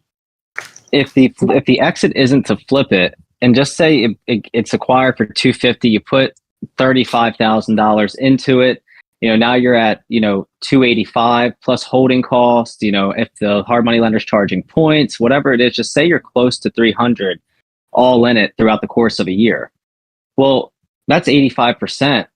S6: exit isn't to flip it, and just say it's acquired for $250, you put $35,000 into it. Now you're at $285 plus holding costs. If the hard money lender's charging points, whatever it is, just say you're close to $300 all in it throughout the course of a year. Well, That's 85%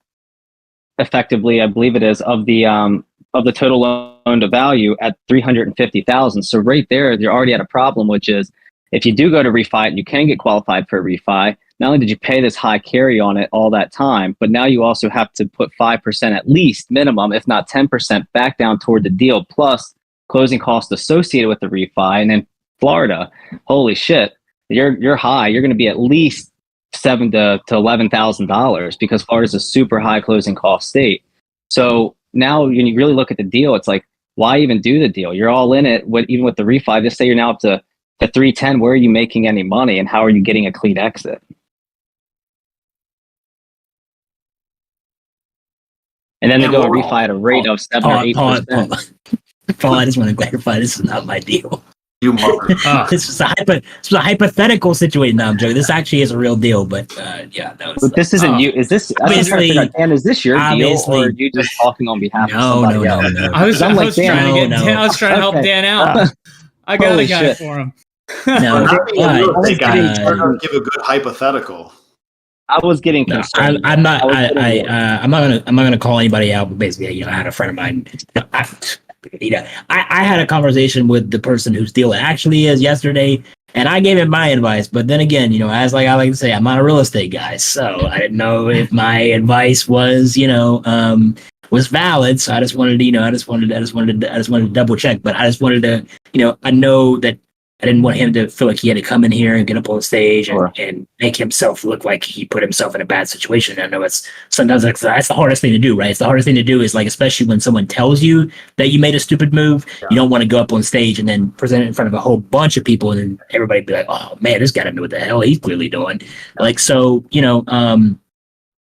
S6: effectively, I believe it is, of the total loan to value at 350,000. So right there, you're already at a problem, which is if you do go to refi, you can get qualified for a refi. Not only did you pay this high carry on it all that time, but now you also have to put 5% at least minimum, if not 10% back down toward the deal, plus closing costs associated with the refi. And then Florida, holy shit, you're high. You're going to be at least $7,000 to $11,000 because Florida is a super high closing cost state. So now when you really look at the deal, it's like, why even do the deal? You're all in it. Even with the refi, just say you're now up to 310. Where are you making any money, and how are you getting a clean exit? And then they go and refi at a rate of 7 or 8%.
S2: Paul, I just want to clarify, this is not my deal.
S1: You mother.
S2: This is a hypothetical situation. No, I'm joking. This actually is a real deal, but yeah, that was.
S6: But this isn't you. Is this
S2: obviously?
S6: Dan, is this your deal, or are you just talking on behalf of somebody else?
S2: No.
S11: I was trying to help Dan out. I got a guy for him.
S2: No,
S1: give a good hypothetical.
S6: I was getting concerned.
S2: I'm not gonna call anybody out, but basically, I had a friend of mine. I had a conversation with the person whose deal it actually is yesterday, and I gave him my advice. But then again, as like I like to say, I'm not a real estate guy, so I didn't know if my advice was, was valid. So I just wanted to double check. But I just wanted to, I know that I didn't want him to feel like he had to come in here and get up on stage and make himself look like he put himself in a bad situation. I know it's sometimes that's the hardest thing to do, right? It's the hardest thing to do is like, especially when someone tells you that you made a stupid move, you don't want to go up on stage and then present it in front of a whole bunch of people and then everybody be like, oh man, this guy doesn't know what the hell he's clearly doing. Like, so,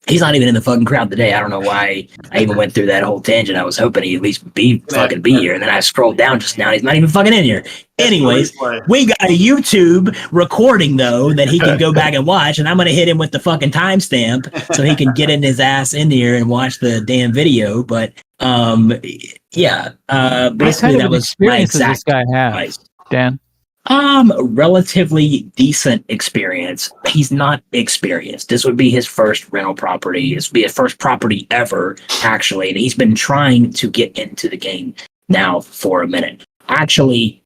S2: he's not even in the fucking crowd today. I don't know why I even went through that whole tangent. I was hoping he'd at least be here. And then I scrolled down just now. He's not even fucking in here. Anyways, we got a YouTube recording, though, that he can go back and watch. And I'm going to hit him with the fucking timestamp so he can get in his ass in here and watch the damn video. But, basically that was my exact
S4: this guy has,
S2: advice.
S4: Dan?
S2: Relatively decent experience. He's not experienced. This would be his first rental property. This would be his first property ever, actually. And he's been trying to get into the game now for a minute. Actually,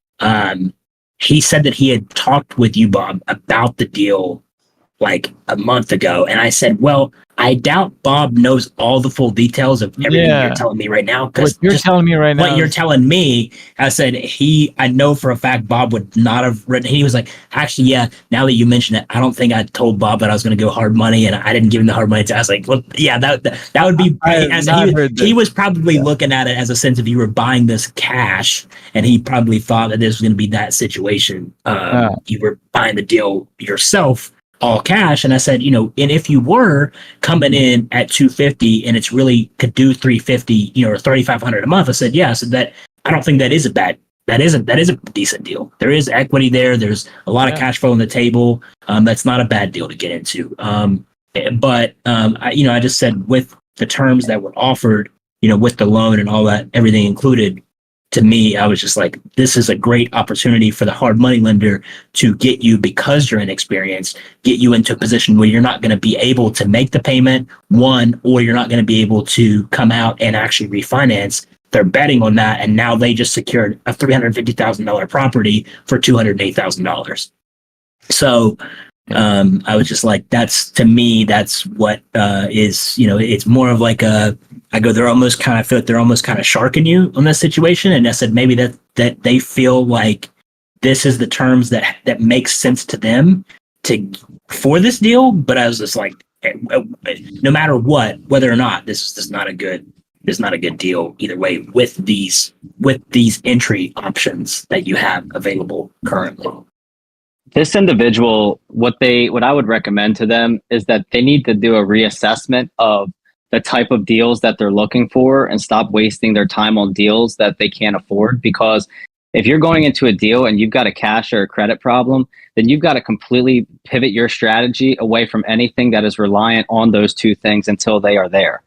S2: he said that he had talked with you, Bob, about the deal like a month ago. And I said, well, I doubt Bob knows all the full details of everything you're telling me right now.
S4: What you're telling me right now.
S2: What you're telling me, I said, I know for a fact Bob would not have written. He was like, actually, yeah, now that you mention it, I don't think I told Bob that I was going to go hard money and I didn't give him the hard money. I was like, well, yeah, that would be, he was probably looking at it as a sense of you were buying this cash and he probably thought that this was going to be that situation. You were buying the deal yourself, all cash. And I said, and if you were coming in at 250 and it's really could do 350, or 3,500 a month, I said, yeah. So that I don't think that is a decent deal. There is equity there. There's a lot of cash flow on the table. That's not a bad deal to get into. I just said with the terms that were offered, with the loan and all that, everything included, to me, I was just like, this is a great opportunity for the hard money lender to get you, because you're inexperienced, get you into a position where you're not going to be able to make the payment, or you're not going to be able to come out and actually refinance. They're betting on that, and now they just secured a $350,000 property for $208,000. So I was just like, that's what is, it's more of like I go, they're almost kind of feel like they're almost kind of sharking you on this situation. And I said, maybe that they feel like this is the terms that make sense to them for this deal. But I was just like, no matter what, whether or not this is not a good deal either way with these entry options that you have available currently.
S6: This individual, what I would recommend to them is that they need to do a reassessment of the type of deals that they're looking for and stop wasting their time on deals that they can't afford. Because if you're going into a deal and you've got a cash or a credit problem, then you've got to completely pivot your strategy away from anything that is reliant on those two things until they are there,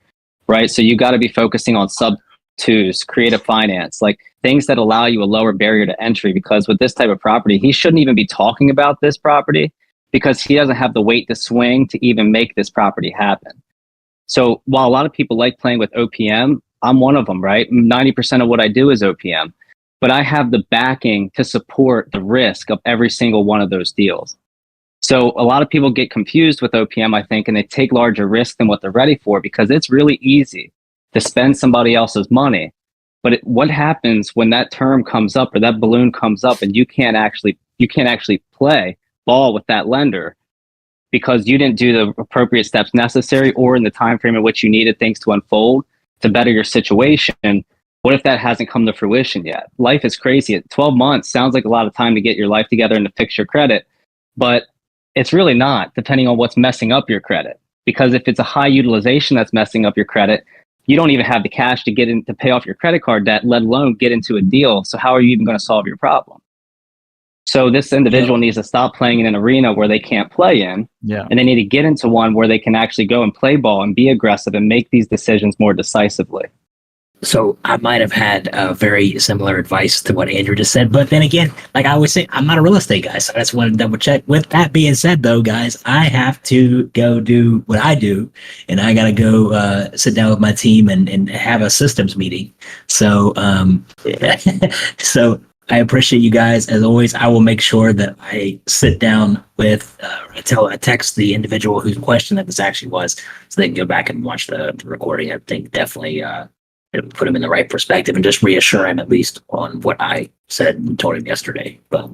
S6: right? So you've got to be focusing on sub twos, creative finance, like things that allow you a lower barrier to entry. Because with this type of property, he shouldn't even be talking about this property because he doesn't have the weight to swing to even make this property happen. So while a lot of people like playing with OPM, I'm one of them, right? 90% of what I do is OPM, but I have the backing to support the risk of every single one of those deals. So a lot of people get confused with OPM, I think, and they take larger risks than what they're ready for, because it's really easy to spend somebody else's money. But what happens when that term comes up or that balloon comes up and you can't actually play ball with that lender because you didn't do the appropriate steps necessary or in the time frame in which you needed things to unfold to better your situation? What if that hasn't come to fruition yet? Life is crazy. 12 months sounds like a lot of time to get your life together and to fix your credit, but it's really not, depending on what's messing up your credit. Because if it's a high utilization that's messing up your credit, you don't even have the cash to get in to pay off your credit card debt, let alone get into a deal. So how are you even going to solve your problem? So this individual needs to stop playing in an arena where they can't play in, and they need to get into one where they can actually go and play ball and be aggressive and make these decisions more decisively.
S2: So I might have had very similar advice to what Andrew just said, but then again, like I always say, I'm not a real estate guy, so I just want to double check. With that being said, though, guys, I have to go do what I do, and I got to go sit down with my team and have a systems meeting. So, so I appreciate you guys. As always, I will make sure that I sit down with, I text the individual whose question that this actually was, so they can go back and watch the recording. I think definitely put him in the right perspective and just reassure him at least on what I said and told him yesterday. But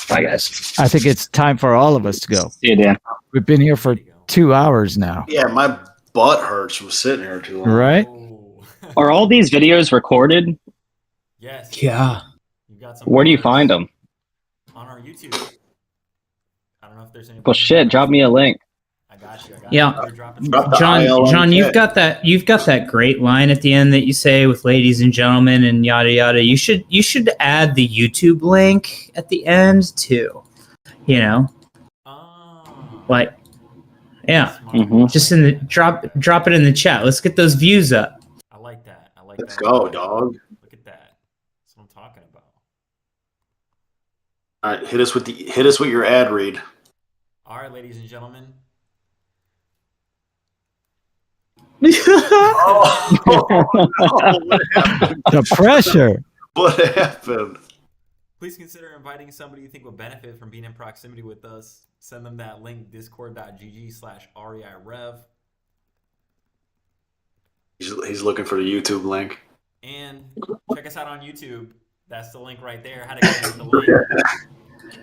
S2: bye, guys.
S4: I think it's time for all of us to go.
S6: See you, Dan.
S4: We've been here for 2 hours now.
S1: Yeah, my butt hurts from sitting here too long.
S4: Right?
S6: Are all these videos recorded?
S5: Yes.
S11: Yeah.
S5: You got some.
S6: Where do you find them?
S5: On our YouTube. I don't know if there's any.
S6: Well, shit, drop me a link.
S5: I got you.
S11: Yeah.
S5: John,
S11: John, you've got that great line at the end that you say with "ladies and gentlemen" and yada yada. You should add the YouTube link at the end too. You know, like, yeah, just in the drop it in the chat. Let's get those views up.
S5: I like that.
S1: Let's go, dog.
S5: Look at that. That's what I'm talking about.
S1: All right, hit us with your ad read.
S5: All right, ladies and gentlemen.
S1: Oh, what happened?
S4: The pressure.
S1: What happened?
S5: Please consider inviting somebody you think would benefit from being in proximity with us. Send them that link, discord.gg/REI Rev.
S1: He's looking for the YouTube link.
S5: And check us out on YouTube. That's the link right there. How to get into the link.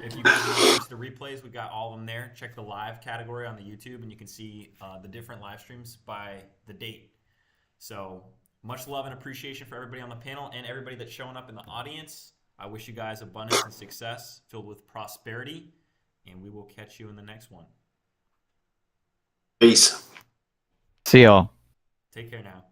S5: If you guys want to watch the replays, we got all of them there. Check the live category on the YouTube, and you can see the different live streams by the date. So much love and appreciation for everybody on the panel and everybody that's showing up in the audience. I wish you guys abundance and success filled with prosperity, and we will catch you in the next one.
S1: Peace.
S4: See y'all.
S5: Take care now.